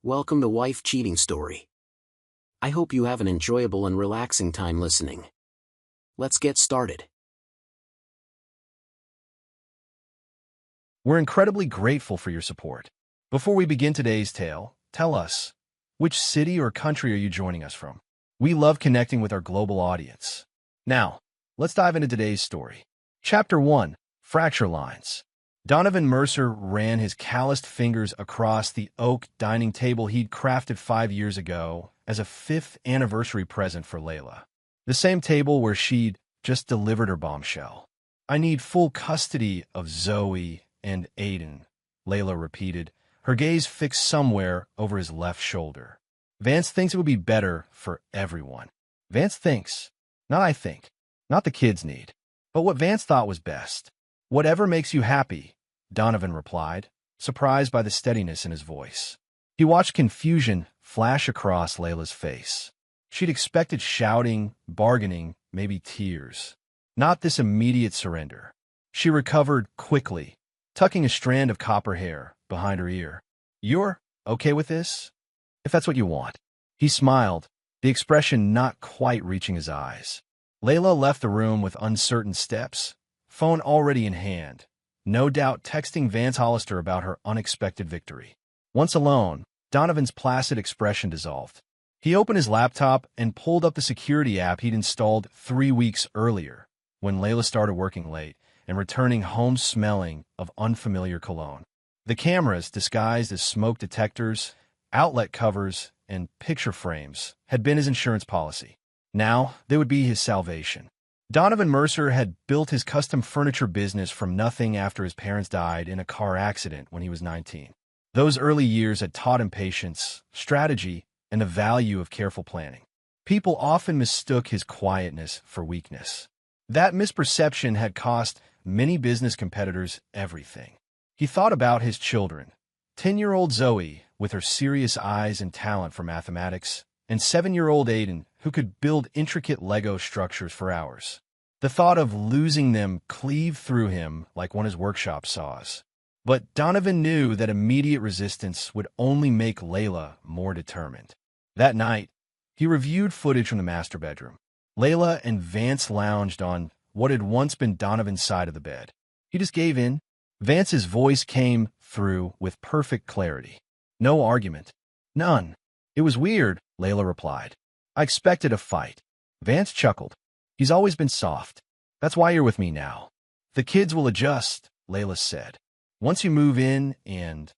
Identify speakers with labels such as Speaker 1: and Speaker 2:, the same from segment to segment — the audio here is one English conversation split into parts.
Speaker 1: Welcome to Wife Cheating Story. I hope you have an enjoyable and relaxing time listening. Let's get started.
Speaker 2: We're incredibly grateful for your support. Before we begin today's tale, tell us, which city or country are you joining us from? We love connecting with our global audience. Now, let's dive into today's story. Chapter 1, Fracture Lines. Donovan Mercer ran his calloused fingers across the oak dining table he'd crafted 5 years ago as a 5th anniversary present for Layla. The same table where she'd just delivered her bombshell. "I need full custody of Zoe and Aiden," Layla repeated, her gaze fixed somewhere over his left shoulder. "Vance thinks it would be better for everyone." Vance thinks, not I think, not the kids need, but what Vance thought was best. "Whatever makes you happy," Donovan replied, surprised by the steadiness in his voice. He watched confusion flash across Layla's face. She'd expected shouting, bargaining, maybe tears. Not this immediate surrender. She recovered quickly, tucking a strand of copper hair behind her ear. "You're okay with this? If that's what you want." He smiled, the expression not quite reaching his eyes. Layla left the room with uncertain steps, phone already in hand, no doubt texting Vance Hollister about her unexpected victory. Once alone, Donovan's placid expression dissolved. He opened his laptop and pulled up the security app he'd installed 3 weeks earlier, when Layla started working late and returning home smelling of unfamiliar cologne. The cameras, disguised as smoke detectors, outlet covers, and picture frames, had been his insurance policy. Now, they would be his salvation. Donovan Mercer had built his custom furniture business from nothing after his parents died in a car accident when he was 19. Those early years had taught him patience, strategy, and the value of careful planning. People often mistook his quietness for weakness. That misperception had cost many business competitors everything. He thought about his children, 10-year-old Zoe with her serious eyes and talent for mathematics, and 7-year-old Aiden who could build intricate Lego structures for hours. The thought of losing them cleaved through him like one of his workshop saws. But Donovan knew that immediate resistance would only make Layla more determined. That night, he reviewed footage from the master bedroom. Layla and Vance lounged on what had once been Donovan's side of the bed. He just gave in. Vance's voice came through with perfect clarity. No argument. None. "It was weird," Layla replied. "I expected a fight." Vance chuckled. "He's always been soft. That's why you're with me now." "The kids will adjust," Layla said. "Once you move in and—"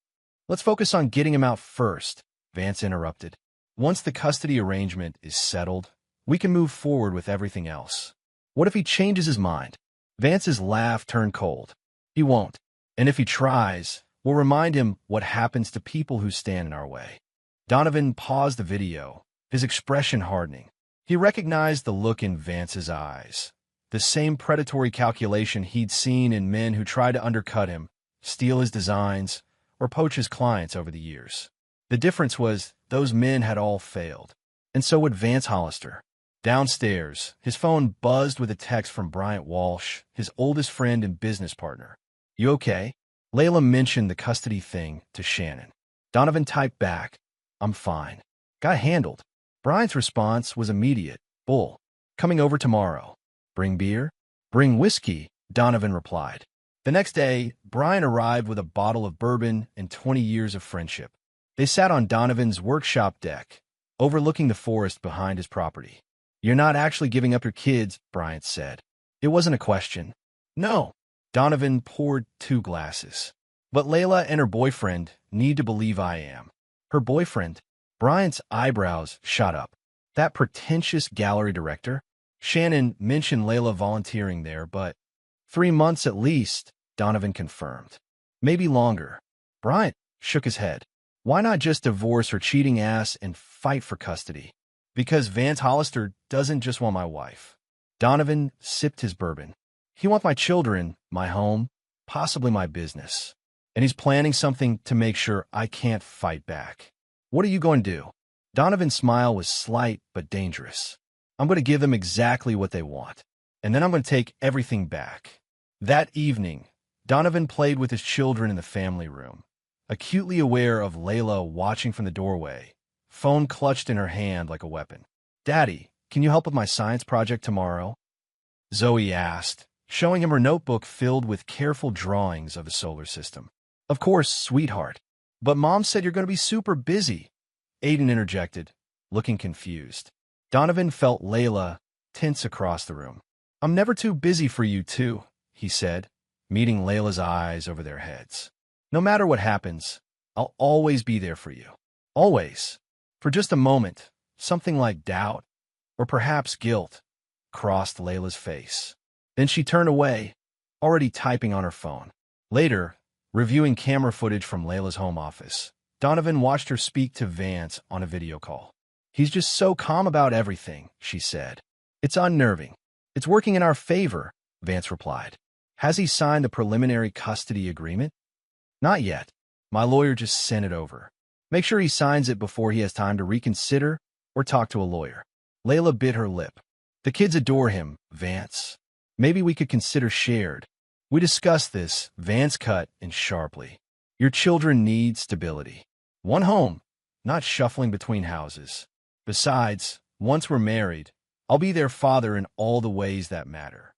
Speaker 2: "Let's focus on getting him out first," Vance interrupted. "Once the custody arrangement is settled, we can move forward with everything else." "What if he changes his mind?" Vance's laugh turned cold. "He won't. And if he tries, we'll remind him what happens to people who stand in our way." Donovan paused the video, his expression hardening. He recognized the look in Vance's eyes, the same predatory calculation he'd seen in men who tried to undercut him, steal his designs, or poach his clients over the years. The difference was those men had all failed, and so would Vance Hollister. Downstairs, his phone buzzed with a text from Bryant Walsh, his oldest friend and business partner. "You okay?" Layla mentioned the custody thing to Shannon. Donovan typed back, "I'm fine. Got handled." Bryant's response was immediate. "Bull. Coming over tomorrow." "Bring beer?" "Bring whiskey," Donovan replied. The next day, Bryant arrived with a bottle of bourbon and 20 years of friendship. They sat on Donovan's workshop deck, overlooking the forest behind his property. "You're not actually giving up your kids," Bryant said. It wasn't a question. "No." Donovan poured 2 glasses. "But Layla and her boyfriend need to believe I am." "Her boyfriend?" Bryant's eyebrows shot up. "That pretentious gallery director?" Shannon mentioned Layla volunteering there, but 3 months at least, Donovan confirmed. "Maybe longer." Bryant shook his head. "Why not just divorce her cheating ass and fight for custody?" "Because Vance Hollister doesn't just want my wife." Donovan sipped his bourbon. "He wants my children, my home, possibly my business. And he's planning something to make sure I can't fight back." "What are you going to do?" Donovan's smile was slight but dangerous. "I'm going to give them exactly what they want, and then I'm going to take everything back." That evening, Donovan played with his children in the family room, acutely aware of Layla watching from the doorway, phone clutched in her hand like a weapon. "Daddy, can you help with my science project tomorrow?" Zoe asked, showing him her notebook filled with careful drawings of the solar system. "Of course, sweetheart. But Mom said you're going to be super busy," Aiden interjected, looking confused. Donovan felt Layla tense across the room. "I'm never too busy for you, too," he said, meeting Layla's eyes over their heads. "No matter what happens, I'll always be there for you. Always." For just a moment, something like doubt, or perhaps guilt, crossed Layla's face. Then she turned away, already typing on her phone. Later, reviewing camera footage from Layla's home office, Donovan watched her speak to Vance on a video call. "He's just so calm about everything," she said. "It's unnerving." "It's working in our favor," Vance replied. "Has he signed the preliminary custody agreement?" "Not yet. My lawyer just sent it over. Make sure he signs it before he has time to reconsider or talk to a lawyer." Layla bit her lip. "The kids adore him, Vance. Maybe we could consider shared." "We discussed this," Vance cut in sharply. "Your children need stability. One home, not shuffling between houses. Besides, once we're married, I'll be their father in all the ways that matter."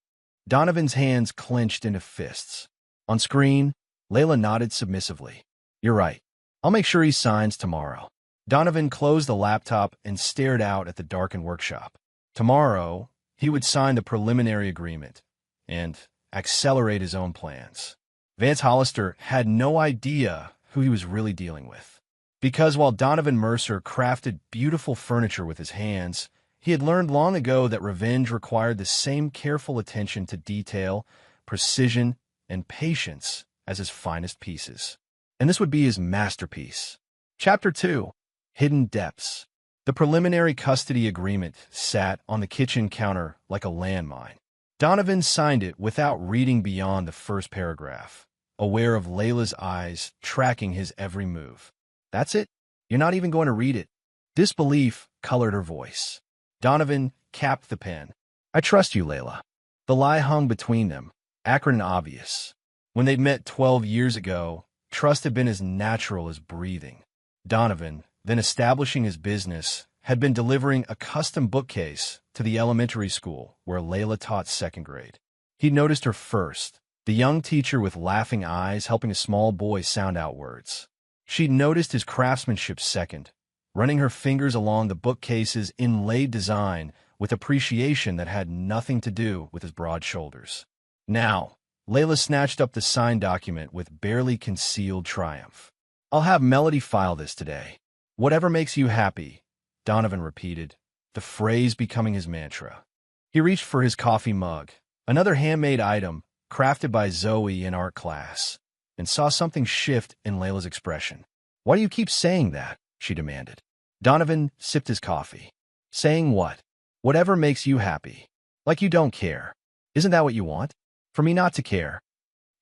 Speaker 2: Donovan's hands clenched into fists. On screen, Layla nodded submissively. "You're right. I'll make sure he signs tomorrow." Donovan closed the laptop and stared out at the darkened workshop. Tomorrow, he would sign the preliminary agreement and accelerate his own plans. Vance Hollister had no idea who he was really dealing with. Because while Donovan Mercer crafted beautiful furniture with his hands, he had learned long ago that revenge required the same careful attention to detail, precision, and patience as his finest pieces. And this would be his masterpiece. Chapter 2. Hidden Depths. The preliminary custody agreement sat on the kitchen counter like a landmine. Donovan signed it without reading beyond the first paragraph, aware of Layla's eyes tracking his every move. "That's it? You're not even going to read it?" Disbelief colored her voice. Donovan capped the pen. "I trust you, Layla." The lie hung between them, acrid and obvious. When they'd met 12 years ago, trust had been as natural as breathing. Donovan, then establishing his business, had been delivering a custom bookcase to the elementary school where Layla taught second grade. He'd noticed her first, the young teacher with laughing eyes helping a small boy sound out words. She'd noticed his craftsmanship second, running her fingers along the bookcase's inlaid design with appreciation that had nothing to do with his broad shoulders. Now, Layla snatched up the signed document with barely concealed triumph. "I'll have Melody file this today. Whatever makes you happy," Donovan repeated, the phrase becoming his mantra. He reached for his coffee mug, another handmade item crafted by Zoe in art class, and saw something shift in Layla's expression. "Why do you keep saying that?" she demanded. Donovan sipped his coffee. "Saying what?" "Whatever makes you happy. Like you don't care. Isn't that what you want? For me not to care?"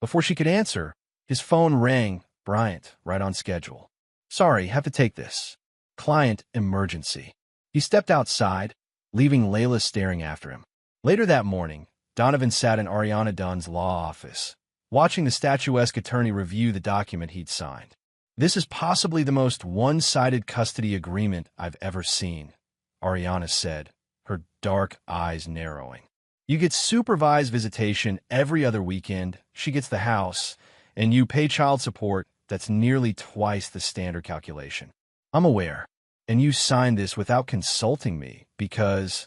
Speaker 2: Before she could answer, his phone rang. "Bryant, right on schedule. Sorry, have to take this. Client emergency." He stepped outside, leaving Layla staring after him. Later that morning, Donovan sat in Ariana Dunn's law office, watching the statuesque attorney review the document he'd signed. "This is possibly the most one-sided custody agreement I've ever seen," Ariana said, her dark eyes narrowing. "You get supervised visitation every other weekend, she gets the house, and you pay child support that's nearly twice the standard calculation. I'm aware, and you signed this without consulting me because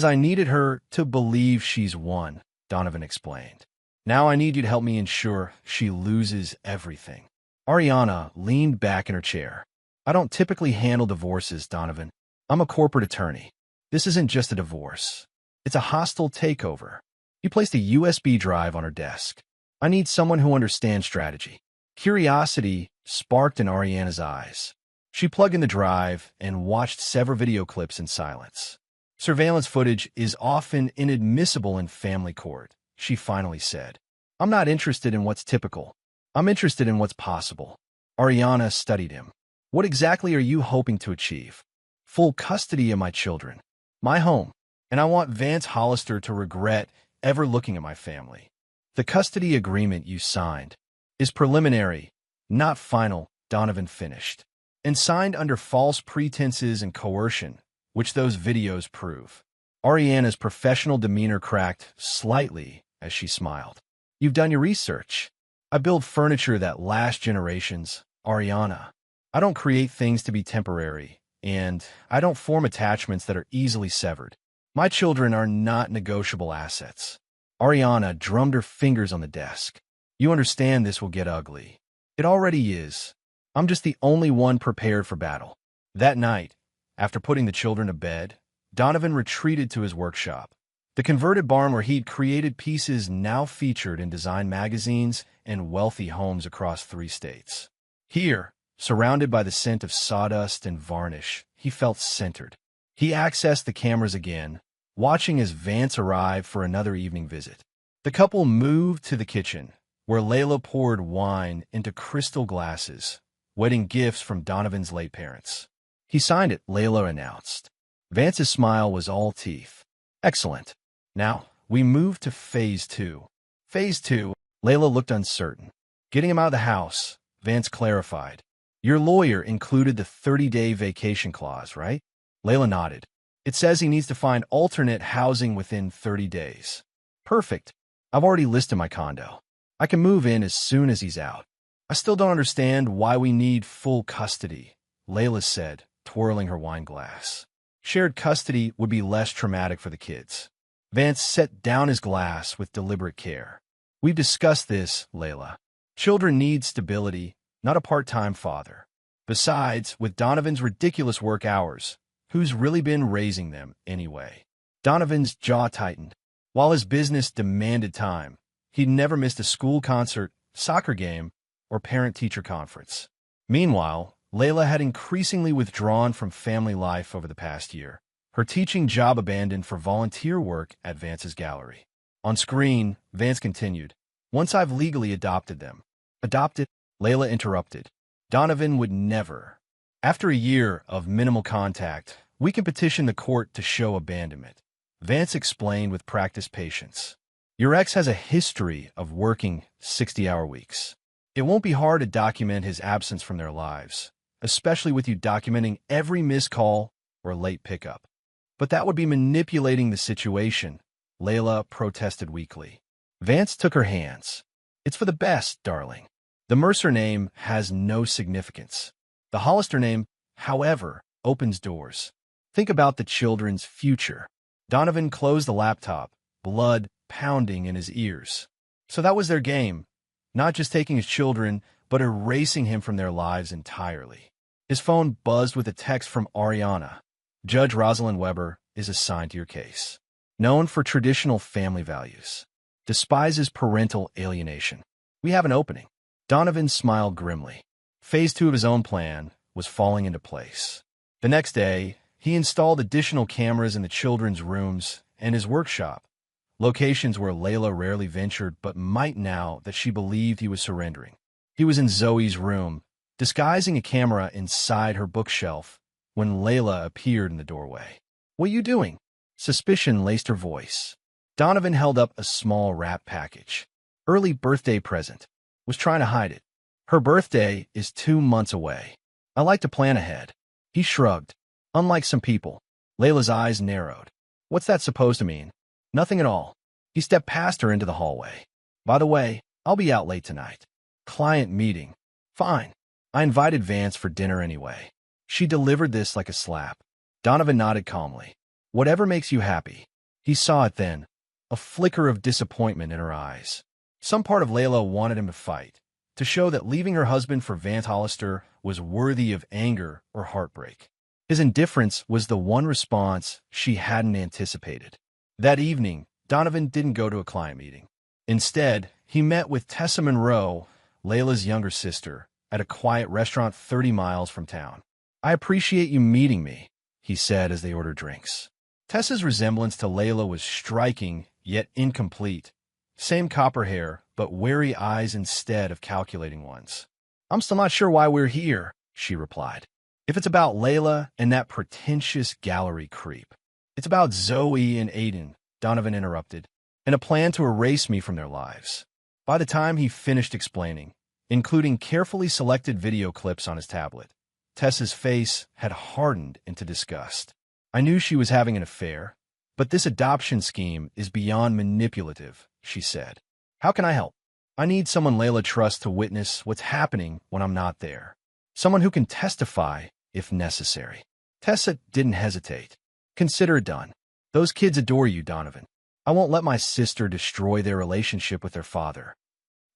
Speaker 2: I needed her to believe she's won," Donovan explained. "Now I need you to help me ensure she loses everything." Ariana leaned back in her chair. "I don't typically handle divorces, Donovan. I'm a corporate attorney. This isn't just a divorce. It's a hostile takeover." He placed a USB drive on her desk. "I need someone who understands strategy." Curiosity sparked in Ariana's eyes. She plugged in the drive and watched several video clips in silence. "Surveillance footage is often inadmissible in family court," she finally said. "I'm not interested in what's typical. I'm interested in what's possible." Ariana studied him. "What exactly are you hoping to achieve?" "Full custody of my children. My home. And I want Vance Hollister to regret ever looking at my family. The custody agreement you signed is preliminary, Not final, Donovan finished. And signed under false pretenses and coercion, which those videos prove. Ariana's professional demeanor cracked slightly as she smiled. You've done your research. I build furniture that lasts generations, Ariana. I don't create things to be temporary, and I don't form attachments that are easily severed. My children are not negotiable assets. Ariana drummed her fingers on the desk. You understand this will get ugly. It already is. I'm just the only one prepared for battle. That night, after putting the children to bed, Donovan retreated to his workshop. The converted barn where he'd created pieces now featured in design magazines and wealthy homes across 3 states. Here, surrounded by the scent of sawdust and varnish, he felt centered. He accessed the cameras again, watching as Vance arrived for another evening visit. The couple moved to the kitchen, where Layla poured wine into crystal glasses, wedding gifts from Donovan's late parents. He signed it, Layla announced. Vance's smile was all teeth. Excellent. Now, we move to Phase 2. Phase 2, Layla looked uncertain. Getting him out of the house, Vance clarified. Your lawyer included the 30-day vacation clause, right? Layla nodded. It says he needs to find alternate housing within 30 days. Perfect. I've already listed my condo. I can move in as soon as he's out. I still don't understand why we need full custody, Layla said, twirling her wine glass. Shared custody would be less traumatic for the kids. Vance set down his glass with deliberate care. We've discussed this, Layla. Children need stability, not a part-time father. Besides, with Donovan's ridiculous work hours, who's really been raising them anyway? Donovan's jaw tightened. While his business demanded time, he'd never missed a school concert, soccer game, or parent-teacher conference. Meanwhile, Layla had increasingly withdrawn from family life over the past year, her teaching job abandoned for volunteer work at Vance's gallery. On screen, Vance continued, Once I've legally adopted them. Adopted? Layla interrupted. Donovan would never. After a year of minimal contact, we can petition the court to show abandonment. Vance explained with practiced patience. Your ex has a history of working 60-hour weeks. It won't be hard to document his absence from their lives, especially with you documenting every missed call or late pickup. But that would be manipulating the situation, Layla protested weakly. Vance took her hands. It's for the best, darling. The Mercer name has no significance. The Hollister name, however, opens doors. Think about the children's future. Donovan closed the laptop, blood pounding in his ears. So that was their game, not just taking his children, but erasing him from their lives entirely. His phone buzzed with a text from Ariana. Judge Rosalind Weber is assigned to your case. Known for traditional family values. Despises parental alienation. We have an opening. Donovan smiled grimly. Phase 2 of his own plan was falling into place. The next day, he installed additional cameras in the children's rooms and his workshop, locations where Layla rarely ventured but might now that she believed he was surrendering. He was in Zoe's room, disguising a camera inside her bookshelf when Layla appeared in the doorway. What are you doing? Suspicion laced her voice. Donovan held up a small wrap package. Early birthday present. Was trying to hide it. Her birthday is 2 months away. I like to plan ahead. He shrugged. Unlike some people. Layla's eyes narrowed. What's that supposed to mean? Nothing at all. He stepped past her into the hallway. By the way, I'll be out late tonight. Client meeting. Fine. I invited Vance for dinner anyway. She delivered this like a slap. Donovan nodded calmly. Whatever makes you happy. He saw it then. A flicker of disappointment in her eyes. Some part of Layla wanted him to fight, to show that leaving her husband for Vance Hollister was worthy of anger or heartbreak. His indifference was the one response she hadn't anticipated. That evening, Donovan didn't go to a client meeting. Instead, he met with Tessa Monroe, Layla's younger sister, at a quiet restaurant 30 miles from town. I appreciate you meeting me, he said as they ordered drinks. Tessa's resemblance to Layla was striking, yet incomplete. Same copper hair, but wary eyes instead of calculating ones. I'm still not sure why we're here, she replied. If it's about Layla and that pretentious gallery creep. It's about Zoe and Aiden, Donovan interrupted, and a plan to erase me from their lives. By the time he finished explaining, including carefully selected video clips on his tablet. Tessa's face had hardened into disgust. I knew she was having an affair, but this adoption scheme is beyond manipulative, she said. How can I help? I need someone Layla trusts to witness what's happening when I'm not there. Someone who can testify if necessary. Tessa didn't hesitate. Consider it done. Those kids adore you, Donovan. I won't let my sister destroy their relationship with their father.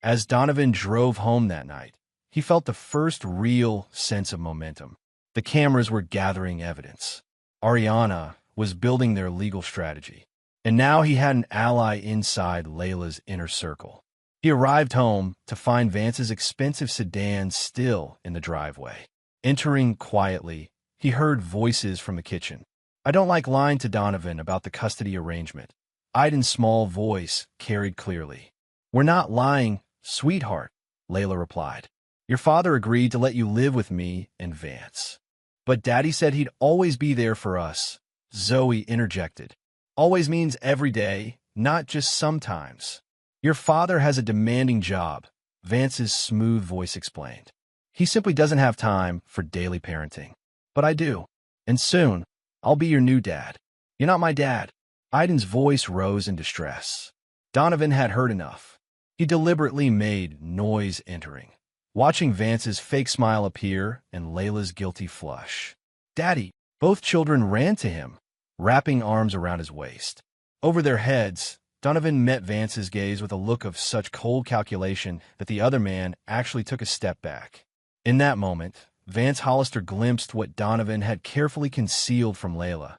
Speaker 2: As Donovan drove home that night, he felt the first real sense of momentum. The cameras were gathering evidence. Ariana was building their legal strategy, and now he had an ally inside Layla's inner circle. He arrived home to find Vance's expensive sedan still in the driveway. Entering quietly, he heard voices from the kitchen. I don't like lying to Donovan about the custody arrangement. Aiden's small voice carried clearly. We're not lying, sweetheart, Layla replied. Your father agreed to let you live with me and Vance. But Daddy said he'd always be there for us, Zoe interjected. Always means every day, not just sometimes. Your father has a demanding job, Vance's smooth voice explained. He simply doesn't have time for daily parenting. But I do. And soon, I'll be your new dad. You're not my dad. Aiden's voice rose in distress. Donovan had heard enough. He deliberately made noise entering, watching Vance's fake smile appear and Layla's guilty flush. Daddy! Both children ran to him, wrapping arms around his waist. Over their heads, Donovan met Vance's gaze with a look of such cold calculation that the other man actually took a step back. In that moment, Vance Hollister glimpsed what Donovan had carefully concealed from Layla.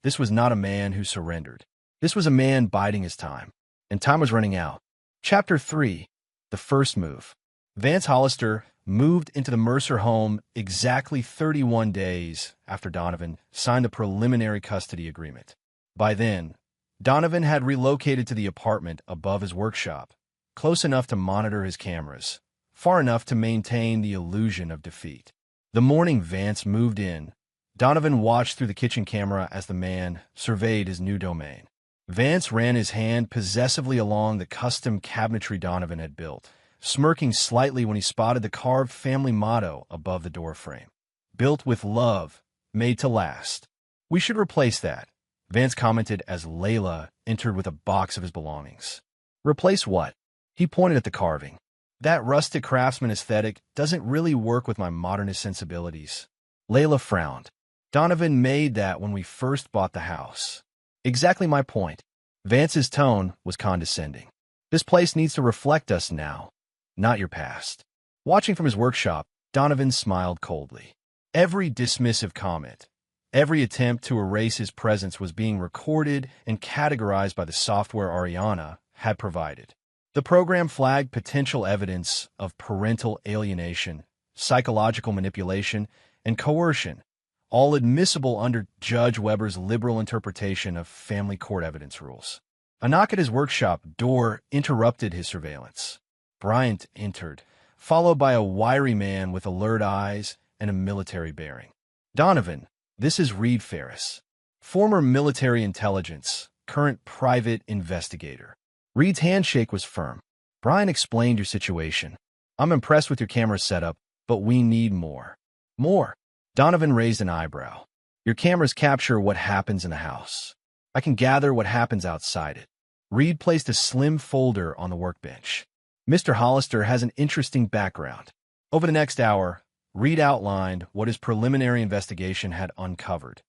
Speaker 2: This was not a man who surrendered. This was a man biding his time. And time was running out. Chapter 3. The First Move. Vance Hollister moved into the Mercer home exactly 31 days after Donovan signed the preliminary custody agreement. By then, Donovan had relocated to the apartment above his workshop, close enough to monitor his cameras, far enough to maintain the illusion of defeat. The morning Vance moved in, Donovan watched through the kitchen camera as the man surveyed his new domain. Vance ran his hand possessively along the custom cabinetry Donovan had built, smirking slightly when he spotted the carved family motto above the doorframe. Built with love, made to last. We should replace that, Vance commented as Layla entered with a box of his belongings. Replace what? He pointed at the carving. That rustic craftsman aesthetic doesn't really work with my modernist sensibilities. Layla frowned. Donovan made that when we first bought the house. Exactly my point. Vance's tone was condescending. This place needs to reflect us now, not your past. Watching from his workshop, Donovan smiled coldly. Every dismissive comment, every attempt to erase his presence was being recorded and categorized by the software Ariana had provided. The program flagged potential evidence of parental alienation, psychological manipulation, and coercion, all admissible under Judge Weber's liberal interpretation of family court evidence rules. A knock at his workshop door interrupted his surveillance. Bryant entered, followed by a wiry man with alert eyes and a military bearing. Donovan, this is Reed Ferris, former military intelligence, current private investigator. Reed's handshake was firm. Brian explained your situation. I'm impressed with your camera setup, but we need more. More? Donovan raised an eyebrow. Your cameras capture what happens in the house. I can gather what happens outside it. Reed placed a slim folder on the workbench. Mr. Hollister has an interesting background. Over the next hour, Reed outlined what his preliminary investigation had uncovered.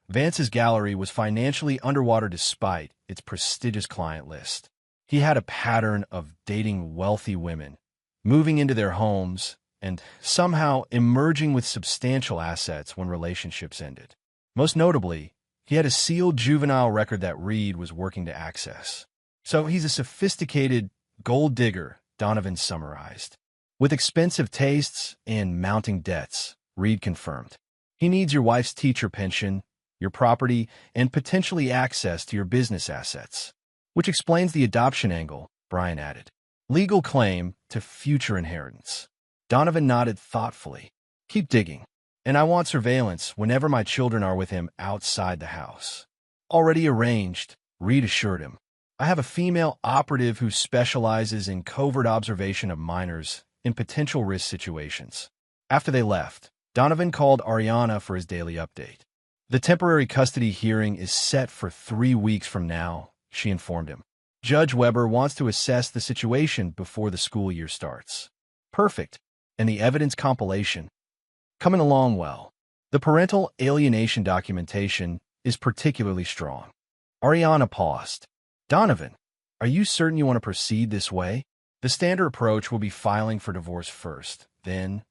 Speaker 2: Vance's gallery was financially underwater despite its prestigious client list. He had a pattern of dating wealthy women, moving into their homes, and somehow emerging with substantial assets when relationships ended. Most notably, he had a sealed juvenile record that Reed was working to access. So he's a sophisticated gold digger, Donovan summarized. With expensive tastes and mounting debts, Reed confirmed. He needs your wife's teacher pension, your property, and potentially access to your business assets. Which explains the adoption angle, Brian added. Legal claim to future inheritance. Donovan nodded thoughtfully. Keep digging. And I want surveillance whenever my children are with him outside the house. Already arranged, Reed assured him. I have a female operative who specializes in covert observation of minors in potential risk situations. After they left, Donovan called Ariana for his daily update. The temporary custody hearing is set for 3 weeks from now, she informed him. Judge Weber wants to assess the situation before the school year starts. Perfect. And the evidence compilation? Coming along well. The parental alienation documentation is particularly strong. Ariana paused. Donovan, are you certain you want to proceed this way? The standard approach will be filing for divorce first, then...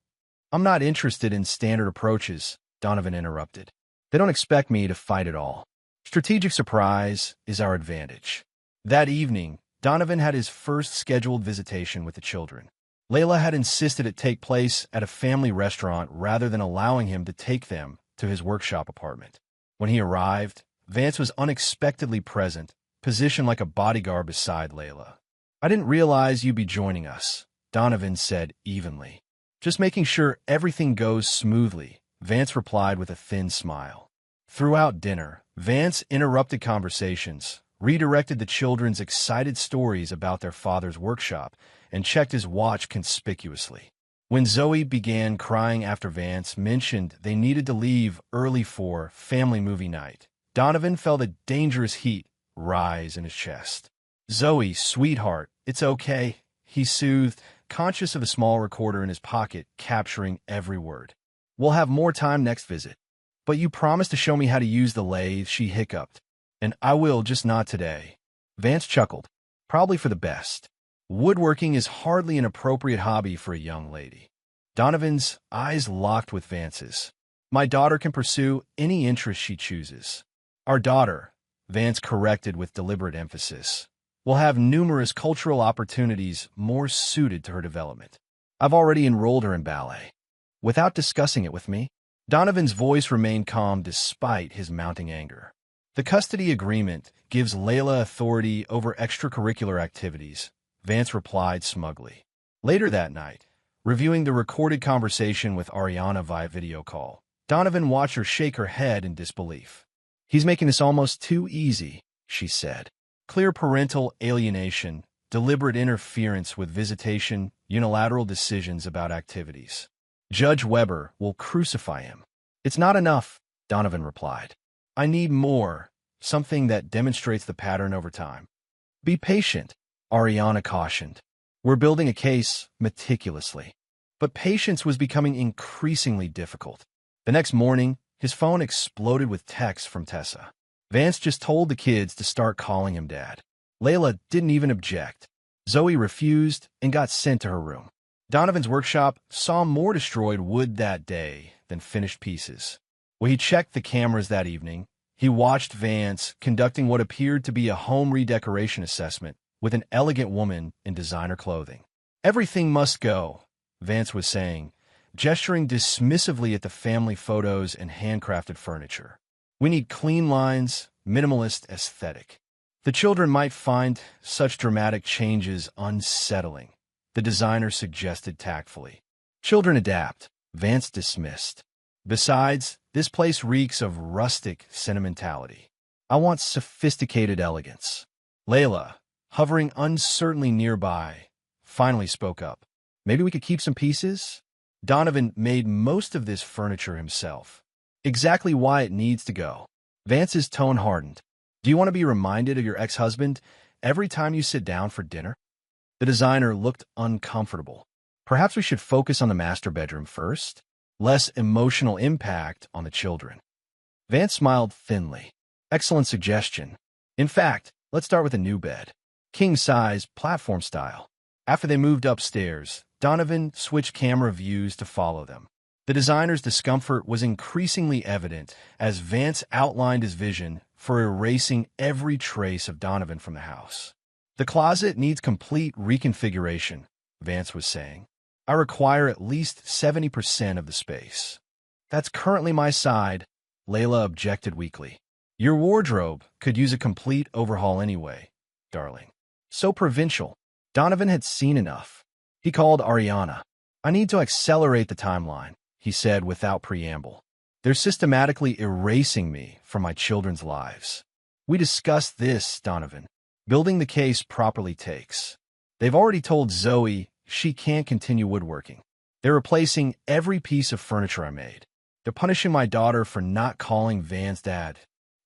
Speaker 2: I'm not interested in standard approaches, Donovan interrupted. They don't expect me to fight it all. Strategic surprise is our advantage. That evening, Donovan had his first scheduled visitation with the children. Layla had insisted it take place at a family restaurant rather than allowing him to take them to his workshop apartment. When he arrived, Vance was unexpectedly present, positioned like a bodyguard beside Layla. I didn't realize you'd be joining us, Donovan said evenly. Just making sure everything goes smoothly, Vance replied with a thin smile. Throughout dinner, Vance interrupted conversations, redirected the children's excited stories about their father's workshop, and checked his watch conspicuously. When Zoe began crying after Vance mentioned they needed to leave early for family movie night, Donovan felt a dangerous heat rise in his chest. Zoe, sweetheart, it's okay, he soothed, conscious of a small recorder in his pocket capturing every word. We'll have more time next visit. But you promised to show me how to use the lathe, she hiccuped. And I will, just not today. Vance chuckled. Probably for the best. Woodworking is hardly an appropriate hobby for a young lady. Donovan's eyes locked with Vance's. My daughter can pursue any interest she chooses. Our daughter, Vance corrected with deliberate emphasis, will have numerous cultural opportunities more suited to her development. I've already enrolled her in ballet. Without discussing it with me, Donovan's voice remained calm despite his mounting anger. The custody agreement gives Layla authority over extracurricular activities, Vance replied smugly. Later that night, reviewing the recorded conversation with Ariana via video call, Donovan watched her shake her head in disbelief. He's making this almost too easy, she said. Clear parental alienation, deliberate interference with visitation, unilateral decisions about activities. Judge Weber will crucify him. It's not enough, Donovan replied. I need more, something that demonstrates the pattern over time. Be patient, Ariana cautioned. We're building a case meticulously. But patience was becoming increasingly difficult. The next morning, his phone exploded with texts from Tessa. Vance just told the kids to start calling him Dad. Layla didn't even object. Zoe refused and got sent to her room. Donovan's workshop saw more destroyed wood that day than finished pieces. When he checked the cameras that evening, he watched Vance conducting what appeared to be a home redecoration assessment with an elegant woman in designer clothing. Everything must go, Vance was saying, gesturing dismissively at the family photos and handcrafted furniture. We need clean lines, minimalist aesthetic. The children might find such dramatic changes unsettling, the designer suggested tactfully. Children adapt, Vance dismissed. Besides, this place reeks of rustic sentimentality. I want sophisticated elegance. Layla, hovering uncertainly nearby, finally spoke up. Maybe we could keep some pieces? Donovan made most of this furniture himself. Exactly why it needs to go. Vance's tone hardened. Do you want to be reminded of your ex-husband every time you sit down for dinner? The designer looked uncomfortable. Perhaps we should focus on the master bedroom first? Less emotional impact on the children. Vance smiled thinly. Excellent suggestion. In fact, let's start with a new bed. King-size, platform style. After they moved upstairs, Donovan switched camera views to follow them. The designer's discomfort was increasingly evident as Vance outlined his vision for erasing every trace of Donovan from the house. The closet needs complete reconfiguration, Vance was saying. I require at least 70% of the space. That's currently my side, Layla objected weakly. Your wardrobe could use a complete overhaul anyway, darling. So provincial. Donovan had seen enough. He called Ariana. I need to accelerate the timeline, he said without preamble. They're systematically erasing me from my children's lives. We discussed this, Donovan. Building the case properly takes. They've already told Zoe she can't continue woodworking. They're replacing every piece of furniture I made. They're punishing my daughter for not calling Van's dad.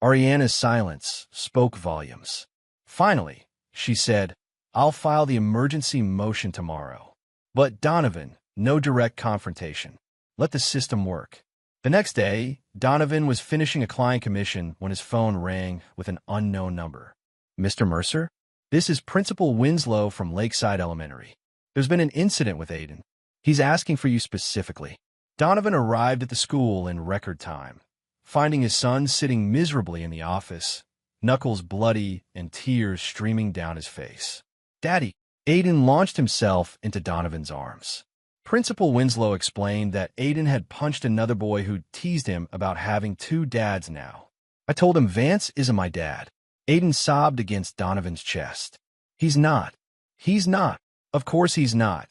Speaker 2: Ariana's silence spoke volumes. Finally, she said, I'll file the emergency motion tomorrow. But Donovan, no direct confrontation. Let the system work. The next day, Donovan was finishing a client commission when his phone rang with an unknown number. Mr. Mercer? This is Principal Winslow from Lakeside Elementary. There's been an incident with Aiden. He's asking for you specifically. Donovan arrived at the school in record time, finding his son sitting miserably in the office, knuckles bloody and tears streaming down his face. Daddy, Aiden launched himself into Donovan's arms. Principal Winslow explained that Aiden had punched another boy who teased him about having two dads now. I told him Vance isn't my dad. Aiden sobbed against Donovan's chest. He's not. He's not. Of course he's not.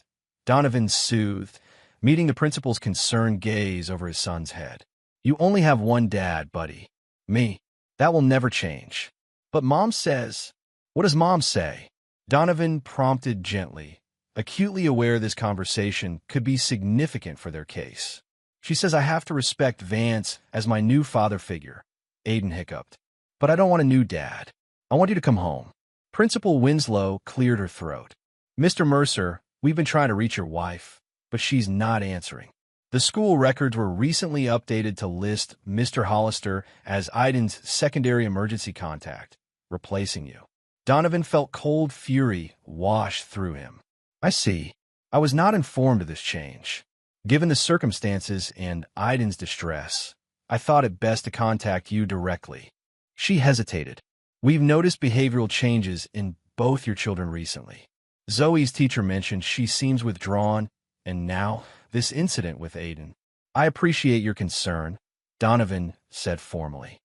Speaker 2: Donovan soothed, meeting the principal's concerned gaze over his son's head. You only have one dad, buddy. Me. That will never change. But Mom says... What does Mom say? Donovan prompted gently, acutely aware this conversation could be significant for their case. She says I have to respect Vance as my new father figure. Aiden hiccuped. But I don't want a new dad. I want you to come home. Principal Winslow cleared her throat. Mr. Mercer, we've been trying to reach your wife, but she's not answering. The school records were recently updated to list Mr. Hollister as Aiden's secondary emergency contact, replacing you. Donovan felt cold fury wash through him. I see. I was not informed of this change. Given the circumstances and Aiden's distress, I thought it best to contact you directly. She hesitated. We've noticed behavioral changes in both your children recently. Zoe's teacher mentioned she seems withdrawn, and now this incident with Aiden. I appreciate your concern, Donovan said formally.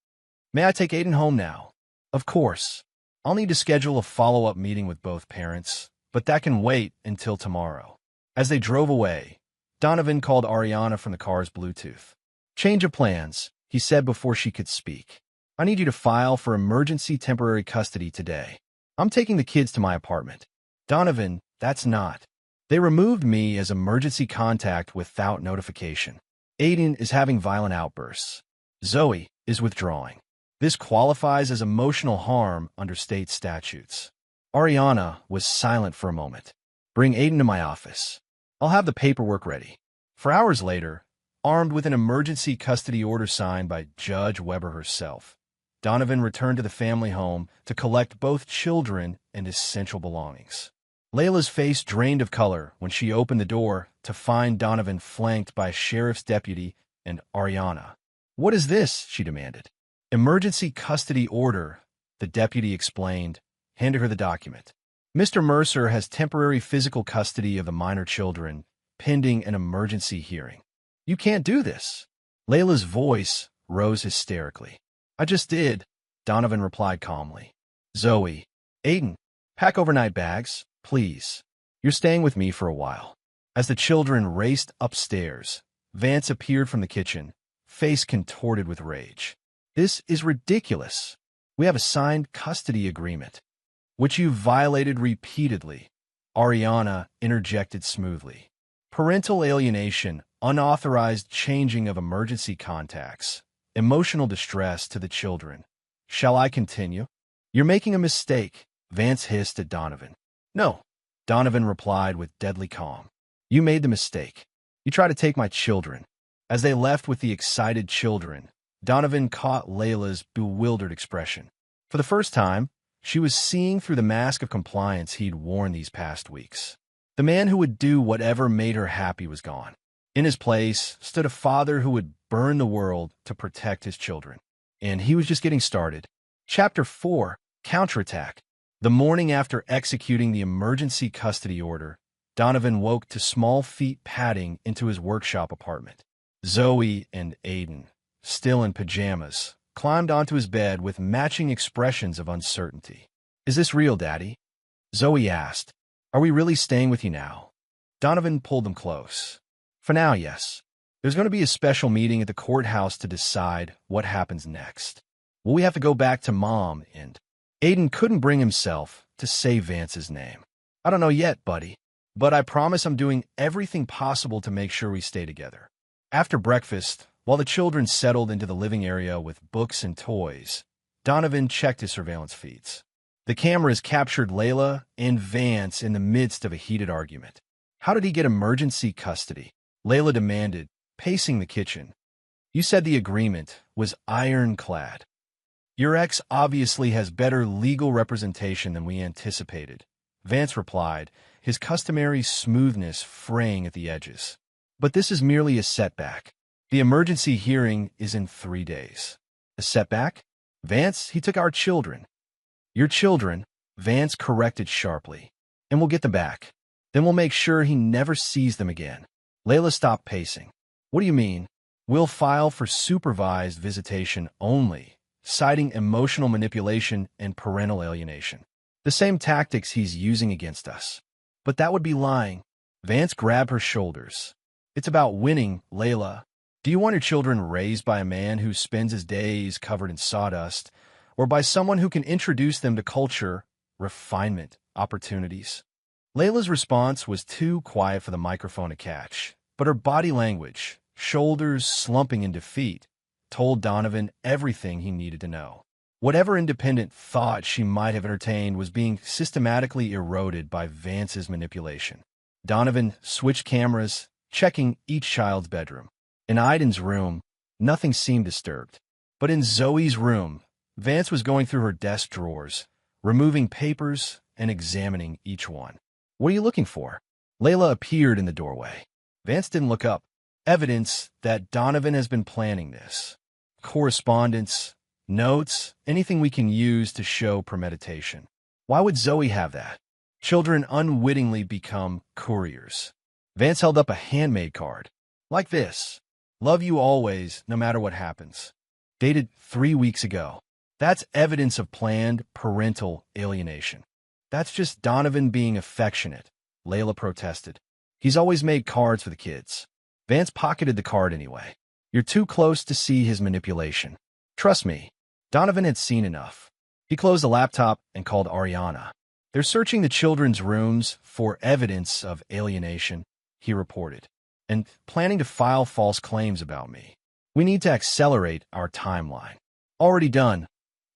Speaker 2: May I take Aiden home now? Of course. I'll need to schedule a follow-up meeting with both parents, but that can wait until tomorrow. As they drove away, Donovan called Ariana from the car's Bluetooth. Change of plans, he said before she could speak. I need you to file for emergency temporary custody today. I'm taking the kids to my apartment. Donovan, that's not. They removed me as emergency contact without notification. Aiden is having violent outbursts. Zoe is withdrawing. This qualifies as emotional harm under state statutes. Ariana was silent for a moment. Bring Aiden to my office. I'll have the paperwork ready. For hours later, armed with an emergency custody order signed by Judge Weber herself, Donovan returned to the family home to collect both children and essential belongings. Layla's face drained of color when she opened the door to find Donovan flanked by a sheriff's deputy and Ariana. What is this? She demanded. Emergency custody order, the deputy explained, handed her the document. Mr. Mercer has temporary physical custody of the minor children, pending an emergency hearing. You can't do this. Layla's voice rose hysterically. I just did, Donovan replied calmly. Zoe, Aiden, pack overnight bags, please. You're staying with me for a while. As the children raced upstairs, Vance appeared from the kitchen, face contorted with rage. This is ridiculous. We have a signed custody agreement, which you violated repeatedly, Ariana interjected smoothly. Parental alienation, unauthorized changing of emergency contacts, emotional distress to the children. Shall I continue? You're making a mistake, Vance hissed at Donovan. No, Donovan replied with deadly calm. You made the mistake. You tried to take my children. As they left with the excited children, Donovan caught Layla's bewildered expression. For the first time, she was seeing through the mask of compliance he'd worn these past weeks. The man who would do whatever made her happy was gone. In his place stood a father who would burn the world to protect his children. And he was just getting started. Chapter 4, Counterattack. The morning after executing the emergency custody order, Donovan woke to small feet padding into his workshop apartment. Zoe and Aiden, still in pajamas, climbed onto his bed with matching expressions of uncertainty. Is this real, Daddy? Zoe asked. Are we really staying with you now? Donovan pulled them close. For now, yes. There's going to be a special meeting at the courthouse to decide what happens next. Will we have to go back to Mom and... Aiden couldn't bring himself to say Vance's name. I don't know yet, buddy. but I promise I'm doing everything possible to make sure we stay together. After breakfast, while the children settled into the living area with books and toys, Donovan checked his surveillance feeds. The cameras captured Layla and Vance in the midst of a heated argument. How did he get emergency custody? Layla demanded, pacing the kitchen. You said the agreement was ironclad. Your ex obviously has better legal representation than we anticipated, Vance replied, his customary smoothness fraying at the edges. But this is merely a setback. The emergency hearing is in 3 days. A setback? Vance, he took our children. Your children, Vance corrected sharply. And we'll get them back. Then we'll make sure he never sees them again. Layla stopped pacing. What do you mean? We'll file for supervised visitation only, citing emotional manipulation and parental alienation. The same tactics he's using against us. But that would be lying. Vance grabbed her shoulders. It's about winning, Layla. Do you want your children raised by a man who spends his days covered in sawdust, or by someone who can introduce them to culture, refinement, opportunities? Layla's response was too quiet for the microphone to catch, but her body language, shoulders slumping in defeat, told Donovan everything he needed to know. Whatever independent thought she might have entertained was being systematically eroded by Vance's manipulation. Donovan switched cameras, checking each child's bedroom. In Aiden's room, nothing seemed disturbed. But in Zoe's room, Vance was going through her desk drawers, removing papers and examining each one. What are you looking for? Layla appeared in the doorway. Vance didn't look up. Evidence that Donovan has been planning this. Correspondence, notes, anything we can use to show premeditation. Why would Zoe have that? Children unwittingly become couriers. Vance held up a handmade card. Like this. Love you always, no matter what happens. Dated 3 weeks ago. That's evidence of planned parental alienation. That's just Donovan being affectionate, Layla protested. He's always made cards for the kids. Vance pocketed the card anyway. You're too close to see his manipulation. Trust me. Donovan had seen enough. He closed the laptop and called Ariana. They're searching the children's rooms for evidence of alienation, he reported, and planning to file false claims about me. We need to accelerate our timeline. Already done,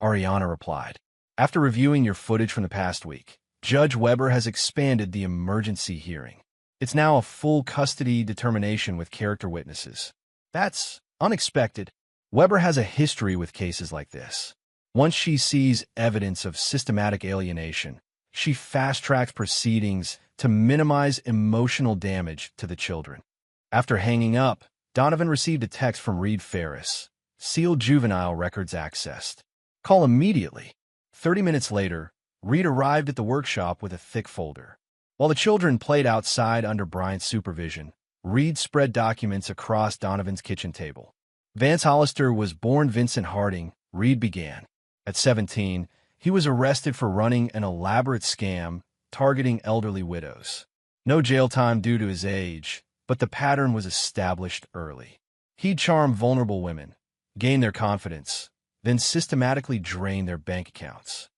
Speaker 2: Ariana replied. After reviewing your footage from the past week, Judge Weber has expanded the emergency hearing. It's now a full custody determination with character witnesses. That's unexpected. Weber has a history with cases like this. Once she sees evidence of systematic alienation, she fast-tracks proceedings to minimize emotional damage to the children. After hanging up, Donovan received a text from Reed Ferris. Sealed juvenile records accessed. Call immediately. 30 minutes later, Reed arrived at the workshop with a thick folder. While the children played outside under Bryant's supervision, Reed spread documents across Donovan's kitchen table. Vance Hollister was born Vincent Harding, Reed began. At 17, he was arrested for running an elaborate scam targeting elderly widows. No jail time due to his age, but the pattern was established early. He'd charm vulnerable women, gain their confidence, then systematically drain their bank accounts.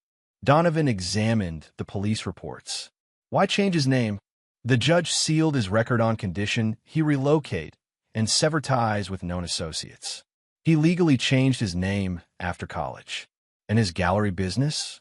Speaker 2: Donovan examined the police reports. Why change his name? The judge sealed his record on condition he relocate and sever ties with known associates. He legally changed his name after college. And his gallery business?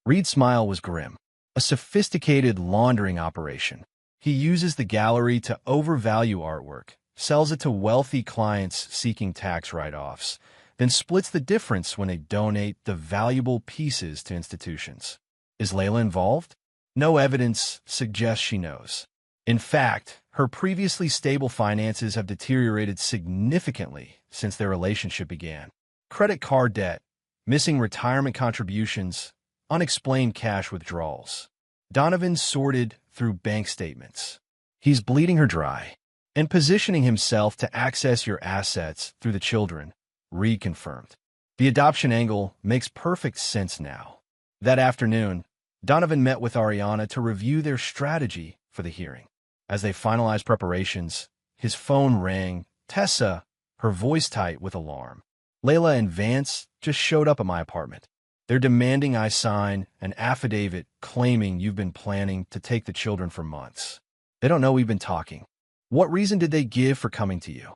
Speaker 2: Reed's smile was grim. A sophisticated laundering operation. He uses the gallery to overvalue artwork, sells it to wealthy clients seeking tax write-offs, then splits the difference when they donate the valuable pieces to institutions. Is Layla involved? No evidence suggests she knows. In fact, her previously stable finances have deteriorated significantly since their relationship began. Credit card debt, missing retirement contributions, unexplained cash withdrawals. Donovan sorted through bank statements. He's bleeding her dry and positioning himself to access your assets through the children, Reed confirmed. The adoption angle makes perfect sense now. That afternoon, Donovan met with Ariana to review their strategy for the hearing. As they finalized preparations, his phone rang. Tessa, her voice tight with alarm. Layla and Vance just showed up at my apartment. They're demanding I sign an affidavit claiming you've been planning to take the children for months. They don't know we've been talking. What reason did they give for coming to you?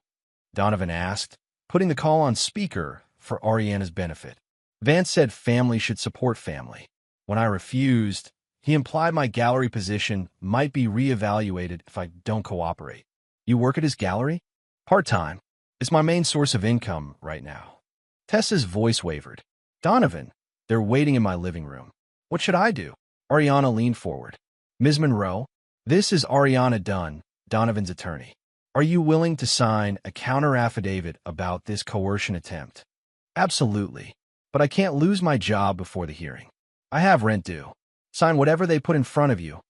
Speaker 2: Donovan asked, putting the call on speaker for Ariana's benefit. Vance said family should support family. When I refused, he implied my gallery position might be reevaluated if I don't cooperate. You work at his gallery? Part-time. It's my main source of income right now. Tessa's voice wavered. Donovan, they're waiting in my living room. What should I do? Ariana leaned forward. Ms. Monroe, this is Ariana Dunn, Donovan's attorney. Are you willing to sign a counter-affidavit about this coercion attempt? Absolutely. But I can't lose my job before the hearing. I have rent due. Sign whatever they put in front of you,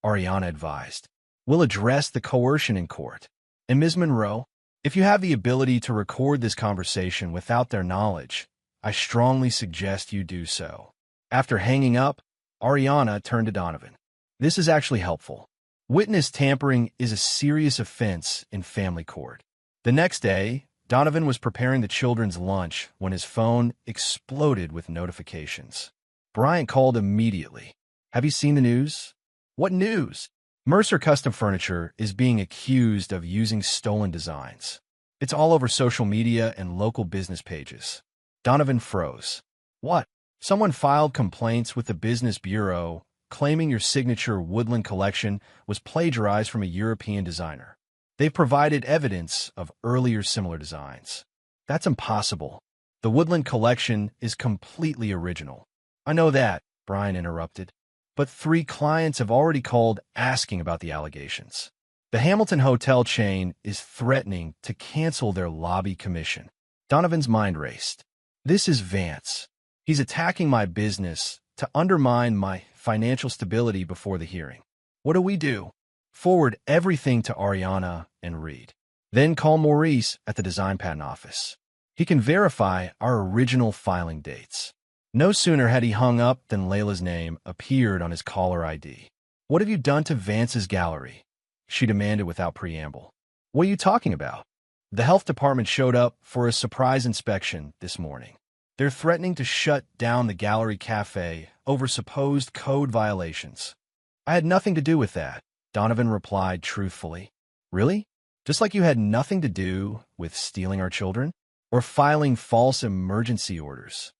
Speaker 2: Ariana advised. We'll address the coercion in court. And Ms. Monroe, if you have the ability to record this conversation without their knowledge, I strongly suggest you do so. After hanging up, Ariana turned to Donovan. This is actually helpful. Witness tampering is a serious offense in family court. The next day, Donovan was preparing the children's lunch when his phone exploded with notifications. Bryant called immediately. Have you seen the news? What news? Mercer Custom Furniture is being accused of using stolen designs. It's all over social media and local business pages. Donovan froze. What? Someone filed complaints with the Business Bureau claiming your signature woodland collection was plagiarized from a European designer. They've provided evidence of earlier similar designs. That's impossible. The woodland collection is completely original. I know that, Brian interrupted. But 3 clients have already called asking about the allegations. The Hamilton hotel chain is threatening to cancel their lobby commission. Donovan's mind raced. This is Vance. He's attacking my business to undermine my financial stability before the hearing. What do? Forward everything to Ariana and Reed. Then call Maurice at the design patent office. He can verify our original filing dates. No sooner had he hung up than Layla's name appeared on his caller ID. What have you done to Vance's gallery? She demanded without preamble. What are you talking about? The health department showed up for a surprise inspection this morning. They're threatening to shut down the gallery cafe over supposed code violations. I had nothing to do with that, Donovan replied truthfully. Really? Just like you had nothing to do with stealing our children? Or filing false emergency orders?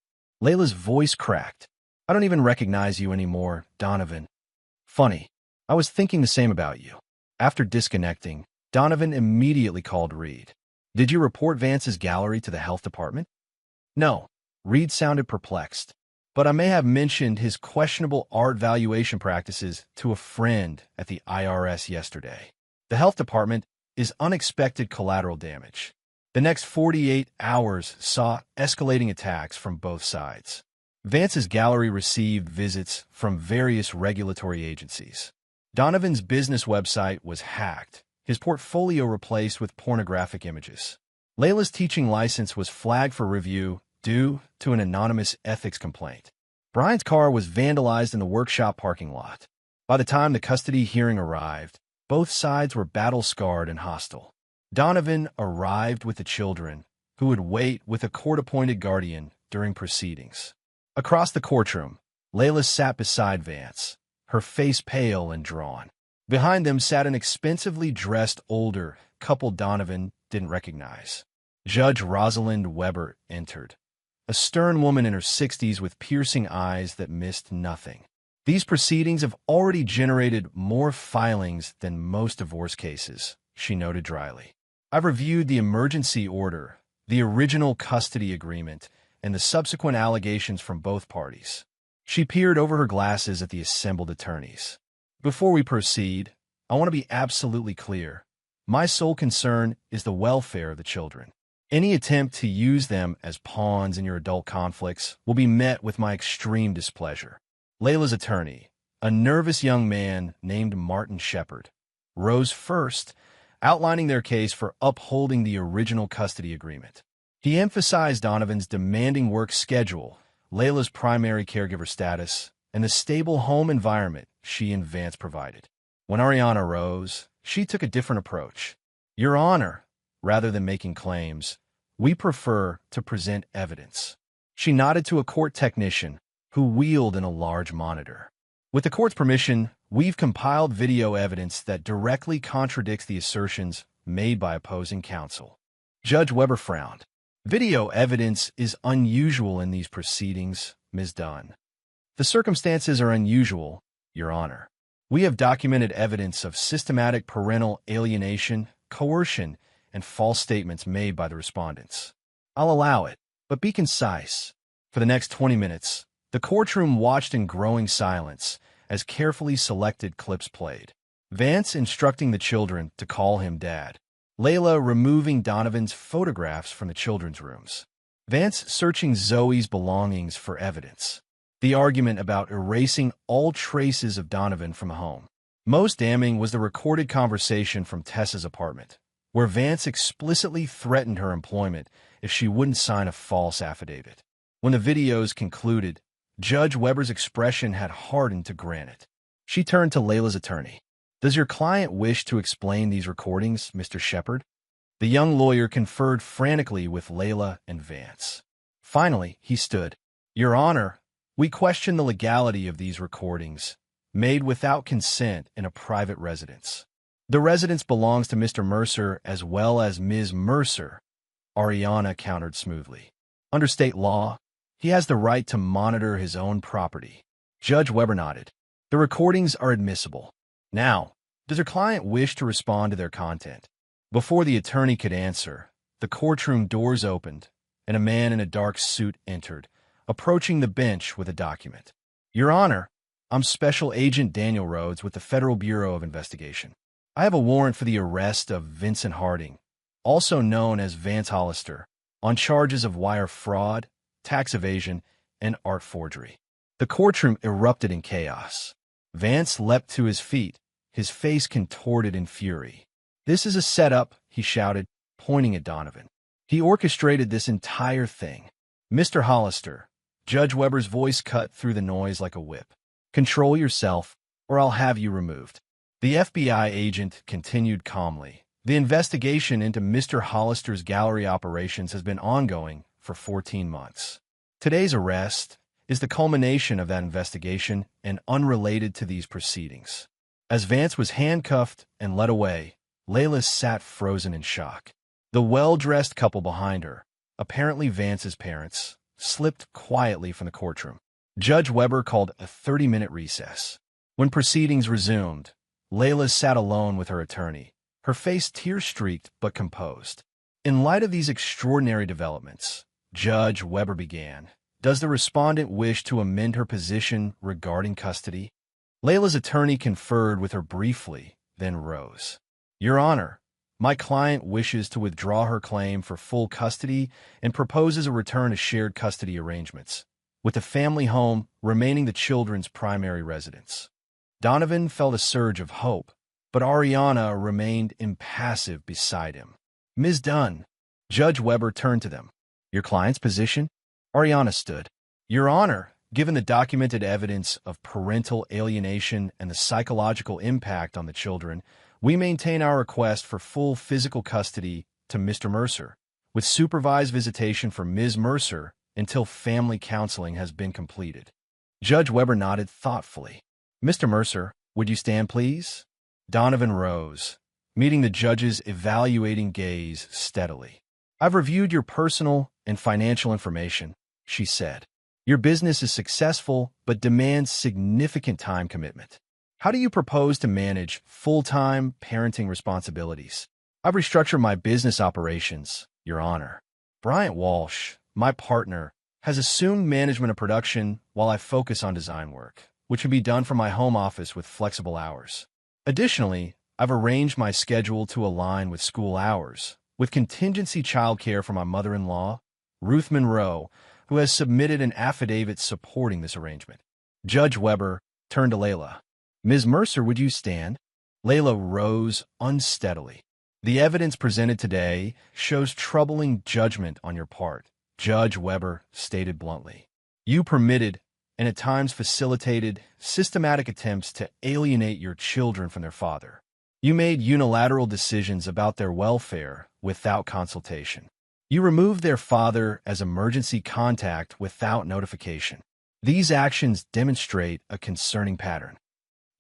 Speaker 2: Layla's voice cracked. I don't even recognize you anymore, Donovan. Funny. I was thinking the same about you. After disconnecting, Donovan immediately called Reed. Did you report Vance's gallery to the health department? No. Reed sounded perplexed. But I may have mentioned his questionable art valuation practices to a friend at the IRS yesterday. The health department is unexpected collateral damage. The next 48 hours saw escalating attacks from both sides. Vance's gallery received visits from various regulatory agencies. Donovan's business website was hacked, his portfolio replaced with pornographic images. Layla's teaching license was flagged for review due to an anonymous ethics complaint. Brian's car was vandalized in the workshop parking lot. By the time the custody hearing arrived, both sides were battle-scarred and hostile. Donovan arrived with the children, who would wait with a court-appointed guardian during proceedings. Across the courtroom, Layla sat beside Vance, her face pale and drawn. Behind them sat an expensively dressed older couple Donovan didn't recognize. Judge Rosalind Weber entered, a stern woman in her 60s with piercing eyes that missed nothing. These proceedings have already generated more filings than most divorce cases, she noted dryly. I've reviewed the emergency order, the original custody agreement, and the subsequent allegations from both parties. She peered over her glasses at the assembled attorneys. Before we proceed, I want to be absolutely clear. My sole concern is the welfare of the children. Any attempt to use them as pawns in your adult conflicts will be met with my extreme displeasure. Layla's attorney, a nervous young man named Martin Shepard, rose first, outlining their case for upholding the original custody agreement. He emphasized Donovan's demanding work schedule, Layla's primary caregiver status, and the stable home environment she and Vance provided. When Ariana rose, she took a different approach. Your Honor, rather than making claims, we prefer to present evidence. She nodded to a court technician who wheeled in a large monitor. With the court's permission, we've compiled video evidence that directly contradicts the assertions made by opposing counsel. Judge Weber frowned. Video evidence is unusual in these proceedings, Ms. Dunn. The circumstances are unusual, Your Honor. We have documented evidence of systematic parental alienation, coercion, and false statements made by the respondents. I'll allow it, but be concise. For the next 20 minutes, the courtroom watched in growing silence as carefully selected clips played. Vance instructing the children to call him Dad. Layla removing Donovan's photographs from the children's rooms. Vance searching Zoe's belongings for evidence. The argument about erasing all traces of Donovan from home. Most damning was the recorded conversation from Tessa's apartment, where Vance explicitly threatened her employment if she wouldn't sign a false affidavit. When the videos concluded, Judge Weber's expression had hardened to granite. She turned to Layla's attorney. Does your client wish to explain these recordings, Mr. Shepard? The young lawyer conferred frantically with Layla and Vance. Finally, he stood. Your Honor, we question the legality of these recordings, made without consent in a private residence. The residence belongs to Mr. Mercer as well as Ms. Mercer, Ariana countered smoothly. Under state law, he has the right to monitor his own property. Judge Weber nodded. The recordings are admissible. Now, does your client wish to respond to their content? Before the attorney could answer, the courtroom doors opened, and a man in a dark suit entered, approaching the bench with a document. Your Honor, I'm Special Agent Daniel Rhodes with the Federal Bureau of Investigation. I have a warrant for the arrest of Vincent Harding, also known as Vance Hollister, on charges of wire fraud, tax evasion, and art forgery. The courtroom erupted in chaos. Vance leapt to his feet, his face contorted in fury. This is a setup, he shouted, pointing at Donovan. He orchestrated this entire thing. Mr. Hollister, Judge Weber's voice cut through the noise like a whip. Control yourself, or I'll have you removed. The FBI agent continued calmly. The investigation into Mr. Hollister's gallery operations has been ongoing for 14 months. Today's arrest is the culmination of that investigation and unrelated to these proceedings. As Vance was handcuffed and led away, Layla sat frozen in shock. The well-dressed couple behind her, apparently Vance's parents, slipped quietly from the courtroom. Judge Weber called a 30-minute recess. When proceedings resumed, Layla sat alone with her attorney, her face tear-streaked but composed. In light of these extraordinary developments, Judge Weber began. Does the respondent wish to amend her position regarding custody? Layla's attorney conferred with her briefly, then rose. Your Honor, my client wishes to withdraw her claim for full custody and proposes a return to shared custody arrangements, with the family home remaining the children's primary residence. Donovan felt a surge of hope, but Ariana remained impassive beside him. Ms. Dunn, Judge Weber turned to them. Your client's position? Ariana stood. Your Honor, given the documented evidence of parental alienation and the psychological impact on the children, we maintain our request for full physical custody to Mr. Mercer, with supervised visitation for Ms. Mercer until family counseling has been completed. Judge Weber nodded thoughtfully. Mr. Mercer, would you stand, please? Donovan rose, meeting the judge's evaluating gaze steadily. I've reviewed your personal and financial information, she said. Your business is successful but demands significant time commitment. How do you propose to manage full-time parenting responsibilities? I've restructured my business operations, Your Honor. Bryant Walsh, my partner, has assumed management of production while I focus on design work, which can be done from my home office with flexible hours. Additionally, I've arranged my schedule to align with school hours, with contingency childcare for my mother-in-law, Ruth Monroe, who has submitted an affidavit supporting this arrangement. Judge Weber turned to Layla. Ms. Mercer, would you stand? Layla rose unsteadily. The evidence presented today shows troubling judgment on your part, Judge Weber stated bluntly. You permitted, and at times facilitated, systematic attempts to alienate your children from their father. You made unilateral decisions about their welfare without consultation. You removed their father as emergency contact without notification. These actions demonstrate a concerning pattern.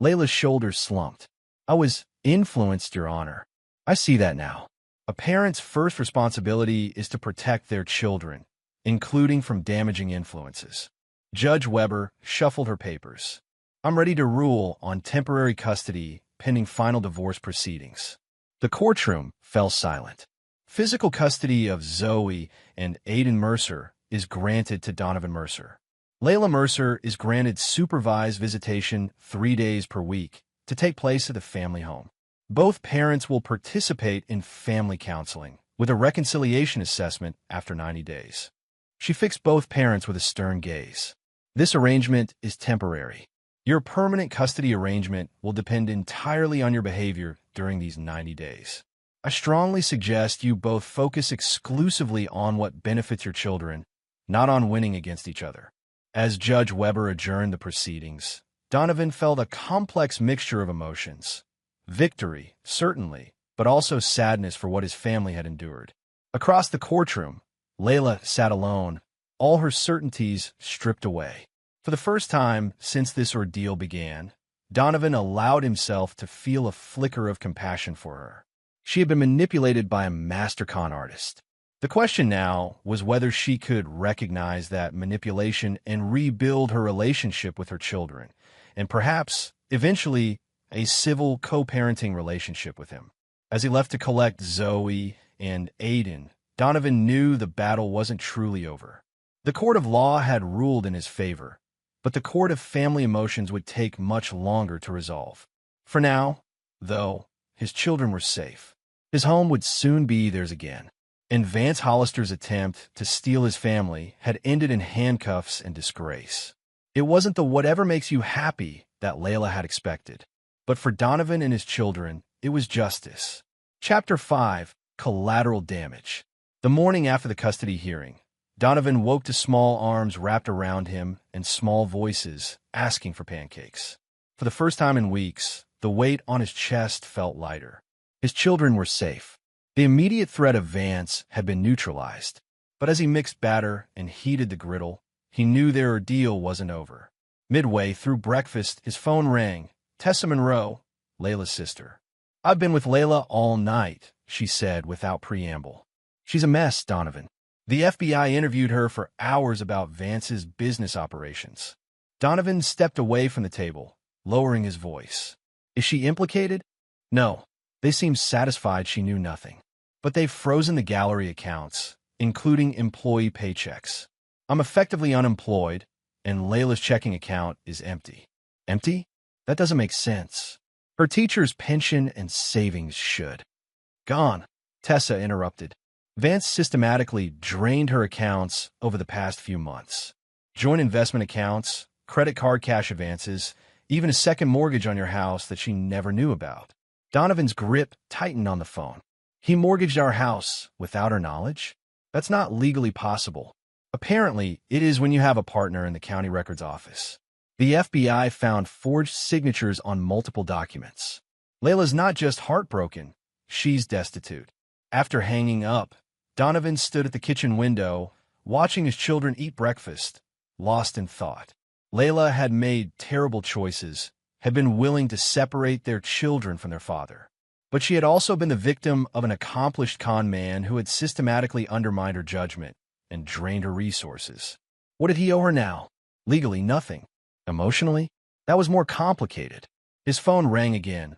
Speaker 2: Layla's shoulders slumped. I was influenced, Your Honor. I see that now. A parent's first responsibility is to protect their children, including from damaging influences. Judge Weber shuffled her papers. I'm ready to rule on temporary custody pending final divorce proceedings. The courtroom fell silent. Physical custody of Zoe and Aiden Mercer is granted to Donovan Mercer. Layla Mercer is granted supervised visitation 3 days per week to take place at the family home. Both parents will participate in family counseling with a reconciliation assessment after 90 days. She fixed both parents with a stern gaze. This arrangement is temporary. Your permanent custody arrangement will depend entirely on your behavior during these 90 days. I strongly suggest you both focus exclusively on what benefits your children, not on winning against each other. As Judge Weber adjourned the proceedings, Donovan felt a complex mixture of emotions. Victory, certainly, but also sadness for what his family had endured. Across the courtroom, Layla sat alone, all her certainties stripped away. For the first time since this ordeal began, Donovan allowed himself to feel a flicker of compassion for her. She had been manipulated by a master con artist. The question now was whether she could recognize that manipulation and rebuild her relationship with her children, and perhaps, eventually, a civil co-parenting relationship with him. As he left to collect Zoe and Aiden, Donovan knew the battle wasn't truly over. The court of law had ruled in his favor, but the court of family emotions would take much longer to resolve. For now, though, his children were safe. His home would soon be theirs again. And Vance Hollister's attempt to steal his family had ended in handcuffs and disgrace. It wasn't the whatever makes you happy that Layla had expected. But for Donovan and his children, it was justice. Chapter 5, Collateral Damage. The morning after the custody hearing, Donovan woke to small arms wrapped around him and small voices asking for pancakes. For the first time in weeks, the weight on his chest felt lighter. His children were safe. The immediate threat of Vance had been neutralized, but as he mixed batter and heated the griddle, he knew their ordeal wasn't over. Midway through breakfast, his phone rang. Tessa Monroe, Layla's sister. I've been with Layla all night, she said without preamble. She's a mess, Donovan. The FBI interviewed her for hours about Vance's business operations. Donovan stepped away from the table, lowering his voice. Is she implicated? No. They seemed satisfied she knew nothing. But they've frozen the gallery accounts, including employee paychecks. I'm effectively unemployed, and Layla's checking account is empty. Empty? That doesn't make sense. Her teacher's pension and savings should. Gone, Tessa interrupted. Vance systematically drained her accounts over the past few months. Joint investment accounts, credit card cash advances, even a second mortgage on your house that she never knew about. Donovan's grip tightened on the phone. He mortgaged our house without her knowledge? That's not legally possible. Apparently, it is when you have a partner in the county records office. The FBI found forged signatures on multiple documents. Layla's not just heartbroken, she's destitute. After hanging up, Donovan stood at the kitchen window, watching his children eat breakfast, lost in thought. Layla had made terrible choices, had been willing to separate their children from their father. But she had also been the victim of an accomplished con man who had systematically undermined her judgment and drained her resources. What did he owe her now? Legally, nothing. Emotionally, that was more complicated. His phone rang again.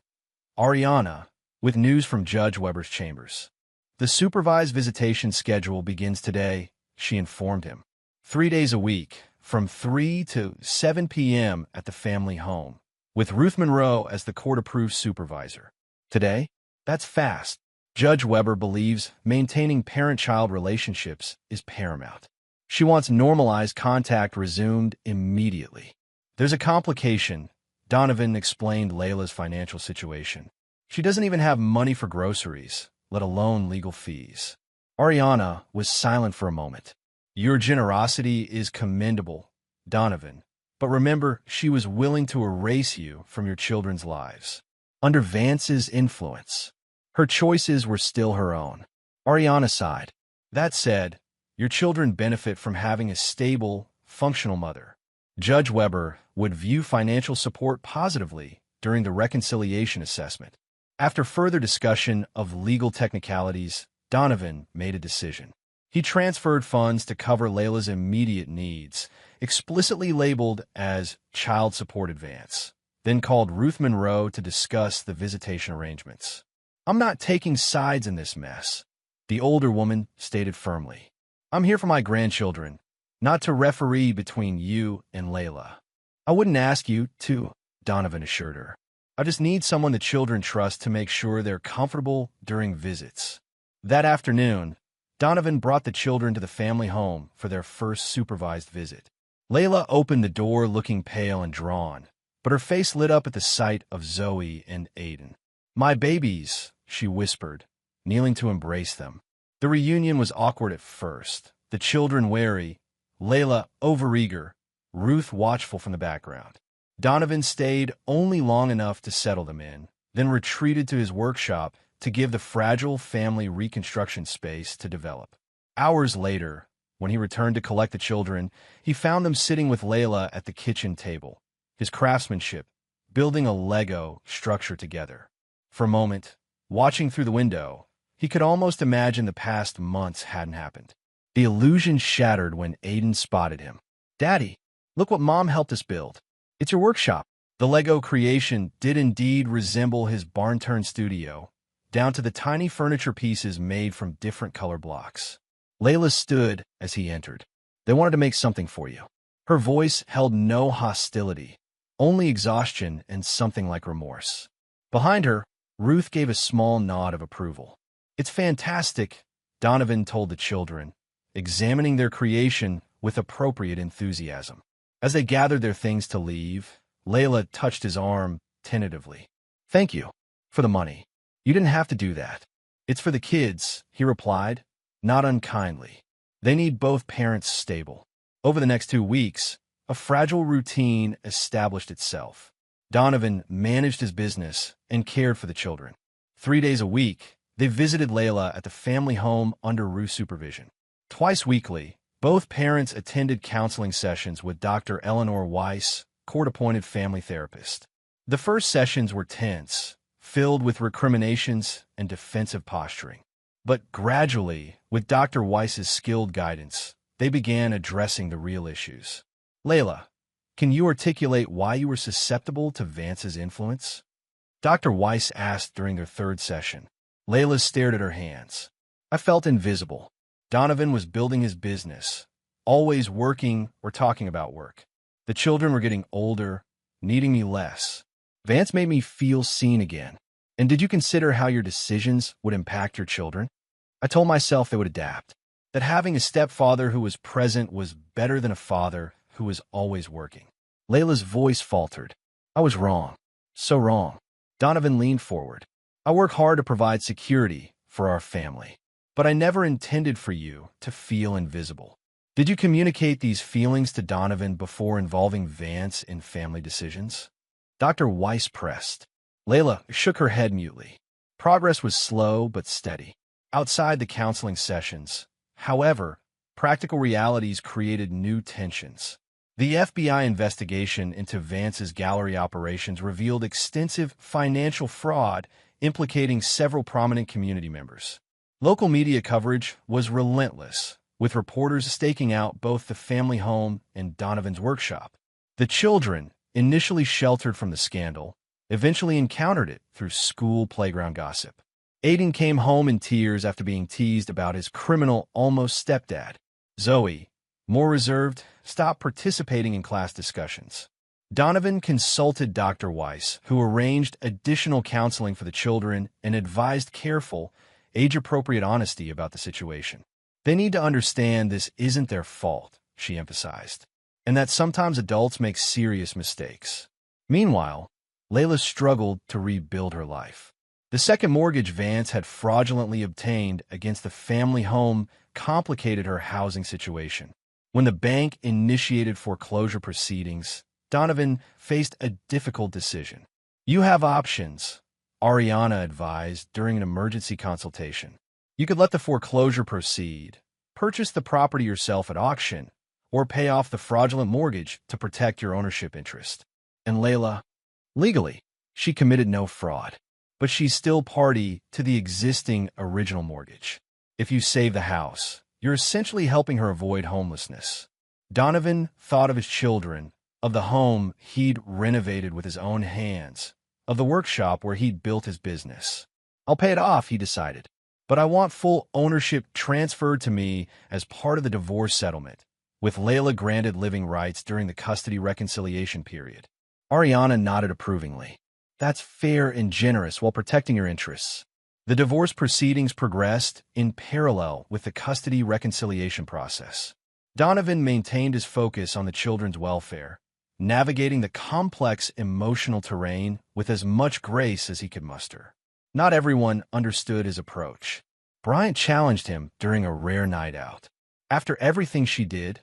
Speaker 2: Ariana, with news from Judge Weber's chambers. The supervised visitation schedule begins today, she informed him. 3 days a week, from 3 to 7 p.m. at the family home, with Ruth Monroe as the court-approved supervisor. Today? That's fast. Judge Weber believes maintaining parent-child relationships is paramount. She wants normalized contact resumed immediately. There's a complication. Donovan explained Layla's financial situation. She doesn't even have money for groceries, let alone legal fees. Ariana was silent for a moment. Your generosity is commendable, Donovan, but remember, she was willing to erase you from your children's lives. Under Vance's influence, her choices were still her own. Ariana sighed. That said, your children benefit from having a stable, functional mother. Judge Weber would view financial support positively during the reconciliation assessment. After further discussion of legal technicalities, Donovan made a decision. He transferred funds to cover Layla's immediate needs, explicitly labeled as child support advance, then called Ruth Monroe to discuss the visitation arrangements. "I'm not taking sides in this mess," the older woman stated firmly. "I'm here for my grandchildren, not to referee between you and Layla." "I wouldn't ask you to," Donovan assured her. "I just need someone the children trust to make sure they're comfortable during visits." That afternoon, Donovan brought the children to the family home for their first supervised visit. Layla opened the door looking pale and drawn, but her face lit up at the sight of Zoe and Aiden. "My babies," she whispered, kneeling to embrace them. The reunion was awkward at first, the children wary, Layla overeager, Ruth watchful from the background. Donovan stayed only long enough to settle them in, then retreated to his workshop to give the fragile family reconstruction space to develop. Hours later, when he returned to collect the children, he found them sitting with Layla at the kitchen table, his craftsmanship, building a Lego structure together. For a moment, watching through the window, he could almost imagine the past months hadn't happened. The illusion shattered when Aiden spotted him. "Daddy, look what Mom helped us build. It's your workshop." The Lego creation did indeed resemble his barn-turned studio, down to the tiny furniture pieces made from different color blocks. Layla stood as he entered. "They wanted to make something for you." Her voice held no hostility, only exhaustion and something like remorse. Behind her, Ruth gave a small nod of approval. "It's fantastic," Donovan told the children, examining their creation with appropriate enthusiasm. As they gathered their things to leave, Layla touched his arm tentatively. "Thank you for the money. You didn't have to do that." "It's for the kids," he replied, not unkindly. "They need both parents stable." Over the next 2 weeks, a fragile routine established itself. Donovan managed his business and cared for the children. 3 days a week, they visited Layla at the family home under Ruth's supervision. Twice weekly, both parents attended counseling sessions with Dr. Eleanor Weiss, court-appointed family therapist. The first sessions were tense, filled with recriminations and defensive posturing. But gradually, with Dr. Weiss's skilled guidance, they began addressing the real issues. "Layla, can you articulate why you were susceptible to Vance's influence?" Dr. Weiss asked during their third session. Layla stared at her hands. "I felt invisible. Donovan was building his business, always working or talking about work. The children were getting older, needing me less. Vance made me feel seen again. And did you consider how your decisions would impact your children?" I told myself they would adapt, that having a stepfather who was present was better than a father who was always working. Layla's voice faltered. "I was wrong. So wrong." Donovan leaned forward. "I work hard to provide security for our family, but I never intended for you to feel invisible." "Did you communicate these feelings to Donovan before involving Vance in family decisions?" Dr. Weiss pressed. Layla shook her head mutely. Progress was slow but steady. Outside the counseling sessions, however, practical realities created new tensions. The FBI investigation into Vance's gallery operations revealed extensive financial fraud implicating several prominent community members. Local media coverage was relentless, with reporters staking out both the family home and Donovan's workshop. The children, initially sheltered from the scandal, eventually encountered it through school playground gossip. Aiden came home in tears after being teased about his criminal almost stepdad. Zoe, more reserved, stopped participating in class discussions. Donovan consulted Dr. Weiss, who arranged additional counseling for the children and advised careful, age-appropriate honesty about the situation. "They need to understand this isn't their fault," she emphasized, "and that sometimes adults make serious mistakes." Meanwhile, Layla struggled to rebuild her life. The second mortgage Vance had fraudulently obtained against the family home complicated her housing situation. When the bank initiated foreclosure proceedings, Donovan faced a difficult decision. "You have options," Ariana advised during an emergency consultation. "You could let the foreclosure proceed, purchase the property yourself at auction, or pay off the fraudulent mortgage to protect your ownership interest." And Layla, "Legally," She committed no fraud, but she's still party to the existing original mortgage. If you save the house, you're essentially helping her avoid homelessness. Donovan thought of his children, of the home he'd renovated with his own hands, of the workshop where he'd built his business. I'll pay it off, he decided, but I want full ownership transferred to me as part of the divorce settlement, with Layla granted living rights during the custody reconciliation period. Ariana nodded approvingly. That's fair and generous while protecting your interests. The divorce proceedings progressed in parallel with the custody reconciliation process. Donovan maintained his focus on the children's welfare, navigating the complex emotional terrain with as much grace as he could muster. Not everyone understood his approach. Bryant challenged him during a rare night out. After everything she did,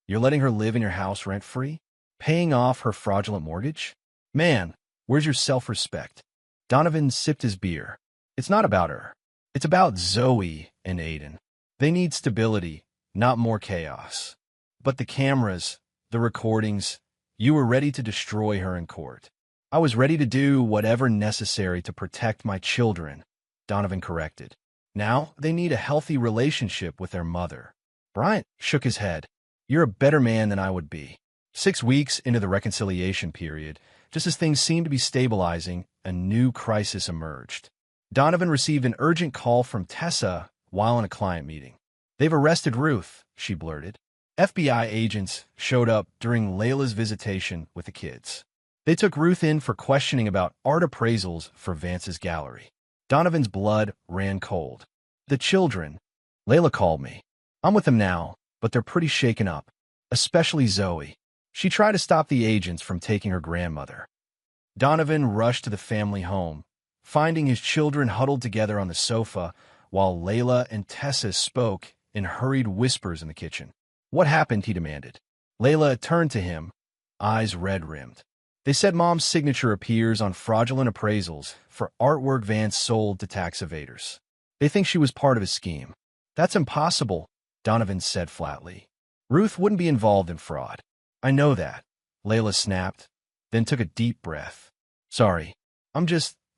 Speaker 2: you're letting her live in your house rent-free? Paying off her fraudulent mortgage? Man, where's your self-respect? Donovan sipped his beer. It's not about her. It's about Zoe and Aiden. They need stability, not more chaos. But the cameras, the recordings, you were ready to destroy her in court. I was ready to do whatever necessary to protect my children, Donovan corrected. Now they need a healthy relationship with their mother. Bryant shook his head. You're a better man than I would be. 6 weeks into the reconciliation period, just as things seemed to be stabilizing, a new crisis emerged. Donovan received an urgent call from Tessa while in a client meeting. They've arrested Ruth, she blurted. FBI agents showed up during Layla's visitation with the kids. They took Ruth in for questioning about art appraisals for Vance's gallery. Donovan's blood ran cold. The children. Layla called me. I'm with them now, but they're pretty shaken up, especially Zoe. She tried to stop the agents from taking her grandmother. Donovan rushed to the family home, finding his children huddled together on the sofa while Layla and Tessa spoke in hurried whispers in the kitchen. What happened? He demanded. Layla turned to him, eyes red-rimmed. They said Mom's signature appears on fraudulent appraisals for artwork Vance sold to tax evaders. They think she was part of his scheme. That's impossible, Donovan said flatly. Ruth wouldn't be involved in fraud. I know that, Layla snapped, then took a deep breath. Sorry,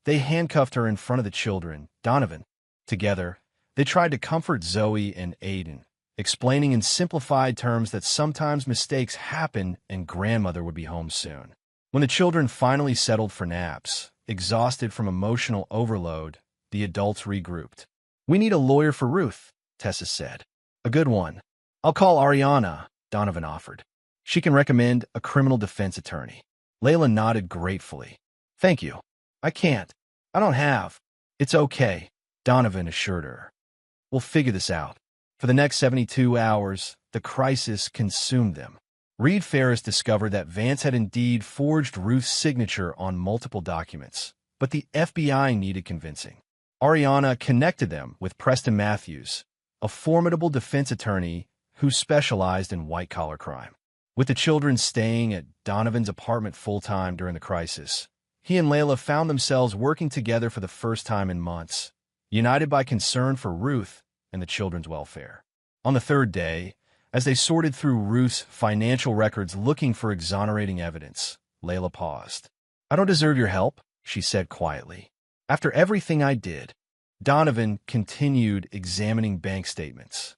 Speaker 2: They handcuffed her in front of the children, Donovan. Together, they tried to comfort Zoe and Aiden, explaining in simplified terms that sometimes mistakes happen and grandmother would be home soon. When the children finally settled for naps, exhausted from emotional overload, the adults regrouped. We need a lawyer for Ruth, Tessa said. A good one. I'll call Ariana, Donovan offered. She can recommend a criminal defense attorney. Layla nodded gratefully. Thank you. I can't. I don't have. It's okay, Donovan assured her. We'll figure this out. For the next 72 hours, the crisis consumed them. Reed Ferris discovered that Vance had indeed forged Ruth's signature on multiple documents, but the FBI needed convincing. Ariana connected them with Preston Matthews, a formidable defense attorney who specialized in white-collar crime. With the children staying at Donovan's apartment full-time during the crisis, he and Layla found themselves working together for the first time in months, united by concern for Ruth and the children's welfare. On the third day, as they sorted through Ruth's financial records looking for exonerating evidence, Layla paused. I don't deserve your help, she said quietly. After everything I did, Donovan continued examining bank statements.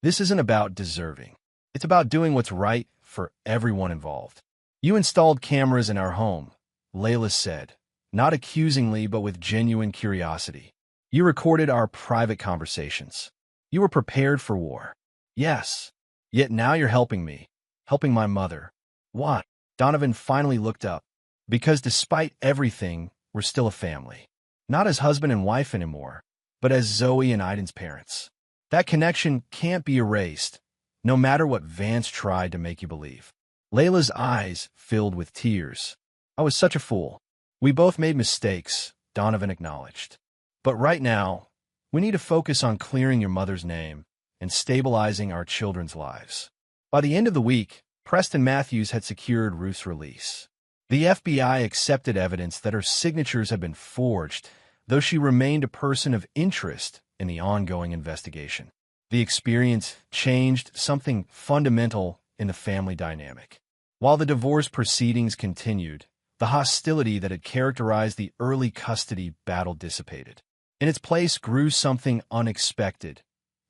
Speaker 2: This isn't about deserving. It's about doing what's right for everyone involved. You installed cameras in our home, Layla said, not accusingly but with genuine curiosity. You recorded our private conversations. You were prepared for war. Yes. Yet now you're helping me, helping my mother. What? Donovan finally looked up. Because despite everything, we're still a family. Not as husband and wife anymore, but as Zoe and Aiden's parents. That connection can't be erased, no matter what Vance tried to make you believe. Layla's eyes filled with tears. I was such a fool. We both made mistakes, Donovan acknowledged. But right now, we need to focus on clearing your mother's name and stabilizing our children's lives. By the end of the week, Preston Matthews had secured Ruth's release. The FBI accepted evidence that her signatures had been forged, though she remained a person of interest in the ongoing investigation. The experience changed something fundamental in the family dynamic. While the divorce proceedings continued, The hostility that had characterized the early custody battle dissipated. In its place grew something unexpected.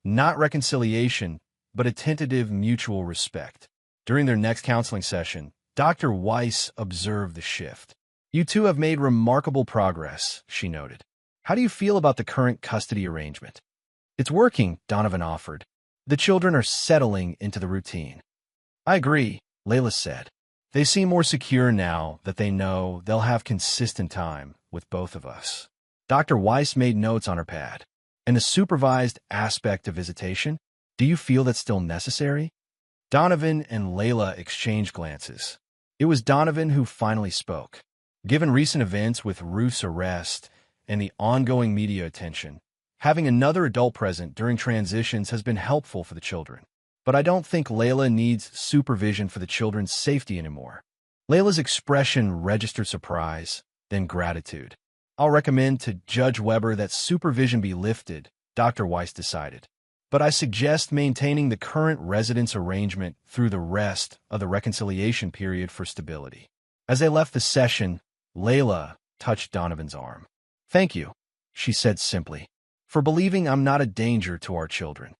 Speaker 2: Not reconciliation, but a tentative mutual respect. During their next counseling session, Dr. Weiss observed the shift. "You two have made remarkable progress," she noted. "How do you feel about the current custody arrangement?" "It's working," Donovan offered. "The children are settling into the routine." "I agree," Layla said. "They seem more secure now that they know they'll have consistent time with both of us." Dr. Weiss made notes on her pad. "And the supervised aspect of visitation? Do you feel that's still necessary?" Donovan and Layla exchanged glances. It was Donovan who finally spoke. Given recent events with Ruth's arrest and the ongoing media attention, having another adult present during transitions has been helpful for the children. But I don't think Layla needs supervision for the children's safety anymore. Layla's expression registered surprise, then gratitude. "I'll recommend to Judge Weber that supervision be lifted," Dr. Weiss decided. "But I suggest maintaining the current residence arrangement through the rest of the reconciliation period for stability." As they left the session, Layla touched Donovan's arm. "Thank you," she said simply, "for believing I'm not a danger to our children."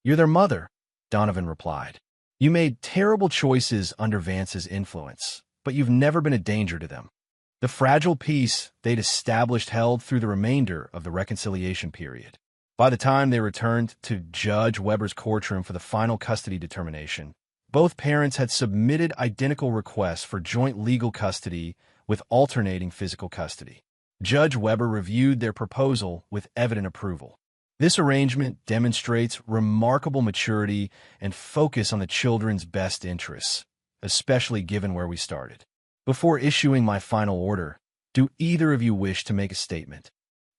Speaker 2: "You're their mother," Donovan replied. "You made terrible choices under Vance's influence, but you've never been a danger to them." The fragile peace they'd established held through the remainder of the reconciliation period. By the time they returned to Judge Weber's courtroom for the final custody determination, both parents had submitted identical requests for joint legal custody with alternating physical custody. Judge Weber reviewed their proposal with evident approval. This arrangement demonstrates remarkable maturity and focus on the children's best interests, especially given where we started. "Before issuing my final order, do either of you wish to make a statement?"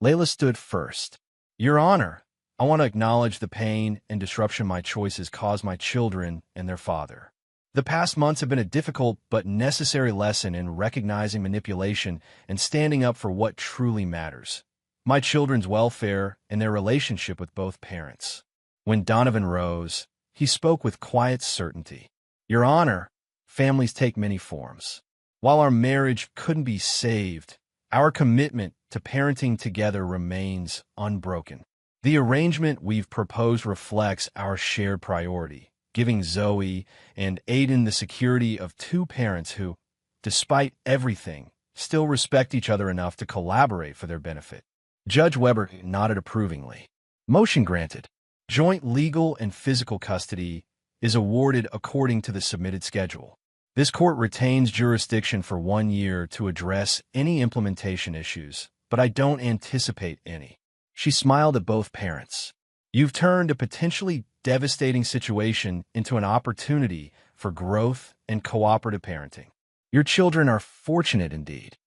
Speaker 2: Layla stood first. "Your Honor, I want to acknowledge the pain and disruption my choices caused my children and their father. The past months have been a difficult but necessary lesson in recognizing manipulation and standing up for what truly matters: my children's welfare and their relationship with both parents." When Donovan rose, he spoke with quiet certainty. "Your Honor, families take many forms. While our marriage couldn't be saved, our commitment to parenting together remains unbroken. The arrangement we've proposed reflects our shared priority, giving Zoe and Aiden the security of two parents who, despite everything, still respect each other enough to collaborate for their benefit." Judge Weber nodded approvingly. "Motion granted. Joint legal and physical custody is awarded according to the submitted schedule. This court retains jurisdiction for 1 year to address any implementation issues, but I don't anticipate any." She smiled at both parents. "You've turned a potentially devastating situation into an opportunity for growth and cooperative parenting. Your children are fortunate indeed."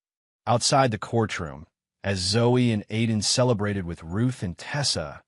Speaker 2: Outside the courtroom, as Zoe and Aiden celebrated with Ruth and Tessa,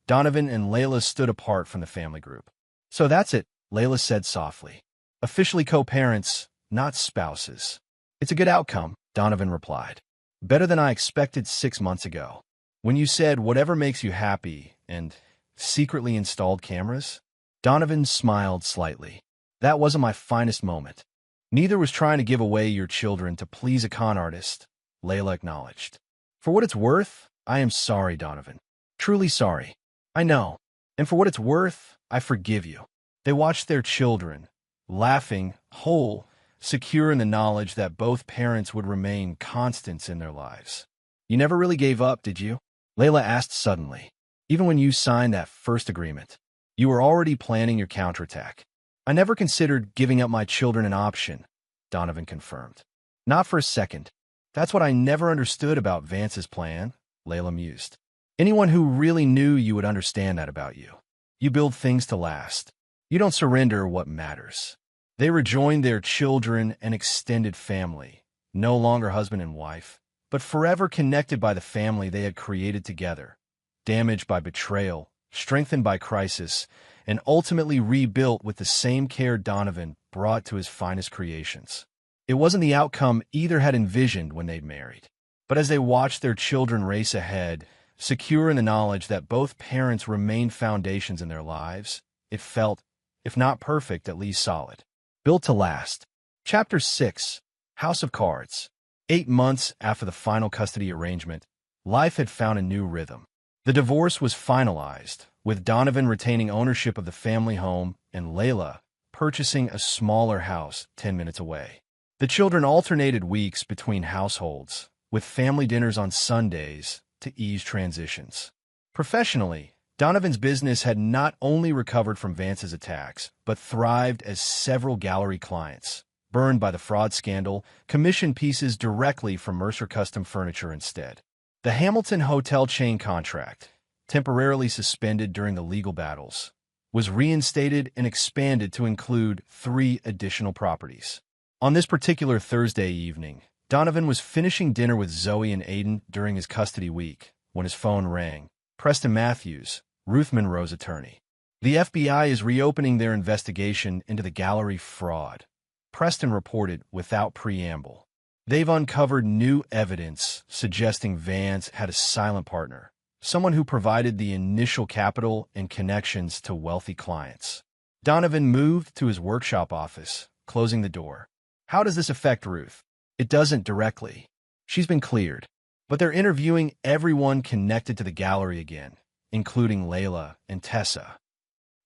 Speaker 2: Donovan and Layla stood apart from the family group. "So that's it," Layla said softly. "Officially co-parents, not spouses." "It's a good outcome," Donovan replied. "Better than I expected 6 months ago. When you said whatever makes you happy and secretly installed cameras," Donovan smiled slightly. "That wasn't my finest moment." "Neither was trying to give away your children to please a con artist," Layla acknowledged. "For what it's worth, I am sorry, Donovan. Truly sorry. I know. And for what it's worth, I forgive you." They watched their children, laughing, whole, secure in the knowledge that both parents would remain constants in their lives. "You never really gave up, did you?" Layla asked suddenly. "Even when you signed that first agreement, you were already planning your counterattack." "I never considered giving up my children an option," Donovan confirmed. "Not for a second. That's what I never understood about Vance's plan," Layla mused. "Anyone who really knew you would understand that about you. You build things to last. You don't surrender what matters." They rejoined their children and extended family, no longer husband and wife, but forever connected by the family they had created together, damaged by betrayal, strengthened by crisis, and ultimately rebuilt with the same care Donovan brought to his finest creations. It wasn't the outcome either had envisioned when they'd married, but as they watched their children race ahead, secure in the knowledge that both parents remained foundations in their lives, it felt, if not perfect, at least solid. Built to last. Chapter 6. House of Cards. 8 months after the final custody arrangement, life had found a new rhythm. The divorce was finalized, with Donovan retaining ownership of the family home and Layla purchasing a smaller house 10 minutes away. The children alternated weeks between households, with family dinners on Sundays to ease transitions. Professionally, Donovan's business had not only recovered from Vance's attacks, but thrived as several gallery clients, burned by the fraud scandal, commissioned pieces directly from Mercer Custom Furniture instead. The Hamilton hotel chain contract, temporarily suspended during the legal battles, was reinstated and expanded to include 3 additional properties. On this particular Thursday evening, Donovan was finishing dinner with Zoe and Aiden during his custody week when his phone rang. Preston Matthews, Ruth Monroe's attorney. The FBI is reopening their investigation into the gallery fraud, Preston reported without preamble. They've uncovered new evidence suggesting Vance had a silent partner, someone who provided the initial capital and connections to wealthy clients. Donovan moved to his workshop office, closing the door. How does this affect Ruth? It doesn't directly. She's been cleared. But they're interviewing everyone connected to the gallery again, including Layla and Tessa.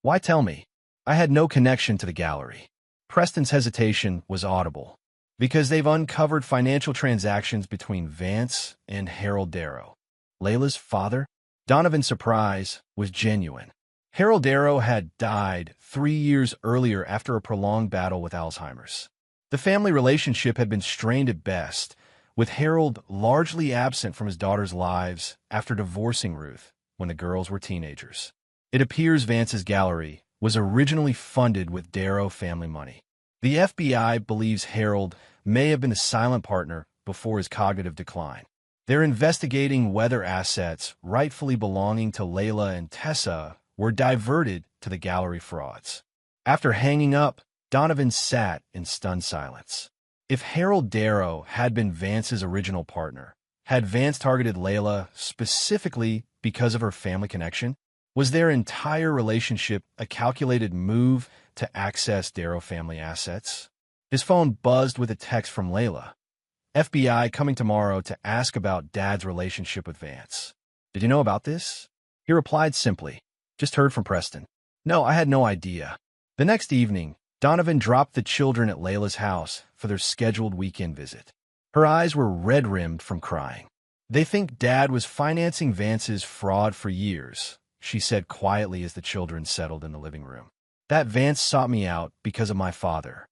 Speaker 2: Why tell me? I had no connection to the gallery. Preston's hesitation was audible, because they've uncovered financial transactions between Vance and Harold Darrow, Layla's father. Donovan's surprise was genuine. Harold Darrow had died 3 years earlier after a prolonged battle with Alzheimer's. The family relationship had been strained at best, with Harold largely absent from his daughters' lives after divorcing Ruth when the girls were teenagers. It appears Vance's gallery was originally funded with Darrow family money. The FBI believes Harold may have been a silent partner before his cognitive decline. They're investigating whether assets rightfully belonging to Layla and Tessa were diverted to the gallery frauds. After hanging up, Donovan sat in stunned silence. If Harold Darrow had been Vance's original partner, had Vance targeted Layla specifically because of her family connection? Was their entire relationship a calculated move to access Darrow family assets? His phone buzzed with a text from Layla. FBI coming tomorrow to ask about Dad's relationship with Vance. Did you know about this? He replied simply, just heard from Preston. No, I had no idea. The next evening, Donovan dropped the children at Layla's house for their scheduled weekend visit. Her eyes were red-rimmed from crying. They think Dad was financing Vance's fraud for years, she said quietly as the children settled in the living room. That Vance sought me out because of my father.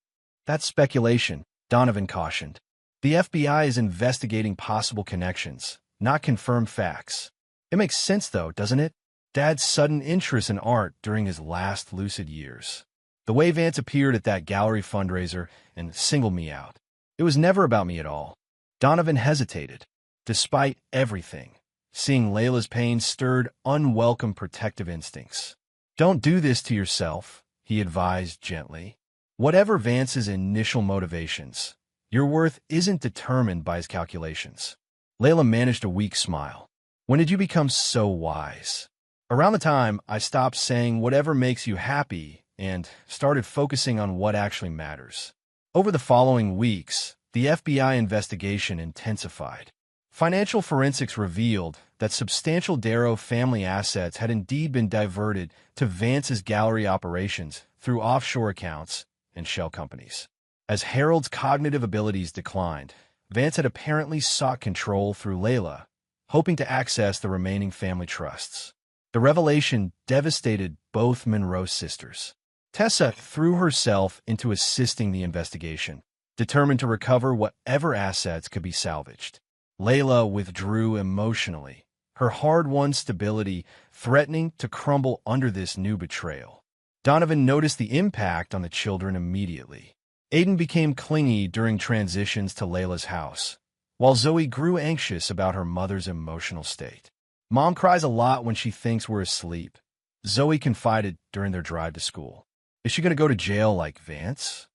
Speaker 2: That's speculation, Donovan cautioned. The FBI is investigating possible connections, not confirmed facts. It makes sense, though, doesn't it? Dad's sudden interest in art during his last lucid years. The way Vance appeared at that gallery fundraiser and singled me out. It was never about me at all. Donovan hesitated. Despite everything, seeing Layla's pain stirred unwelcome protective instincts. Don't do this to yourself, he advised gently. Whatever Vance's initial motivations, your worth isn't determined by his calculations. Layla managed a weak smile. When did you become so wise? Around the time I stopped saying whatever makes you happy and started focusing on what actually matters. Over the following weeks, the FBI investigation intensified. Financial forensics revealed that substantial Darrow family assets had indeed been diverted to Vance's gallery operations through offshore accounts and shell companies. As Harold's cognitive abilities declined, Vance had apparently sought control through Layla, hoping to access the remaining family trusts. The revelation devastated both Monroe sisters. Tessa threw herself into assisting the investigation, determined to recover whatever assets could be salvaged. Layla withdrew emotionally, her hard-won stability threatening to crumble under this new betrayal. Donovan noticed the impact on the children immediately. Aiden became clingy during transitions to Layla's house, while Zoe grew anxious about her mother's emotional state. Mom cries a lot when she thinks we're asleep, Zoe confided during their drive to school. Is she going to go to jail like Vance?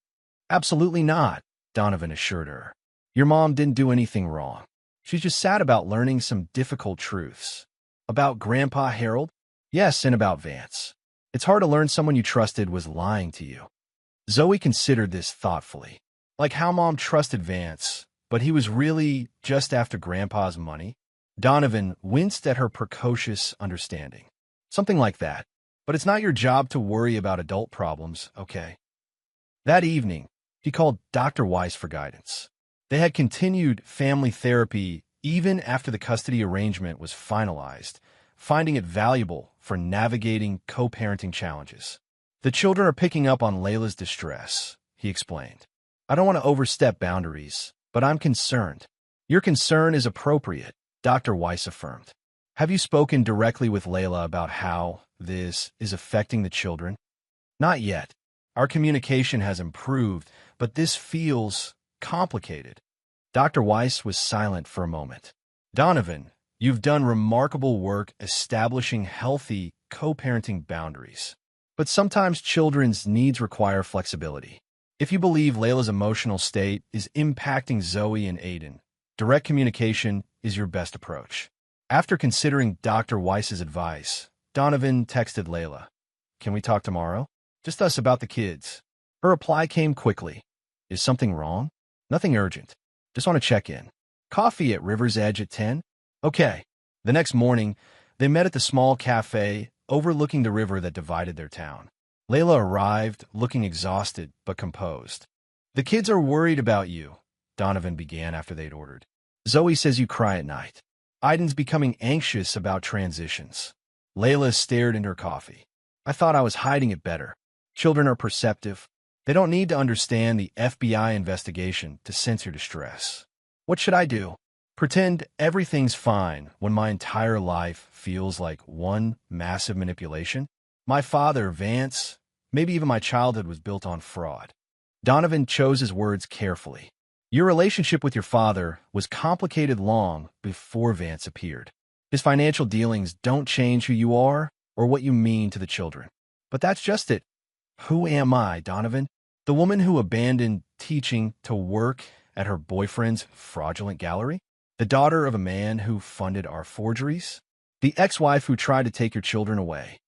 Speaker 2: Absolutely not, Donovan assured her. Your mom didn't do anything wrong. She's just sad about learning some difficult truths. About Grandpa Harold? Yes, and about Vance. It's hard to learn someone you trusted was lying to you. Zoe considered this thoughtfully. Like how Mom trusted Vance, but he was really just after Grandpa's money? Donovan winced at her precocious understanding. Something like that. But it's not your job to worry about adult problems, okay? That evening, he called Dr. Weiss for guidance. They had continued family therapy even after the custody arrangement was finalized, finding it valuable for navigating co-parenting challenges. The children are picking up on Layla's distress, he explained. I don't want to overstep boundaries, but I'm concerned. Your concern is appropriate, Dr. Weiss affirmed. Have you spoken directly with Layla about how this is affecting the children? Not yet. Our communication has improved, but this feels complicated. Dr. Weiss was silent for a moment. Donovan, you've done remarkable work establishing healthy co-parenting boundaries. But sometimes children's needs require flexibility. If you believe Layla's emotional state is impacting Zoe and Aiden, direct communication is your best approach. After considering Dr. Weiss's advice, Donovan texted Layla, "Can we talk tomorrow? Just us about the kids." Her reply came quickly. "Is something wrong?" "Nothing urgent. Just want to check in. Coffee at River's Edge at 10? Okay." The next morning, they met at the small cafe overlooking the river that divided their town. Layla arrived, looking exhausted but composed. "The kids are worried about you," Donovan began after they'd ordered. "Zoe says you cry at night. Aiden's becoming anxious about transitions." Layla stared into her coffee. "I thought I was hiding it better. Children are perceptive. They don't need to understand the FBI investigation to sense your distress. What should I do? Pretend everything's fine when my entire life feels like one massive manipulation? My father, Vance, maybe even my childhood was built on fraud." Donovan chose his words carefully. "Your relationship with your father was complicated long before Vance appeared. His financial dealings don't change who you are or what you mean to the children. But that's just it. Who am I, Donovan? The woman who abandoned teaching to work at her boyfriend's fraudulent gallery? The daughter of a man who funded our forgeries? The ex-wife who tried to take your children away?"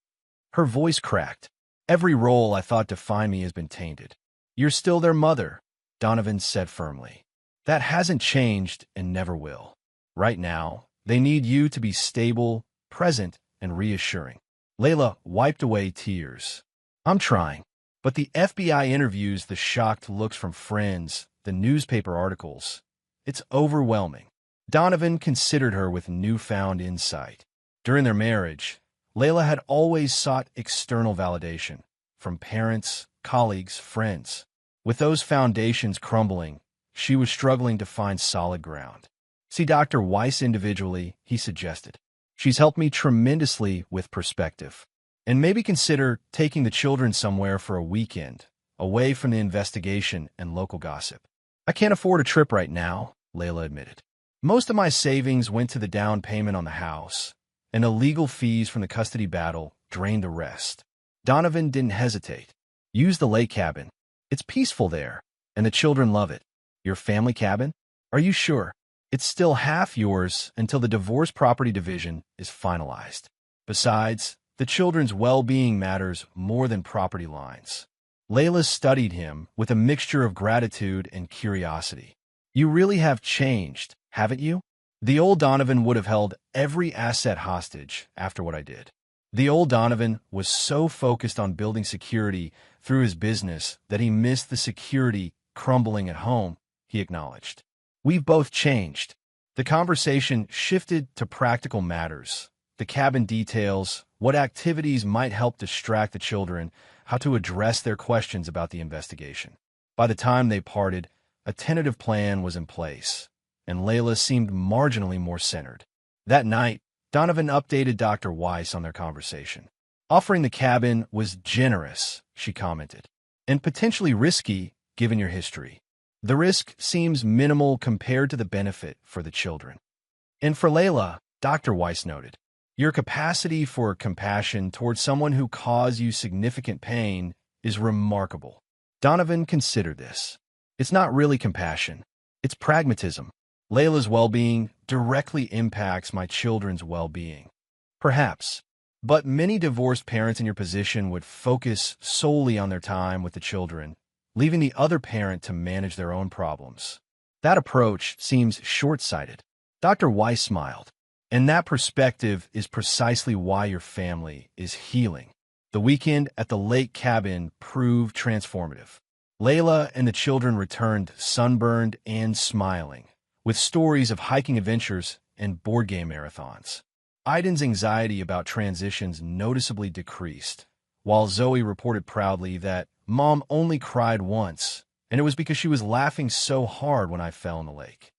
Speaker 2: Her voice cracked. "Every role I thought defined me has been tainted." "You're still their mother," Donovan said firmly. "That hasn't changed and never will. Right now, they need you to be stable, present, and reassuring." Layla wiped away tears. "I'm trying. But the FBI interviews, the shocked looks from friends, the newspaper articles. It's overwhelming." Donovan considered her with newfound insight. During their marriage, Layla had always sought external validation from parents, colleagues, friends. With those foundations crumbling, she was struggling to find solid ground. "See Dr. Weiss individually," he suggested. "She's helped me tremendously with perspective. And maybe consider taking the children somewhere for a weekend, away from the investigation and local gossip." "I can't afford a trip right now," Layla admitted. "Most of my savings went to the down payment on the house, and the legal fees from the custody battle drained the rest." Donovan didn't hesitate. "Use the lake cabin. It's peaceful there, and the children love it." "Your family cabin? Are you sure? It's still half yours until the divorce property division is finalized. Besides, the children's well-being matters more than property lines." Layla studied him with a mixture of gratitude and curiosity. "You really have changed, haven't you? The old Donovan would have held every asset hostage after what I did. The old Donovan was so focused on building security through his business that he missed the security crumbling at home," he acknowledged. "We've both changed." The conversation shifted to practical matters, the cabin details, what activities might help distract the children, how to address their questions about the investigation. By the time they parted, a tentative plan was in place, and Layla seemed marginally more centered. That night, Donovan updated Dr. Weiss on their conversation. "Offering the cabin was generous," she commented, "and potentially risky given your history. The risk seems minimal compared to the benefit for the children." And for Layla, Dr. Weiss noted, "Your capacity for compassion towards someone who caused you significant pain is remarkable." Donovan considered this. "It's not really compassion. It's pragmatism. Layla's well-being directly impacts my children's well-being." "Perhaps. But many divorced parents in your position would focus solely on their time with the children, leaving the other parent to manage their own problems. That approach seems short-sighted. Dr. Weiss smiled. And that perspective is precisely why your family is healing. The weekend at the lake cabin proved transformative. Layla and the children returned sunburned and smiling, with stories of hiking adventures and board game marathons. Aiden's anxiety about transitions noticeably decreased, while Zoe reported proudly that Mom only cried once, and it was because she was laughing so hard when I fell in the lake.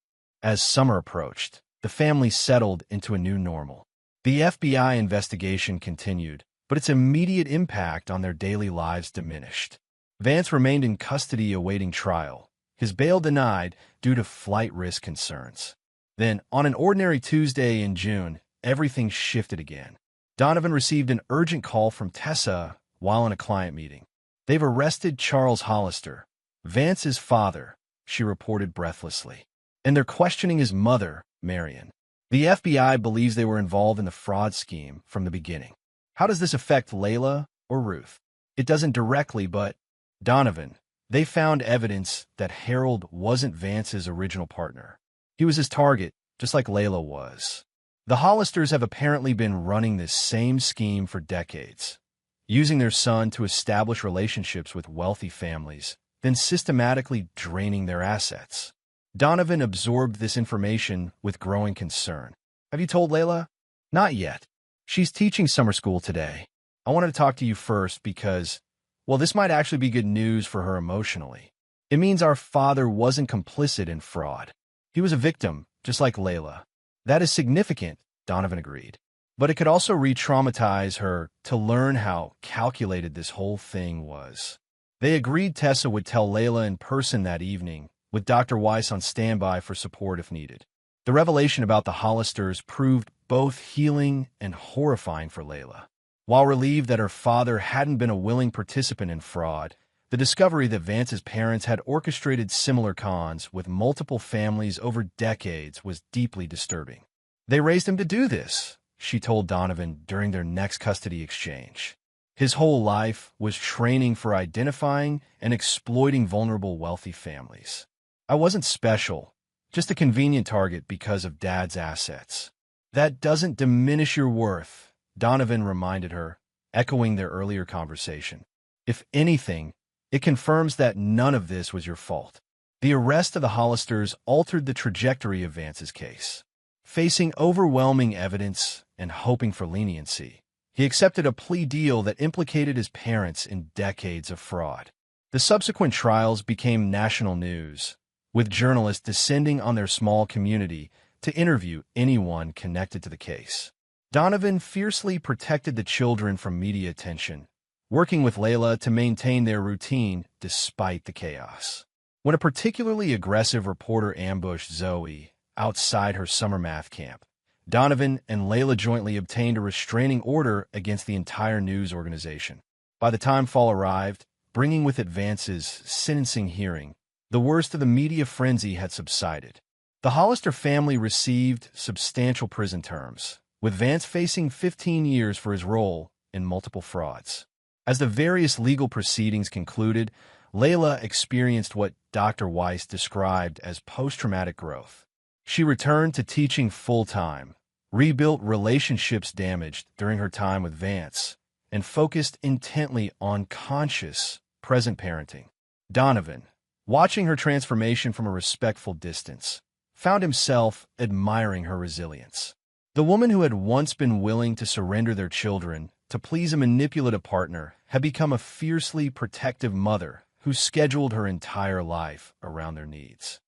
Speaker 2: As summer approached, the family settled into a new normal. The FBI investigation continued, but its immediate impact on their daily lives diminished. Vance remained in custody awaiting trial, his bail denied due to flight risk concerns. Then, on an ordinary Tuesday in June, everything shifted again. Donovan received an urgent call from Tessa while in a client meeting. They've arrested Charles Hollister, Vance's father, she reported breathlessly. And they're questioning his mother, Marion. The FBI believes they were involved in the fraud scheme from the beginning. How does this affect Layla or Ruth? It doesn't directly, but Donovan, they found evidence that Harold wasn't Vance's original partner. He was his target, just like Layla was. The Hollisters have apparently been running this same scheme for decades, using their son to establish relationships with wealthy families, then systematically draining their assets. Donovan absorbed this information with growing concern. Have you told Layla? Not yet. She's teaching summer school today. I wanted to talk to you first because, well, this might actually be good news for her emotionally. It means our father wasn't complicit in fraud. He was a victim, just like Layla. That is significant, Donovan agreed. But it could also re-traumatize her to learn how calculated this whole thing was. They agreed Tessa would tell Layla in person that evening, with Dr. Weiss on standby for support if needed. The revelation about the Hollisters proved both healing and horrifying for Layla. While relieved that her father hadn't been a willing participant in fraud, the discovery that Vance's parents had orchestrated similar cons with multiple families over decades was deeply disturbing. They raised him to do this, she told Donovan during their next custody exchange. His whole life was training for identifying and exploiting vulnerable wealthy families. I wasn't special, just a convenient target because of Dad's assets. That doesn't diminish your worth, Donovan reminded her, echoing their earlier conversation. If anything, it confirms that none of this was your fault. The arrest of the Hollisters altered the trajectory of Vance's case. Facing overwhelming evidence and hoping for leniency, he accepted a plea deal that implicated his parents in decades of fraud. The subsequent trials became national news, with journalists descending on their small community to interview anyone connected to the case. Donovan fiercely protected the children from media attention, working with Layla to maintain their routine despite the chaos. When a particularly aggressive reporter ambushed Zoe outside her summer math camp, Donovan and Layla jointly obtained a restraining order against the entire news organization. By the time fall arrived, bringing with it Vance's sentencing hearing, the worst of the media frenzy had subsided. The Hollister family received substantial prison terms, with Vance facing 15 years for his role in multiple frauds. As the various legal proceedings concluded, Layla experienced what Dr. Weiss described as post-traumatic growth. She returned to teaching full-time, rebuilt relationships damaged during her time with Vance, and focused intently on conscious, present parenting. Donovan, watching her transformation from a respectful distance, found himself admiring her resilience. The woman who had once been willing to surrender their children to please a manipulative partner had become a fiercely protective mother who scheduled her entire life around their needs.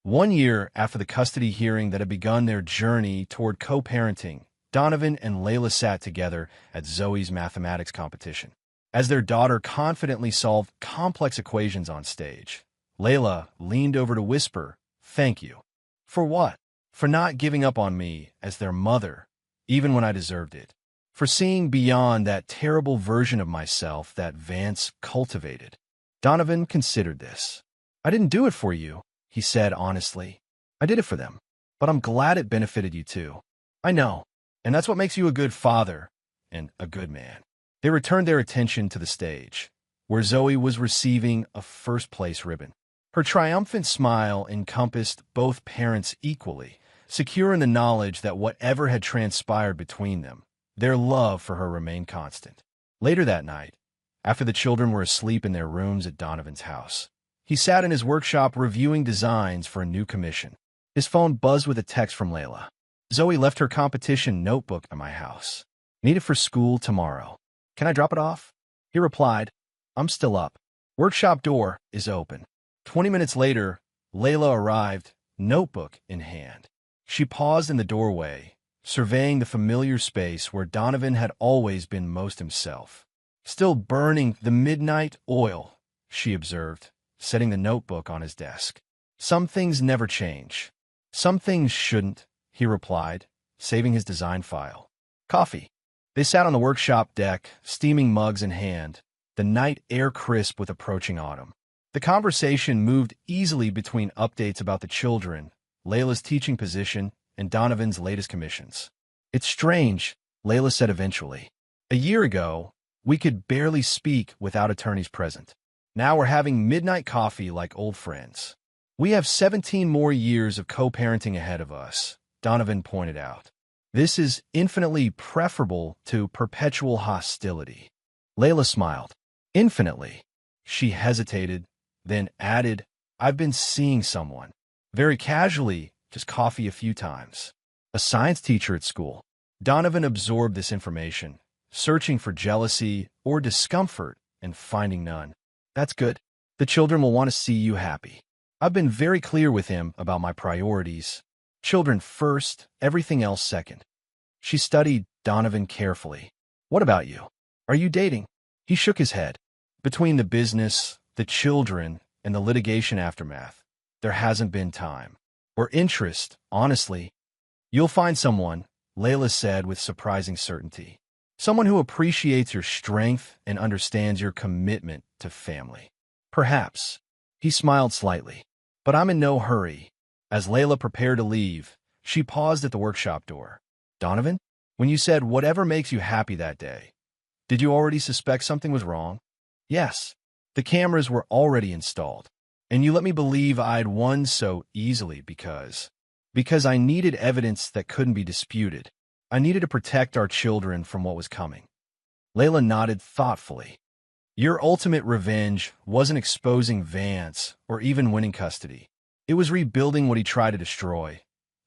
Speaker 2: 1 year after the custody hearing that had begun their journey toward co-parenting, Donovan and Layla sat together at Zoe's mathematics competition. As their daughter confidently solved complex equations on stage, Layla leaned over to whisper, "Thank you." For what? For not giving up on me as their mother, even when I deserved it. For seeing beyond that terrible version of myself that Vance cultivated. Donovan considered this. "I didn't do it for you," he said honestly. "I did it for them. But I'm glad it benefited you too." "I know. And that's what makes you a good father and a good man." They returned their attention to the stage, where Zoe was receiving a first-place ribbon. Her triumphant smile encompassed both parents equally, secure in the knowledge that whatever had transpired between them, their love for her remained constant. Later that night, after the children were asleep in their rooms at Donovan's house, he sat in his workshop reviewing designs for a new commission. His phone buzzed with a text from Layla. Zoe left her competition notebook at my house. Need it for school tomorrow. Can I drop it off? He replied, I'm still up. Workshop door is open. 20 minutes later, Layla arrived, notebook in hand. She paused in the doorway, surveying the familiar space where Donovan had always been most himself. Still burning the midnight oil, she observed, setting the notebook on his desk. Some things never change. Some things shouldn't, he replied, saving his design file. Coffee. They sat on the workshop deck, steaming mugs in hand, the night air crisp with approaching autumn. The conversation moved easily between updates about the children, Layla's teaching position, and Donovan's latest commissions. It's strange, Layla said eventually. A year ago, we could barely speak without attorneys present. Now we're having midnight coffee like old friends. We have 17 more years of co-parenting ahead of us, Donovan pointed out. This is infinitely preferable to perpetual hostility. Layla smiled. Infinitely. She hesitated, then added, I've been seeing someone. Very casually, just coffee a few times. A science teacher at school. Donovan absorbed this information, searching for jealousy or discomfort and finding none. That's good. The children will want to see you happy. I've been very clear with him about my priorities. Children first, everything else second. She studied Donovan carefully. What about you? Are you dating? He shook his head. Between the business, the children, and the litigation aftermath, there hasn't been time. Or interest, honestly. You'll find someone, Layla said with surprising certainty. Someone who appreciates your strength and understands your commitment to family. Perhaps. He smiled slightly. But I'm in no hurry. As Layla prepared to leave, she paused at the workshop door. Donovan, when you said whatever makes you happy that day, did you already suspect something was wrong? Yes. The cameras were already installed. And you let me believe I'd won so easily because I needed evidence that couldn't be disputed. I needed to protect our children from what was coming. Layla nodded thoughtfully. Your ultimate revenge wasn't exposing Vance or even winning custody. It was rebuilding what he tried to destroy.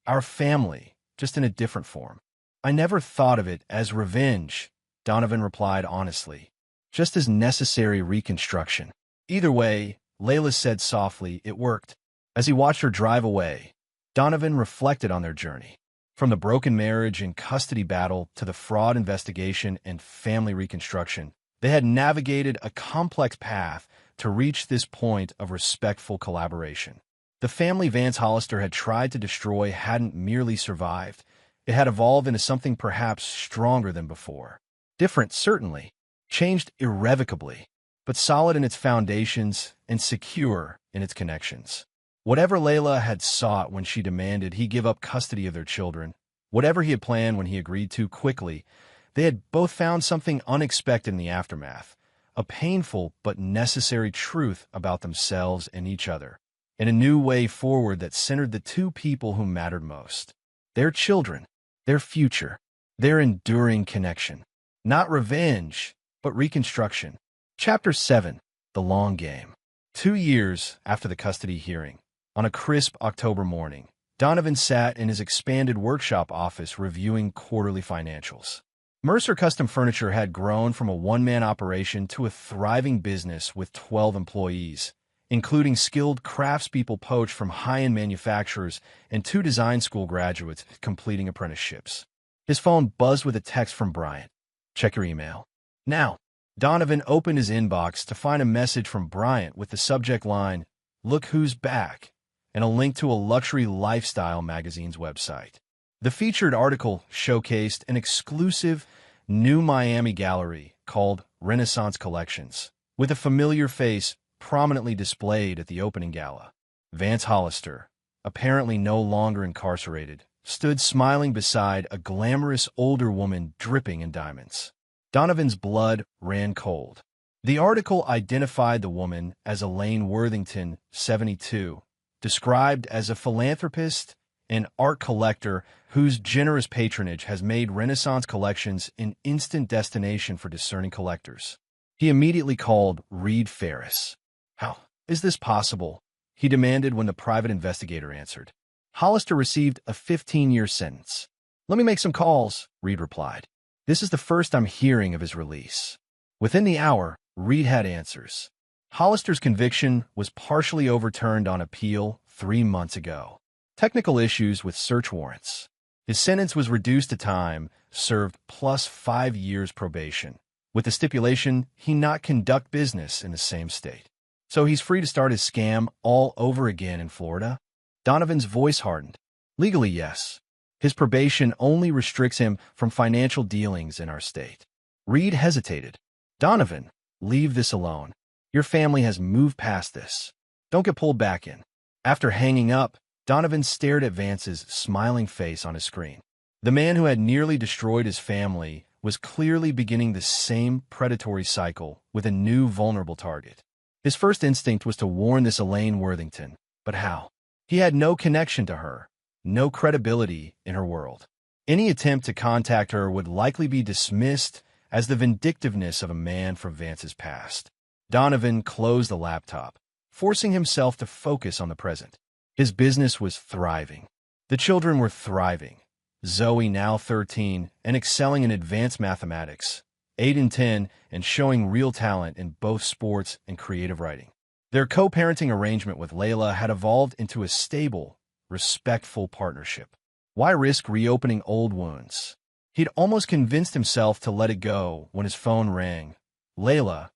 Speaker 2: Our family, just in a different form. I never thought of it as revenge, Donovan replied honestly. Just as necessary reconstruction. Either way, Layla said softly, it worked. As he watched her drive away, Donovan reflected on their journey. From the broken marriage and custody battle to the fraud investigation and family reconstruction, they had navigated a complex path to reach this point of respectful collaboration. The family Vance Hollister had tried to destroy hadn't merely survived. It had evolved into something perhaps stronger than before. Different, certainly. Changed irrevocably, but solid in its foundations and secure in its connections. Whatever Layla had sought when she demanded he give up custody of their children, whatever he had planned when he agreed too quickly, they had both found something unexpected in the aftermath, a painful but necessary truth about themselves and each other, and a new way forward that centered the two people who mattered most. Their children, their future, their enduring connection. Not revenge, but reconstruction. Chapter 7, The Long Game. 2 years after the custody hearing, on a crisp October morning, Donovan sat in his expanded workshop office reviewing quarterly financials. Mercer Custom Furniture had grown from a one-man operation to a thriving business with 12 employees, including skilled craftspeople poached from high-end manufacturers and 2 design school graduates completing apprenticeships. His phone buzzed with a text from Bryant. Check your email. Now, Donovan opened his inbox to find a message from Bryant with the subject line, Look Who's Back, and a link to a luxury lifestyle magazine's website. The featured article showcased an exclusive new Miami gallery called Renaissance Collections, with a familiar face prominently displayed at the opening gala. Vance Hollister, apparently no longer incarcerated, stood smiling beside a glamorous older woman dripping in diamonds. Donovan's blood ran cold. The article identified the woman as Elaine Worthington, 72, described as a philanthropist and art collector whose generous patronage has made Renaissance collections an instant destination for discerning collectors. He immediately called Reed Ferris. "How is this possible?" he demanded when the private investigator answered. "Hollister received a 15-year sentence." "Let me make some calls," Reed replied. "This is the first I'm hearing of his release." Within the hour, Reed had answers. Hollister's conviction was partially overturned on appeal 3 months ago. Technical issues with search warrants. His sentence was reduced to time served plus 5 years probation, with the stipulation he not conduct business in the same state. So he's free to start his scam all over again in Florida? Donovan's voice hardened. "Legally, yes. His probation only restricts him from financial dealings in our state." Reed hesitated. "Donovan, leave this alone. Your family has moved past this. Don't get pulled back in." After hanging up, Donovan stared at Vance's smiling face on his screen. The man who had nearly destroyed his family was clearly beginning the same predatory cycle with a new vulnerable target. His first instinct was to warn this Elaine Worthington, but how? He had no connection to her, no credibility in her world. Any attempt to contact her would likely be dismissed as the vindictiveness of a man from Vance's past. Donovan closed the laptop, forcing himself to focus on the present. His business was thriving. The children were thriving. Zoe, now 13, and excelling in advanced mathematics, Aiden 10, and showing real talent in both sports and creative writing. Their co-parenting arrangement with Layla had evolved into a stable, respectful partnership. Why risk reopening old wounds? He'd almost convinced himself to let it go when his phone rang. Layla,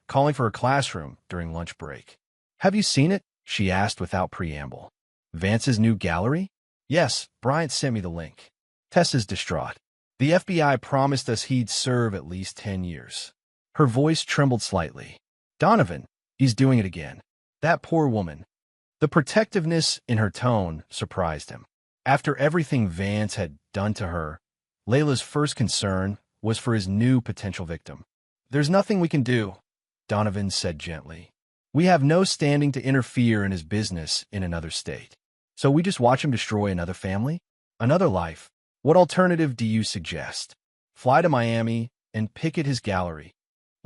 Speaker 2: calling for her classroom during lunch break. "Have you seen it?" she asked without preamble. "Vance's new gallery?" "Yes, Bryant sent me the link." Tessa's distraught. "The FBI promised us he'd serve at least 10 years. Her voice trembled slightly. "Donovan, he's doing it again. That poor woman." The protectiveness in her tone surprised him. After everything Vance had done to her, Layla's first concern was for his new potential victim. "There's nothing we can do," Donovan said gently. "We have no standing to interfere in his business in another state. So we just watch him destroy another family? Another life? What alternative do you suggest? Fly to Miami and picket his gallery?"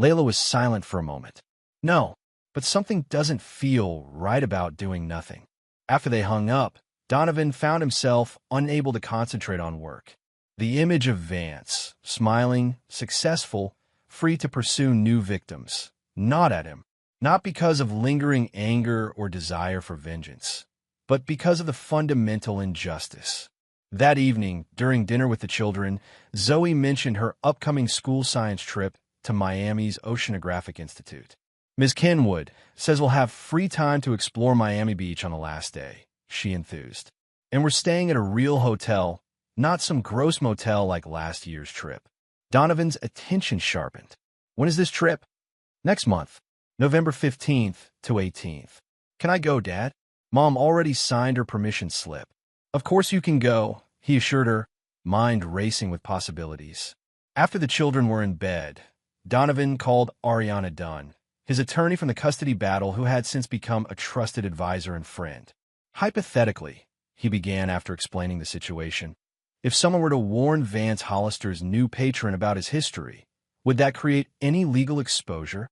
Speaker 2: Layla was silent for a moment. "No, but something doesn't feel right about doing nothing." After they hung up, Donovan found himself unable to concentrate on work. The image of Vance, smiling, successful, free to pursue new victims, gnawed at him, not because of lingering anger or desire for vengeance, but because of the fundamental injustice. That evening, during dinner with the children, Zoe mentioned her upcoming school science trip to Miami's Oceanographic Institute. "Ms. Kenwood says we'll have free time to explore Miami Beach on the last day," she enthused. "And we're staying at a real hotel, not some gross motel like last year's trip." Donovan's attention sharpened. "When is this trip?" "Next month, November 15th to 18th. "Can I go, Dad?" Mom already signed her permission slip. "Of course you can go," he assured her, mind racing with possibilities. After the children were in bed, Donovan called Ariana Dunn, his attorney from the custody battle who had since become a trusted advisor and friend. "Hypothetically," he began after explaining the situation, "if someone were to warn Vance Hollister's new patron about his history, would that create any legal exposure?"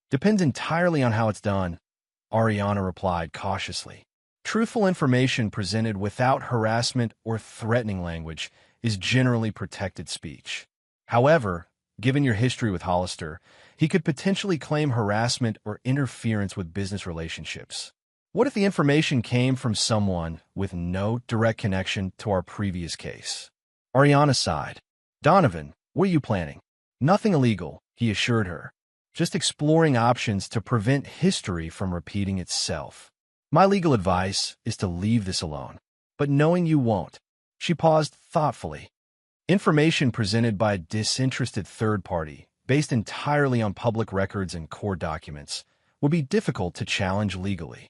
Speaker 2: "Depends entirely on how it's done," Ariana replied cautiously. "Truthful information presented without harassment or threatening language is generally protected speech. However, given your history with Hollister, he could potentially claim harassment or interference with business relationships. What if the information came from someone with no direct connection to our previous case?" Ariana sighed. "Donovan, what are you planning?" "Nothing illegal," he assured her. "Just exploring options to prevent history from repeating itself. My legal advice is to leave this alone, but knowing you won't." She paused thoughtfully. "Information presented by a disinterested third party, based entirely on public records and court documents, would be difficult to challenge legally."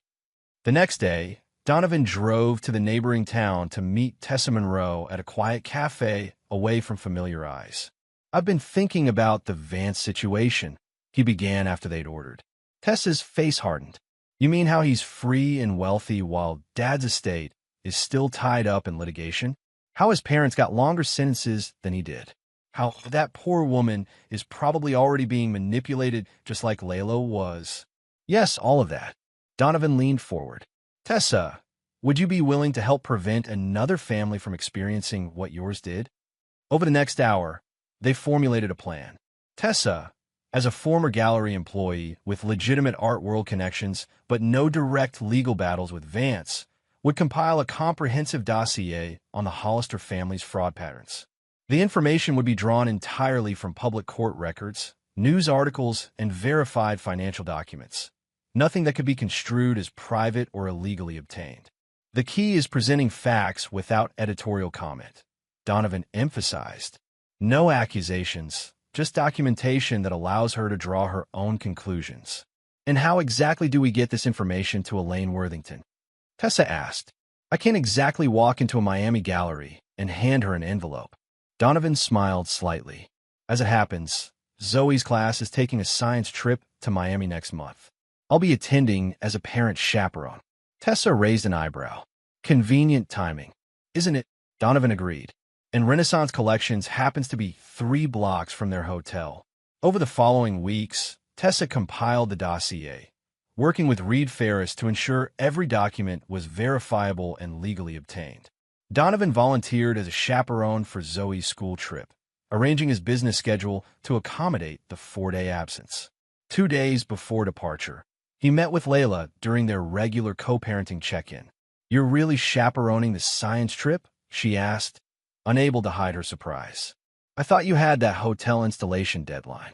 Speaker 2: The next day, Donovan drove to the neighboring town to meet Tessa Monroe at a quiet cafe away from familiar eyes. "I've been thinking about the Vance situation," he began after they'd ordered. Tessa's face hardened. You mean how he's free and wealthy while Dad's estate is still tied up in litigation? How his parents got longer sentences than he did? How that poor woman is probably already being manipulated just like Layla was? Yes, all of that. Donovan leaned forward. Tessa, would you be willing to help prevent another family from experiencing what yours did? Over the next hour, they formulated a plan. Tessa, as a former gallery employee with legitimate art world connections but no direct legal battles with Vance, would compile a comprehensive dossier on the Hollister family's fraud patterns. The information would be drawn entirely from public court records, news articles, and verified financial documents. Nothing that could be construed as private or illegally obtained. The key is presenting facts without editorial comment, Donovan emphasized. No accusations, just documentation that allows her to draw her own conclusions. And how exactly do we get this information to Elaine Worthington? Tessa asked. I can't exactly walk into a Miami gallery and hand her an envelope. Donovan smiled slightly. As it happens, Zoe's class is taking a science trip to Miami next month. I'll be attending as a parent chaperone. Tessa raised an eyebrow. Convenient timing, isn't it? Donovan agreed. And Renaissance Collections happens to be 3 blocks from their hotel. Over the following weeks, Tessa compiled the dossier, working with Reed Ferris to ensure every document was verifiable and legally obtained. Donovan volunteered as a chaperone for Zoe's school trip, arranging his business schedule to accommodate the 4-day absence. 2 days before departure, he met with Layla during their regular co-parenting check-in. You're really chaperoning the science trip? She asked, unable to hide her surprise. I thought you had that hotel installation deadline.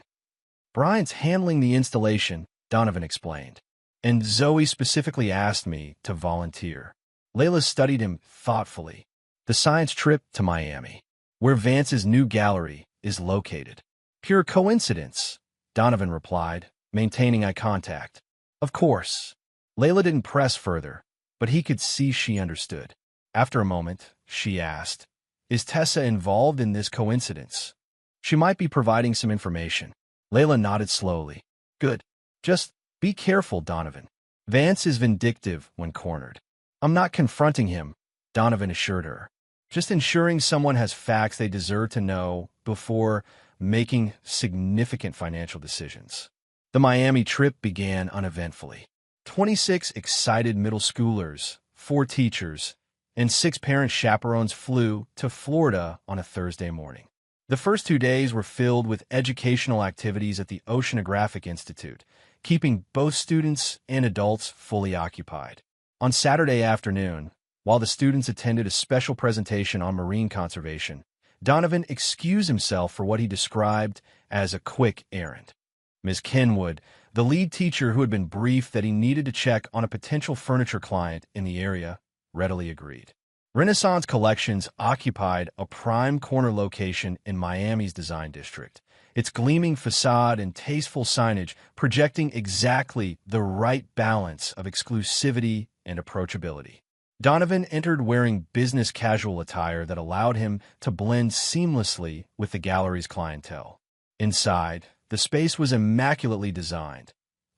Speaker 2: Brian's handling the installation, Donovan explained, and Zoe specifically asked me to volunteer. Layla studied him thoughtfully. The science trip to Miami, where Vance's new gallery is located. Pure coincidence, Donovan replied, maintaining eye contact. Of course. Layla didn't press further, but he could see she understood. After a moment, she asked, Is Tessa involved in this coincidence? She might be providing some information. Layla nodded slowly. Good. Just be careful, Donovan. Vance is vindictive when cornered. I'm not confronting him, Donovan assured her. Just ensuring someone has facts they deserve to know before making significant financial decisions. The Miami trip began uneventfully. 26 excited middle schoolers, 4 teachers, and 6 parent chaperones flew to Florida on a Thursday morning. The first 2 days were filled with educational activities at the Oceanographic Institute, keeping both students and adults fully occupied. On Saturday afternoon, while the students attended a special presentation on marine conservation, Donovan excused himself for what he described as a quick errand. Ms. Kenwood, the lead teacher who had been briefed that he needed to check on a potential furniture client in the area, readily agreed. Renaissance Collections occupied a prime corner location in Miami's design district, its gleaming facade and tasteful signage projecting exactly the right balance of exclusivity and approachability. Donovan entered wearing business casual attire that allowed him to blend seamlessly with the gallery's clientele. Inside, the space was immaculately designed,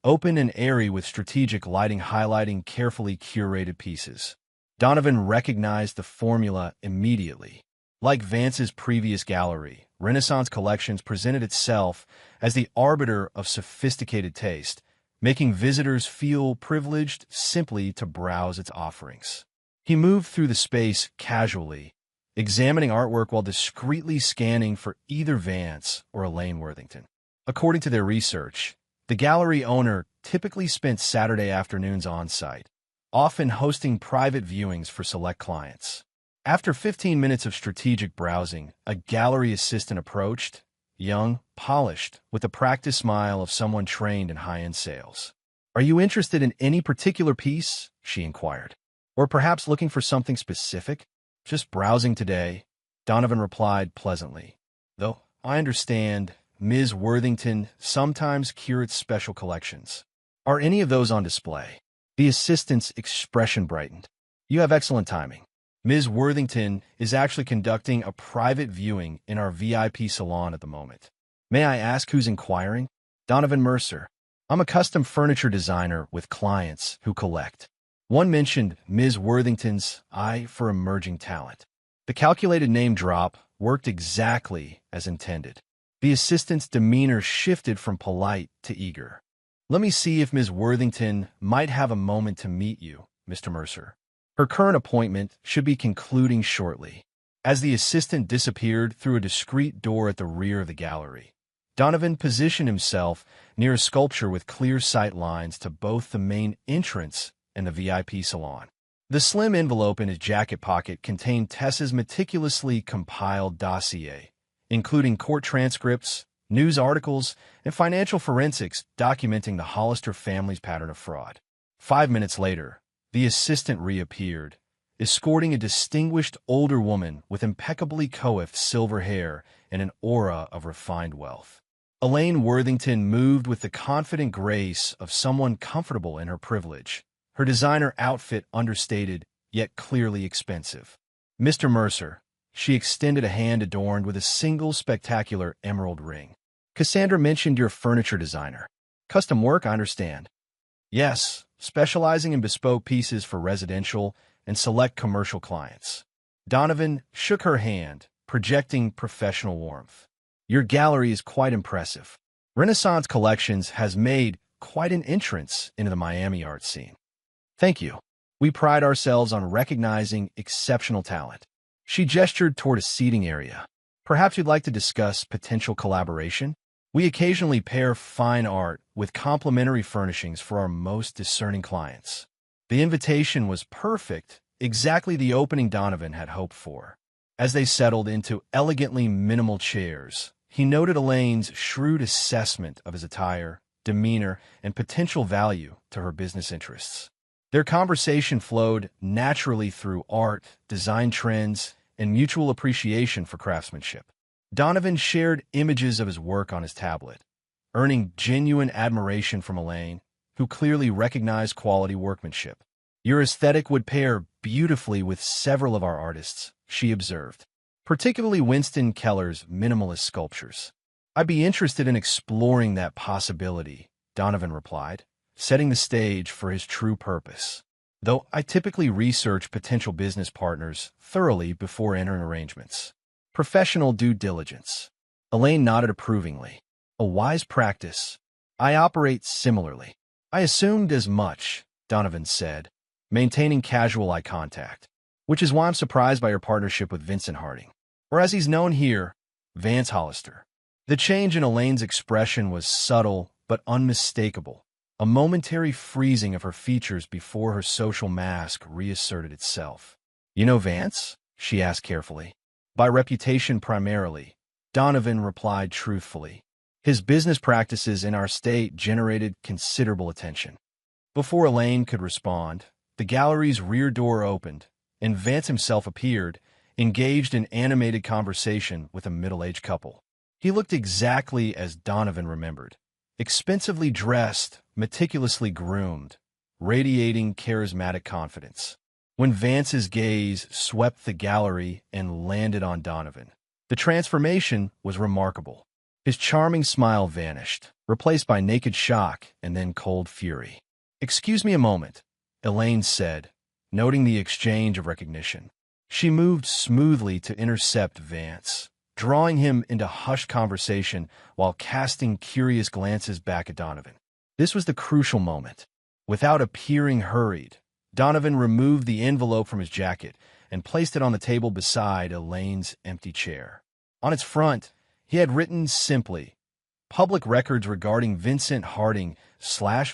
Speaker 2: open and airy with strategic lighting highlighting carefully curated pieces. Donovan recognized the formula immediately. Like Vance's previous gallery, Renaissance Collections presented itself as the arbiter of sophisticated taste, making visitors feel privileged simply to browse its offerings. He moved through the space casually, examining artwork while discreetly scanning for either Vance or Elaine Worthington. According to their research, the gallery owner typically spent Saturday afternoons on-site, often hosting private viewings for select clients. After 15 minutes of strategic browsing, a gallery assistant approached, young, polished, with the practiced smile of someone trained in high-end sales. Are you interested in any particular piece? She inquired. Or perhaps looking for something specific? Just browsing today, Donovan replied pleasantly. Though I understand Ms. Worthington sometimes curates special collections. Are any of those on display? The assistant's expression brightened. You have excellent timing. Ms. Worthington is actually conducting a private viewing in our VIP salon at the moment. May I ask who's inquiring? Donovan Mercer. I'm a custom furniture designer with clients who collect. One mentioned Ms. Worthington's eye for emerging talent. The calculated name drop worked exactly as intended. The assistant's demeanor shifted from polite to eager. Let me see if Ms. Worthington might have a moment to meet you, Mr. Mercer. Her current appointment should be concluding shortly. As the assistant disappeared through a discreet door at the rear of the gallery, Donovan positioned himself near a sculpture with clear sight lines to both the main entrance and the VIP salon. The slim envelope in his jacket pocket contained Tessa's meticulously compiled dossier, including court transcripts, news articles, and financial forensics documenting the Hollister family's pattern of fraud. 5 minutes later, the assistant reappeared, escorting a distinguished older woman with impeccably coiffed silver hair and an aura of refined wealth. Elaine Worthington moved with the confident grace of someone comfortable in her privilege, her designer outfit understated yet clearly expensive. Mr. Mercer, she extended a hand adorned with a single spectacular emerald ring. Cassandra mentioned your furniture designer. Custom work, I understand. Yes, specializing in bespoke pieces for residential and select commercial clients. Donovan shook her hand, projecting professional warmth. Your gallery is quite impressive. Renaissance Collections has made quite an entrance into the Miami art scene. Thank you. We pride ourselves on recognizing exceptional talent. She gestured toward a seating area. Perhaps you'd like to discuss potential collaboration? We occasionally pair fine art with complimentary furnishings for our most discerning clients. The invitation was perfect, exactly the opening Donovan had hoped for. As they settled into elegantly minimal chairs, he noted Elaine's shrewd assessment of his attire, demeanor, and potential value to her business interests. Their conversation flowed naturally through art, design trends, and mutual appreciation for craftsmanship. Donovan shared images of his work on his tablet, earning genuine admiration from Elaine, who clearly recognized quality workmanship. Your aesthetic would pair beautifully with several of our artists, she observed, particularly Winston Keller's minimalist sculptures. I'd be interested in exploring that possibility, Donovan replied, setting the stage for his true purpose. Though I typically research potential business partners thoroughly before entering arrangements. Professional due diligence. Elaine nodded approvingly. A wise practice. I operate similarly. I assumed as much, Donovan said, maintaining casual eye contact, which is why I'm surprised by your partnership with Vincent Harding, or as he's known here, Vance Hollister. The change in Elaine's expression was subtle but unmistakable, a momentary freezing of her features before her social mask reasserted itself. You know Vance? She asked carefully. By reputation primarily, Donovan replied truthfully. His business practices in our state generated considerable attention. Before Elaine could respond, the gallery's rear door opened, and Vance himself appeared, engaged in animated conversation with a middle-aged couple. He looked exactly as Donovan remembered, expensively dressed, meticulously groomed, radiating charismatic confidence. When Vance's gaze swept the gallery and landed on Donovan, the transformation was remarkable. His charming smile vanished, replaced by naked shock and then cold fury. "Excuse me a moment," Elaine said, noting the exchange of recognition. She moved smoothly to intercept Vance, drawing him into hushed conversation while casting curious glances back at Donovan. This was the crucial moment. Without appearing hurried, Donovan removed the envelope from his jacket and placed it on the table beside Elaine's empty chair. On its front, he had written simply, "Public records regarding Vincent Harding /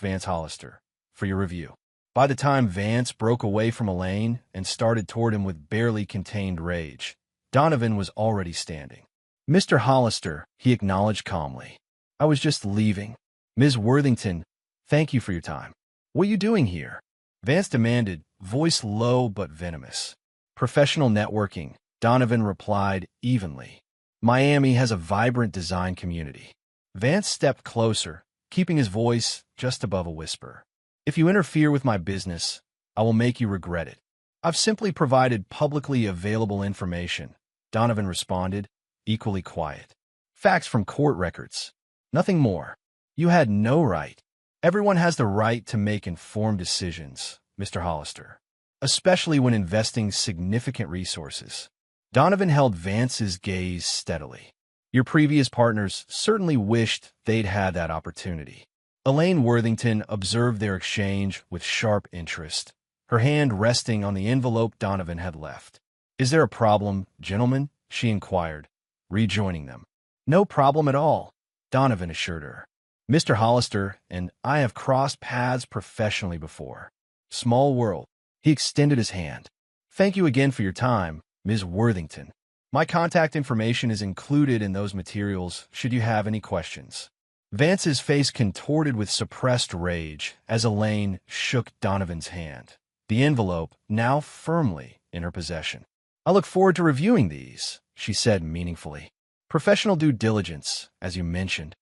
Speaker 2: Vance Hollister, for your review." By the time Vance broke away from Elaine and started toward him with barely contained rage, Donovan was already standing. "Mr. Hollister," he acknowledged calmly. "I was just leaving. Ms. Worthington, thank you for your time." "What are you doing here?" Vance demanded, voice low but venomous. "Professional networking," Donovan replied evenly. "Miami has a vibrant design community." Vance stepped closer, keeping his voice just above a whisper. "If you interfere with my business, I will make you regret it." "I've simply provided publicly available information," Donovan responded, equally quiet. "Facts from court records. Nothing more." You had no right. Everyone has the right to make informed decisions, Mr. Hollister, especially when investing significant resources. Donovan held Vance's gaze steadily. Your previous partners certainly wished they'd had that opportunity. Elaine Worthington observed their exchange with sharp interest, her hand resting on the envelope Donovan had left. Is there a problem, gentlemen? She inquired, rejoining them. No problem at all, Donovan assured her. Mr. Hollister and I have crossed paths professionally before. Small world. He extended his hand. Thank you again for your time, Ms. Worthington. My contact information is included in those materials should you have any questions. Vance's face contorted with suppressed rage as Elaine shook Donovan's hand, the envelope now firmly in her possession. I look forward to reviewing these, she said meaningfully. Professional due diligence, as you mentioned.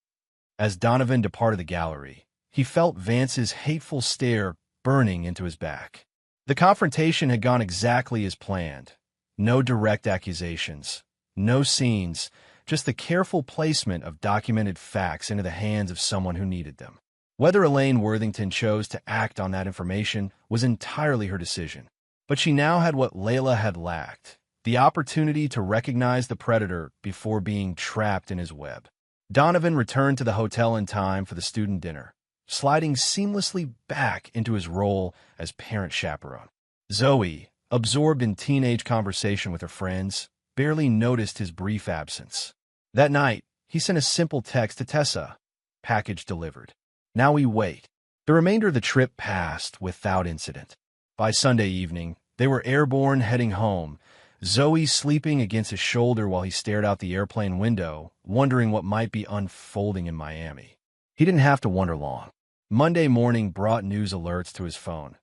Speaker 2: As Donovan departed the gallery, he felt Vance's hateful stare burning into his back. The confrontation had gone exactly as planned. No direct accusations, no scenes, just the careful placement of documented facts into the hands of someone who needed them. Whether Elaine Worthington chose to act on that information was entirely her decision. But she now had what Layla had lacked, the opportunity to recognize the predator before being trapped in his web. Donovan returned to the hotel in time for the student dinner, sliding seamlessly back into his role as parent chaperone. Zoe, absorbed in teenage conversation with her friends, barely noticed his brief absence. That night, he sent a simple text to Tessa. Package delivered. Now we wait. The remainder of the trip passed without incident. By Sunday evening, they were airborne heading home, Zoe sleeping against his shoulder while he stared out the airplane window, wondering what might be unfolding in Miami. He didn't have to wonder long. Monday morning brought news alerts to his phone.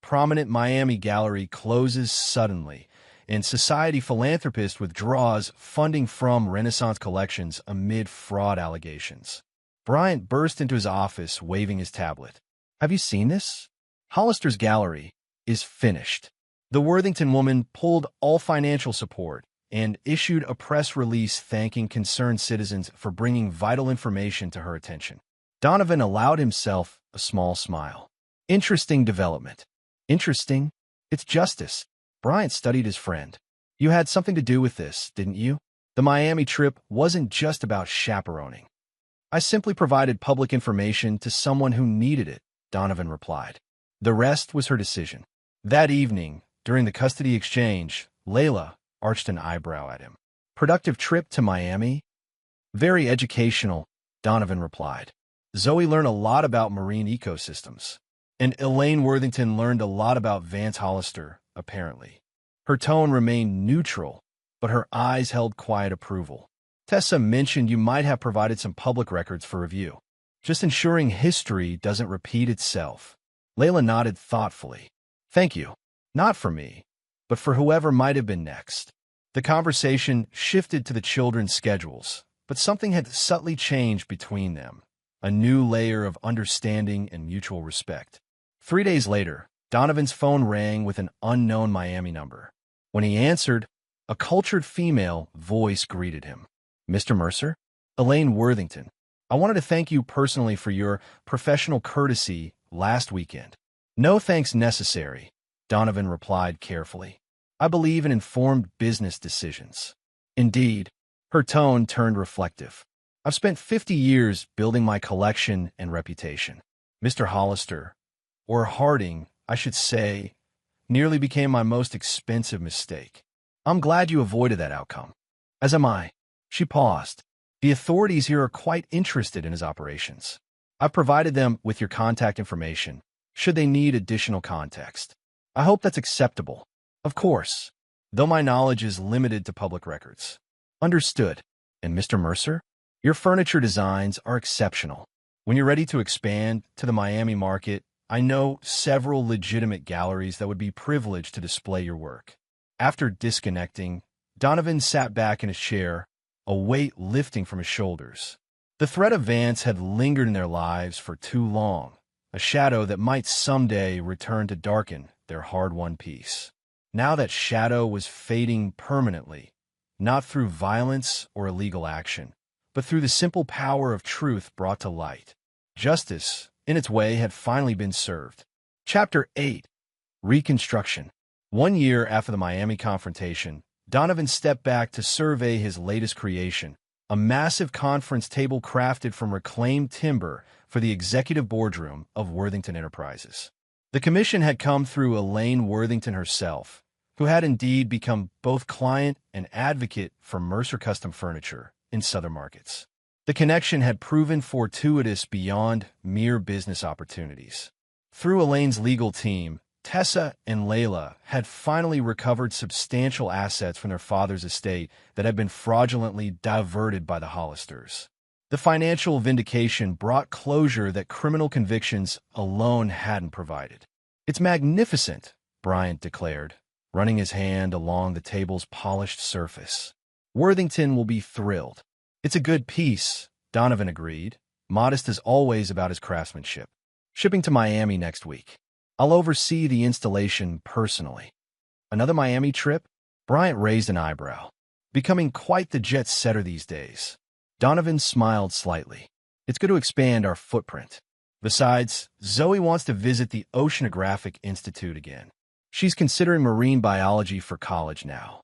Speaker 2: Prominent Miami gallery closes suddenly, and society philanthropist withdraws funding from Renaissance collections amid fraud allegations. Bryant burst into his office, waving his tablet. Have you seen this? Hollister's gallery is finished. The Worthington woman pulled all financial support and issued a press release thanking concerned citizens for bringing vital information to her attention. Donovan allowed himself a small smile. Interesting development. Interesting? It's justice. Bryant studied his friend. You had something to do with this, didn't you? The Miami trip wasn't just about chaperoning. I simply provided public information to someone who needed it, Donovan replied. The rest was her decision. That evening, during the custody exchange, Layla arched an eyebrow at him. Productive trip to Miami? Very educational, Donovan replied. Zoe learned a lot about marine ecosystems, and Elaine Worthington learned a lot about Vance Hollister, apparently. Her tone remained neutral, but her eyes held quiet approval. Tessa mentioned you might have provided some public records for review, just ensuring history doesn't repeat itself. Layla nodded thoughtfully. Thank you. Not for me, but for whoever might have been next. The conversation shifted to the children's schedules, but something had subtly changed between them, a new layer of understanding and mutual respect. 3 days later, Donovan's phone rang with an unknown Miami number. When he answered, a cultured female voice greeted him. Mr. Mercer? Elaine Worthington. I wanted to thank you personally for your professional courtesy last weekend. No thanks necessary, Donovan replied carefully. I believe in informed business decisions. Indeed, her tone turned reflective. I've spent 50 years building my collection and reputation. Mr. Hollister, or Harding, I should say, nearly became my most expensive mistake. I'm glad you avoided that outcome. As am I. She paused. The authorities here are quite interested in his operations. I've provided them with your contact information, should they need additional context. I hope that's acceptable. Of course, though my knowledge is limited to public records. Understood. And Mr. Mercer? Your furniture designs are exceptional. When you're ready to expand to the Miami market, I know several legitimate galleries that would be privileged to display your work. After disconnecting, Donovan sat back in his chair, a weight lifting from his shoulders. The threat of Vance had lingered in their lives for too long, a shadow that might someday return to darken their hard-won peace. Now that shadow was fading permanently, not through violence or illegal action, but through the simple power of truth brought to light. Justice, in its way, had finally been served. Chapter 8. Reconstruction. 1 year after the Miami confrontation, Donovan stepped back to survey his latest creation, a massive conference table crafted from reclaimed timber for the executive boardroom of Worthington Enterprises. The commission had come through Elaine Worthington herself, who had indeed become both client and advocate for Mercer Custom Furniture in southern markets. The connection had proven fortuitous beyond mere business opportunities. Through Elaine's legal team, Tessa and Layla had finally recovered substantial assets from their father's estate that had been fraudulently diverted by the Hollisters. The financial vindication brought closure that criminal convictions alone hadn't provided. "It's magnificent," Bryant declared, running his hand along the table's polished surface. "Worthington will be thrilled." "It's a good piece," Donovan agreed, modest as always about his craftsmanship. "Shipping to Miami next week. I'll oversee the installation personally." "Another Miami trip?" Bryant raised an eyebrow. "Becoming quite the jet-setter these days." Donovan smiled slightly. "It's good to expand our footprint. Besides, Zoe wants to visit the Oceanographic Institute again. She's considering marine biology for college now."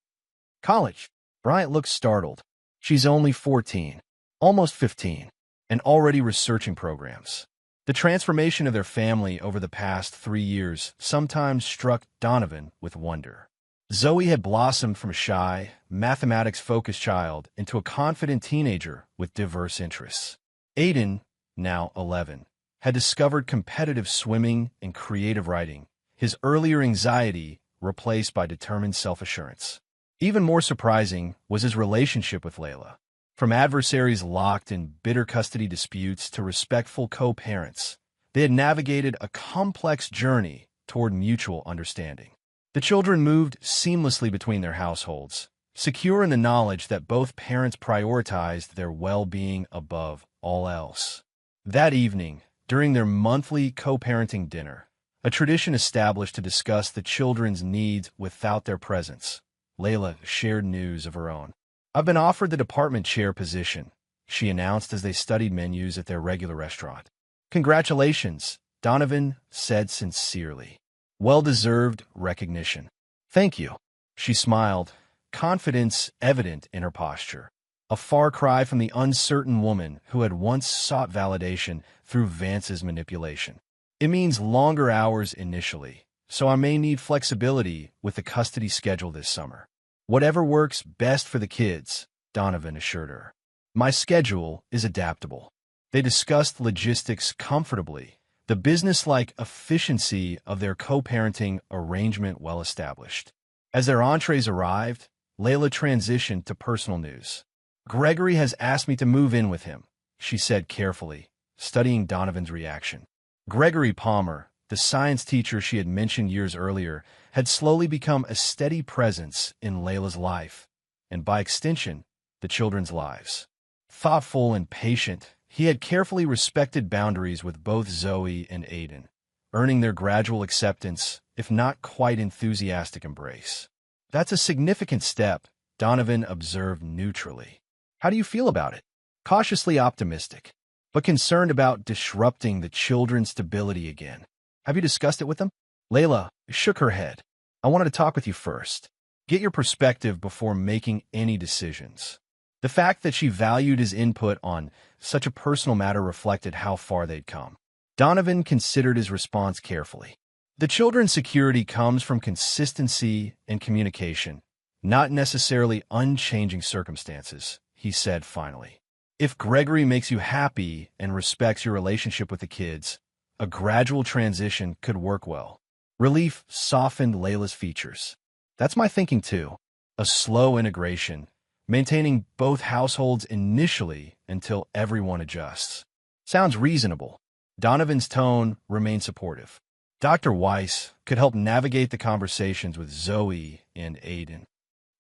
Speaker 2: "College?" Bryant looked startled. "She's only 14, almost 15, and already researching programs." The transformation of their family over the past 3 years sometimes struck Donovan with wonder. Zoe had blossomed from a shy, mathematics-focused child into a confident teenager with diverse interests. Aiden, now 11, had discovered competitive swimming and creative writing, his earlier anxiety replaced by determined self-assurance. Even more surprising was his relationship with Layla. From adversaries locked in bitter custody disputes to respectful co-parents, they had navigated a complex journey toward mutual understanding. The children moved seamlessly between their households, secure in the knowledge that both parents prioritized their well-being above all else. That evening, during their monthly co-parenting dinner, a tradition established to discuss the children's needs without their presence, Layla shared news of her own. "I've been offered the department chair position," she announced as they studied menus at their regular restaurant. "Congratulations," Donovan said sincerely. "Well-deserved recognition." "Thank you." She smiled, confidence evident in her posture. A far cry from the uncertain woman who had once sought validation through Vance's manipulation. "It means longer hours initially, so I may need flexibility with the custody schedule this summer." "Whatever works best for the kids," Donovan assured her. "My schedule is adaptable." They discussed logistics comfortably, the business-like efficiency of their co-parenting arrangement well established. As their entrees arrived, Layla transitioned to personal news. "Gregory has asked me to move in with him," she said carefully, studying Donovan's reaction. Gregory Palmer, the science teacher she had mentioned years earlier, had slowly become a steady presence in Layla's life, and by extension, the children's lives. Thoughtful and patient, he had carefully respected boundaries with both Zoe and Aiden, earning their gradual acceptance, if not quite enthusiastic embrace. "That's a significant step," Donovan observed neutrally. "How do you feel about it?" "Cautiously optimistic, but concerned about disrupting the children's stability again." "Have you discussed it with them?" Layla shook her head. "I wanted to talk with you first. Get your perspective before making any decisions." The fact that she valued his input on such a personal matter reflected how far they'd come. Donovan considered his response carefully. "The children's security comes from consistency and communication, not necessarily unchanging circumstances," he said finally. "If Gregory makes you happy and respects your relationship with the kids, a gradual transition could work well." Relief softened Layla's features. "That's my thinking too. A slow integration, maintaining both households initially until everyone adjusts." "Sounds reasonable." Donovan's tone remained supportive. Dr. Weiss could help navigate the conversations with Zoe and Aiden.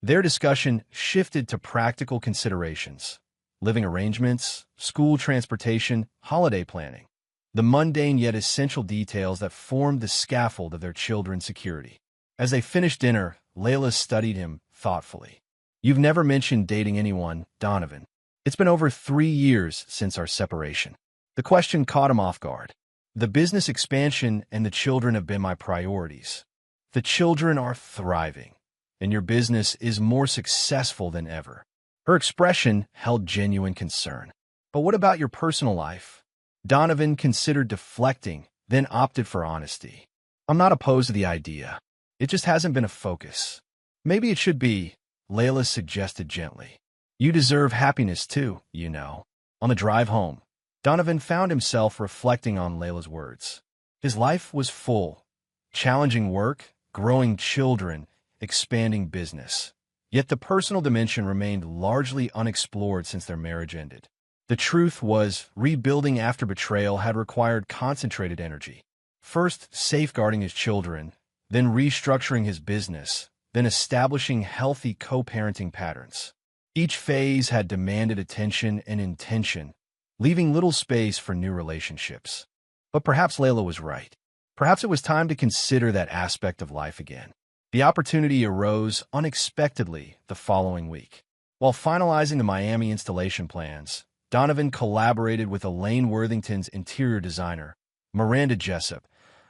Speaker 2: Their discussion shifted to practical considerations: living arrangements, school transportation, holiday planning. The mundane yet essential details that formed the scaffold of their children's security. As they finished dinner, Layla studied him thoughtfully. "You've never mentioned dating anyone, Donovan. It's been over 3 years since our separation." The question caught him off guard. The business expansion and the children have been my priorities. The children are thriving, and your business is more successful than ever. Her expression held genuine concern. But what about your personal life? Donovan considered deflecting, then opted for honesty. I'm not opposed to the idea. It just hasn't been a focus. Maybe it should be, Layla suggested gently. You deserve happiness too, you know. On the drive home, Donovan found himself reflecting on Layla's words. His life was full. Challenging work, growing children, expanding business. Yet the personal dimension remained largely unexplored since their marriage ended. The truth was, rebuilding after betrayal had required concentrated energy. First, safeguarding his children, then restructuring his business, then establishing healthy co-parenting patterns. Each phase had demanded attention and intention, leaving little space for new relationships. But perhaps Layla was right. Perhaps it was time to consider that aspect of life again. The opportunity arose unexpectedly the following week. While finalizing the Miami installation plans, Donovan collaborated with Elaine Worthington's interior designer, Miranda Jessup,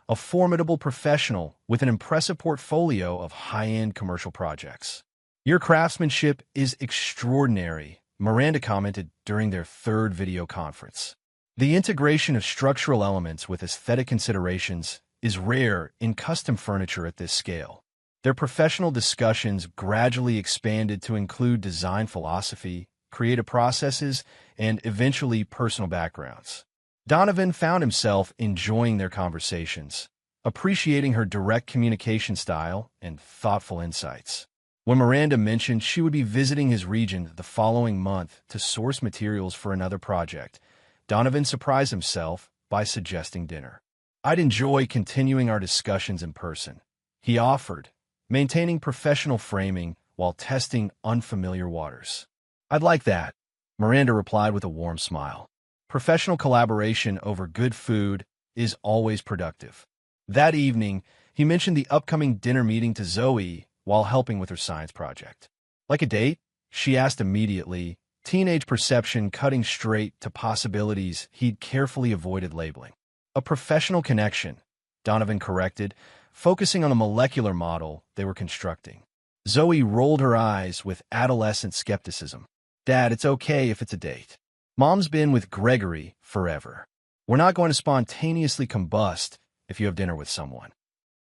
Speaker 2: a formidable professional with an impressive portfolio of high-end commercial projects. Your craftsmanship is extraordinary, Miranda commented during their third video conference. The integration of structural elements with aesthetic considerations is rare in custom furniture at this scale. Their professional discussions gradually expanded to include design philosophy, creative processes, and eventually personal backgrounds. Donovan found himself enjoying their conversations, appreciating her direct communication style and thoughtful insights. When Miranda mentioned she would be visiting his region the following month to source materials for another project, Donovan surprised himself by suggesting dinner. I'd enjoy continuing our discussions in person, he offered, maintaining professional framing while testing unfamiliar waters. I'd like that, Miranda replied with a warm smile. Professional collaboration over good food is always productive. That evening, he mentioned the upcoming dinner meeting to Zoe while helping with her science project. Like a date? She asked immediately, teenage perception cutting straight to possibilities he'd carefully avoided labeling. A professional connection, Donovan corrected, focusing on the molecular model they were constructing. Zoe rolled her eyes with adolescent skepticism. Dad, it's okay if it's a date. Mom's been with Gregory forever. We're not going to spontaneously combust if you have dinner with someone.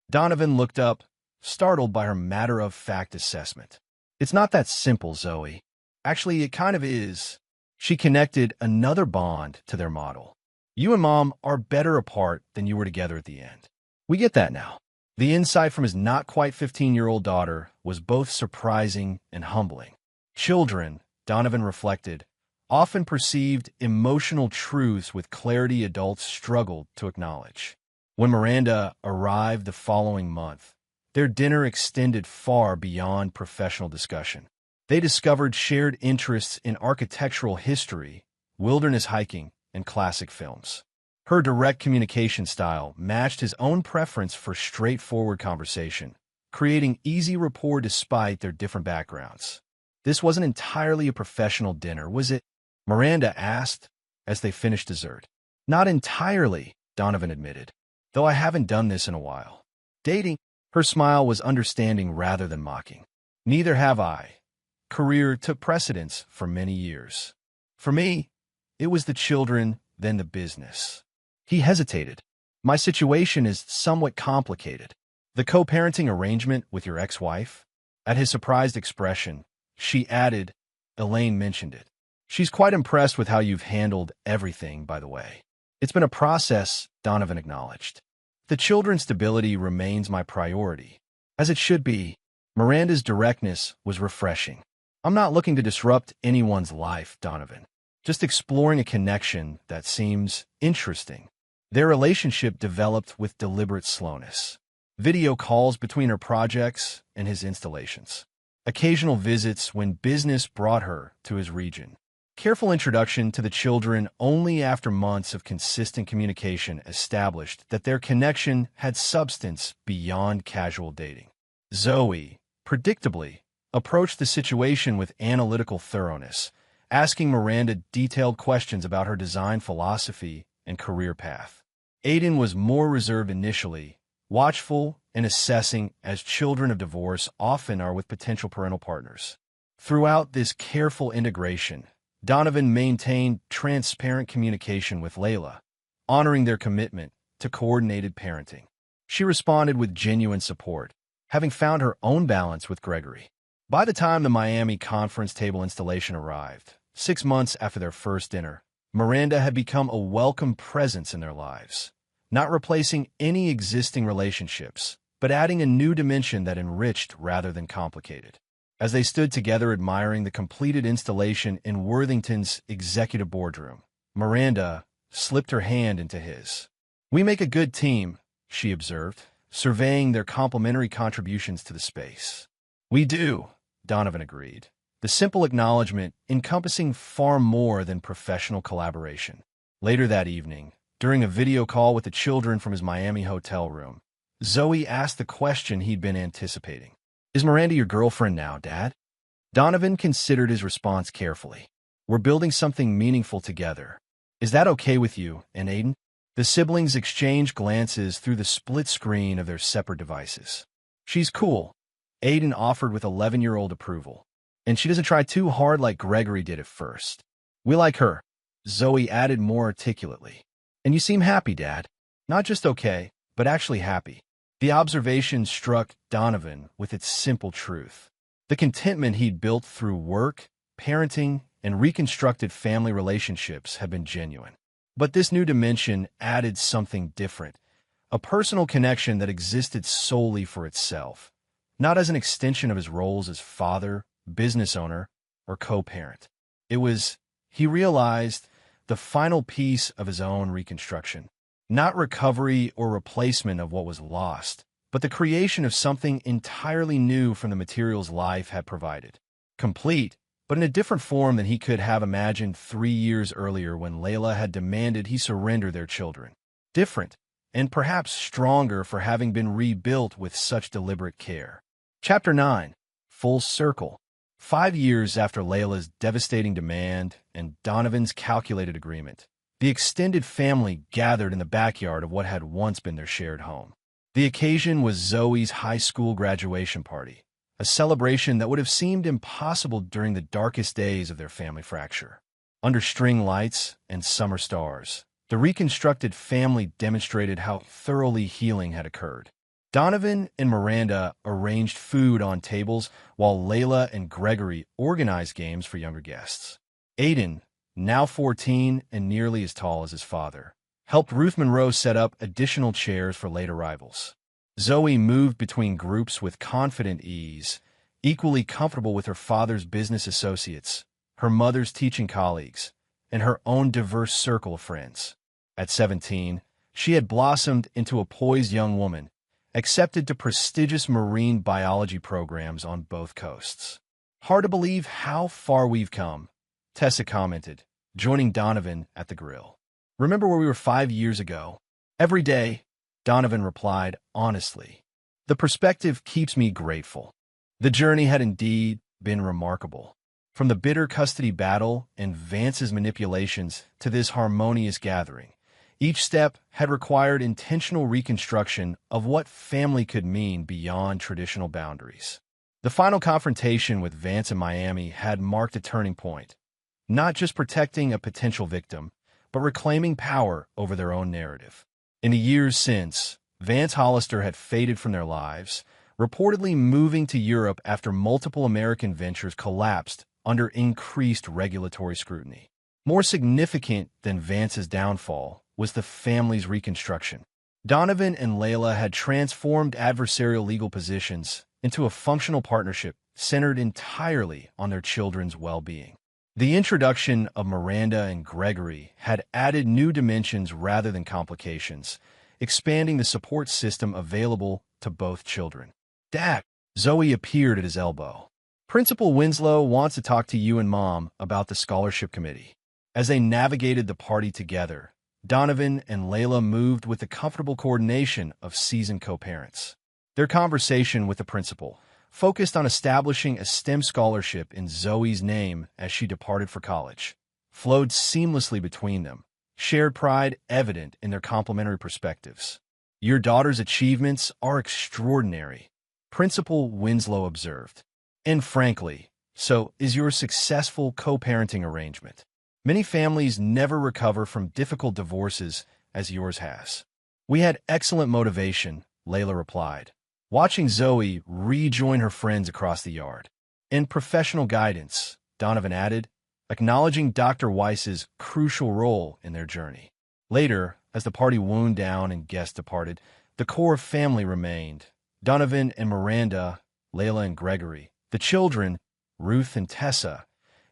Speaker 2: Donovan looked up, startled by her matter-of-fact assessment. It's not that simple, Zoe. Actually, it kind of is. She connected another bond to their model. You and Mom are better apart than you were together at the end. We get that now. The insight from his not-quite-15-year-old daughter was both surprising and humbling. Children, Donovan reflected, often perceived emotional truths with clarity adults struggled to acknowledge. When Miranda arrived the following month, their dinner extended far beyond professional discussion. They discovered shared interests in architectural history, wilderness hiking, and classic films. Her direct communication style matched his own preference for straightforward conversation, creating easy rapport despite their different backgrounds. This wasn't entirely a professional dinner, was it? Miranda asked as they finished dessert. Not entirely, Donovan admitted, though I haven't done this in a while. Dating? Her smile was understanding rather than mocking. Neither have I. Career took precedence for many years. For me, it was the children, then the business. He hesitated. My situation is somewhat complicated. The co-parenting arrangement with your ex-wife? At his surprised expression, she added, Elaine mentioned it. She's quite impressed with how you've handled everything, by the way. It's been a process, Donovan acknowledged. The children's stability remains my priority. As it should be. Miranda's directness was refreshing. I'm not looking to disrupt anyone's life, Donovan. Just exploring a connection that seems interesting. Their relationship developed with deliberate slowness. Video calls between her projects and his installations. Occasional visits when business brought her to his region. Careful introduction to the children only after months of consistent communication established that their connection had substance beyond casual dating. Zoe, predictably, approached the situation with analytical thoroughness, asking Miranda detailed questions about her design philosophy and career path. Aiden was more reserved initially, watchful and assessing as children of divorce often are with potential parental partners. Throughout this careful integration, Donovan maintained transparent communication with Layla, honoring their commitment to coordinated parenting. She responded with genuine support, having found her own balance with Gregory. By the time the Miami conference table installation arrived, 6 months after their first dinner, Miranda had become a welcome presence in their lives, not replacing any existing relationships, but adding a new dimension that enriched rather than complicated. As they stood together admiring the completed installation in Worthington's executive boardroom, Miranda slipped her hand into his. "We make a good team," she observed, surveying their complementary contributions to the space. "We do," Donovan agreed, the simple acknowledgement encompassing far more than professional collaboration. Later that evening, during a video call with the children from his Miami hotel room, Zoe asked the question he'd been anticipating. "Is Miranda your girlfriend now, Dad?" Donovan considered his response carefully. "We're building something meaningful together. Is that okay with you and Aiden?" The siblings exchanged glances through the split screen of their separate devices. "She's cool," Aiden offered with 11-year-old approval. "And she doesn't try too hard like Gregory did at first." "We like her," Zoe added more articulately. "And you seem happy, Dad. Not just okay, but actually happy." The observation struck Donovan with its simple truth. The contentment he'd built through work, parenting, and reconstructed family relationships had been genuine. But this new dimension added something different, a personal connection that existed solely for itself, not as an extension of his roles as father, business owner, or co-parent. It was, he realized, the final piece of his own reconstruction. Not recovery or replacement of what was lost, but the creation of something entirely new from the materials life had provided. Complete, but in a different form than he could have imagined 3 years earlier when Layla had demanded he surrender their children. Different, and perhaps stronger for having been rebuilt with such deliberate care. Chapter 9. Full Circle. 5 years after Layla's devastating demand and Donovan's calculated agreement, the extended family gathered in the backyard of what had once been their shared home. The occasion was Zoe's high school graduation party, a celebration that would have seemed impossible during the darkest days of their family fracture. Under string lights and summer stars, the reconstructed family demonstrated how thoroughly healing had occurred. Donovan and Miranda arranged food on tables while Layla and Gregory organized games for younger guests. Aiden, now 14 and nearly as tall as his father, helped Ruth Monroe set up additional chairs for late arrivals. Zoe moved between groups with confident ease, equally comfortable with her father's business associates, her mother's teaching colleagues, and her own diverse circle of friends. At 17, she had blossomed into a poised young woman, accepted to prestigious marine biology programs on both coasts. "Hard to believe how far we've come," Tessa commented, joining Donovan at the grill. "Remember where we were 5 years ago?" "Every day," Donovan replied honestly. "The perspective keeps me grateful." The journey had indeed been remarkable. From the bitter custody battle and Vance's manipulations to this harmonious gathering, each step had required intentional reconstruction of what family could mean beyond traditional boundaries. The final confrontation with Vance in Miami had marked a turning point, not just protecting a potential victim, but reclaiming power over their own narrative. In the years since, Vance Hollister had faded from their lives, reportedly moving to Europe after multiple American ventures collapsed under increased regulatory scrutiny. More significant than Vance's downfall was the family's reconstruction. Donovan and Layla had transformed adversarial legal positions into a functional partnership centered entirely on their children's well-being. The introduction of Miranda and Gregory had added new dimensions rather than complications, expanding the support system available to both children. "Dad," Zoe appeared at his elbow. "Principal Winslow wants to talk to you and Mom about the scholarship committee." As they navigated the party together, Donovan and Layla moved with the comfortable coordination of seasoned co-parents. Their conversation with the principal focused on establishing a STEM scholarship in Zoe's name as she departed for college, flowed seamlessly between them, shared pride evident in their complementary perspectives. Your daughter's achievements are extraordinary, Principal Winslow observed. And frankly, so is your successful co-parenting arrangement. Many families never recover from difficult divorces as yours has. We had excellent motivation, Layla replied, watching Zoe rejoin her friends across the yard. And professional guidance, Donovan added, acknowledging Dr. Weiss's crucial role in their journey. Later, as the party wound down and guests departed, the core family remained. Donovan and Miranda, Layla and Gregory. The children, Ruth and Tessa,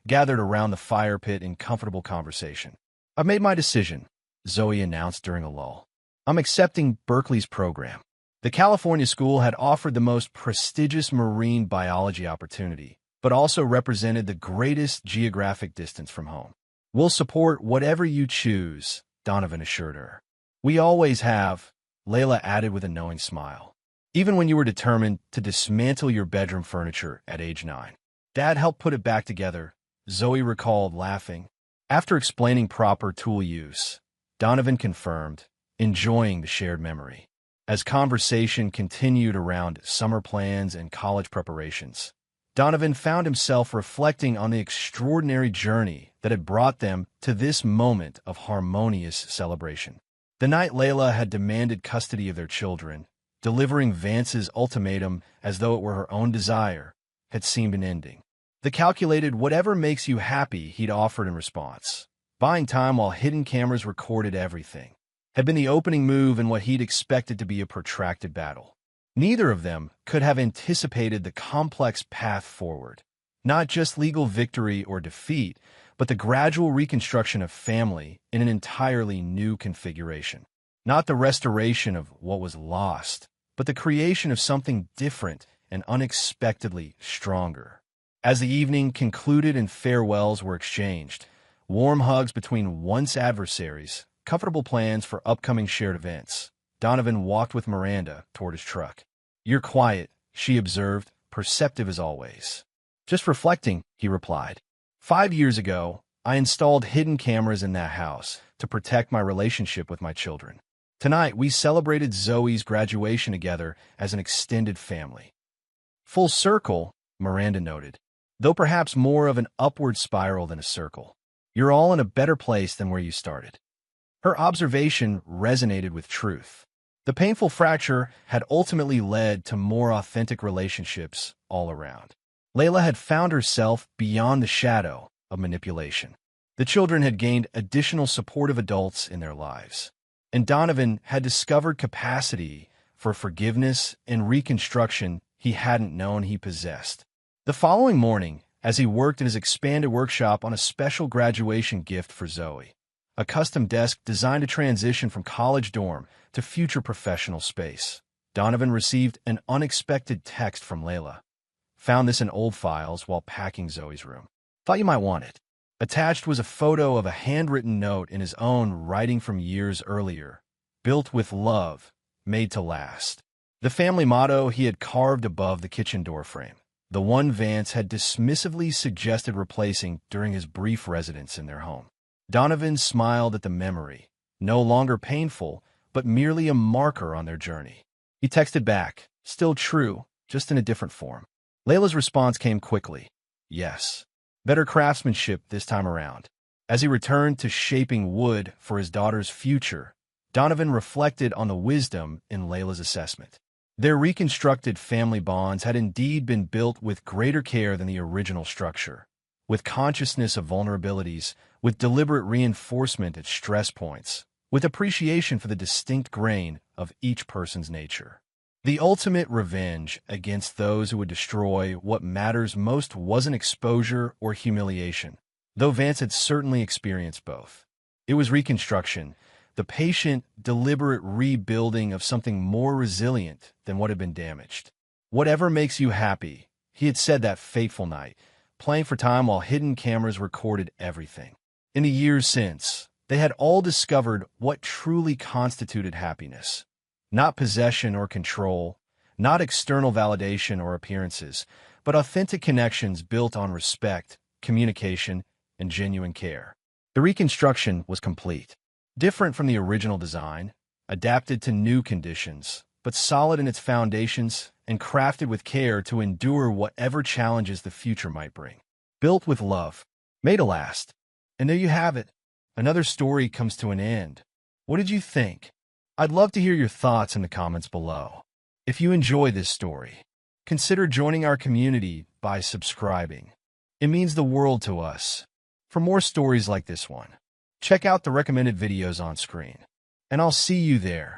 Speaker 2: gathered around the fire pit in comfortable conversation. "I've made my decision," Zoe announced during a lull. "I'm accepting Berkeley's program." The California school had offered the most prestigious marine biology opportunity, but also represented the greatest geographic distance from home. "We'll support whatever you choose," Donovan assured her. "We always have," Layla added with a knowing smile. "Even when you were determined to dismantle your bedroom furniture at age 9. Dad helped put it back together," Zoe recalled, laughing. After explaining proper tool use, Donovan confirmed, enjoying the shared memory. As conversation continued around summer plans and college preparations, Donovan found himself reflecting on the extraordinary journey that had brought them to this moment of harmonious celebration. The night Layla had demanded custody of their children, delivering Vance's ultimatum as though it were her own desire, had seemed an ending. The calculated "whatever makes you happy" he'd offered in response, buying time while hidden cameras recorded everything, had been the opening move in what he'd expected to be a protracted battle. Neither of them could have anticipated the complex path forward, not just legal victory or defeat, but the gradual reconstruction of family in an entirely new configuration. Not the restoration of what was lost, but the creation of something different and unexpectedly stronger. As the evening concluded and farewells were exchanged, warm hugs between once adversaries, comfortable plans for upcoming shared events, Donovan walked with Miranda toward his truck. "You're quiet," she observed, perceptive as always. "Just reflecting," he replied. 5 years ago, I installed hidden cameras in that house to protect my relationship with my children. Tonight, we celebrated Zoe's graduation together as an extended family." "Full circle," Miranda noted, "though perhaps more of an upward spiral than a circle. You're all in a better place than where you started." Her observation resonated with truth. The painful fracture had ultimately led to more authentic relationships all around. Layla had found herself beyond the shadow of manipulation. The children had gained additional supportive adults in their lives. And Donovan had discovered capacity for forgiveness and reconstruction he hadn't known he possessed. The following morning, as he worked in his expanded workshop on a special graduation gift for Zoe, a custom desk designed to transition from college dorm to future professional space, Donovan received an unexpected text from Layla. "Found this in old files while packing Zoe's room. Thought you might want it." Attached was a photo of a handwritten note in his own writing from years earlier, "Built with love, made to last." The family motto he had carved above the kitchen doorframe, the one Vance had dismissively suggested replacing during his brief residence in their home. Donovan smiled at the memory, no longer painful, but merely a marker on their journey. He texted back, still true, just in a different form. Layla's response came quickly. Yes. Better craftsmanship this time around. As he returned to shaping wood for his daughter's future, Donovan reflected on the wisdom in Layla's assessment. Their reconstructed family bonds had indeed been built with greater care than the original structure, with consciousness of vulnerabilities, with deliberate reinforcement at stress points, with appreciation for the distinct grain of each person's nature. The ultimate revenge against those who would destroy what matters most wasn't exposure or humiliation, though Vance had certainly experienced both. It was reconstruction, the patient, deliberate rebuilding of something more resilient than what had been damaged. Whatever makes you happy, he had said that fateful night, playing for time while hidden cameras recorded everything. In the years since, they had all discovered what truly constituted happiness. Not possession or control, not external validation or appearances, but authentic connections built on respect, communication, and genuine care. The reconstruction was complete. Different from the original design, adapted to new conditions, but solid in its foundations and crafted with care to endure whatever challenges the future might bring. Built with love, made to last. And there you have it. Another story comes to an end. What did you think? I'd love to hear your thoughts in the comments below. If you enjoy this story, consider joining our community by subscribing. It means the world to us. For more stories like this one, check out the recommended videos on screen. And I'll see you there.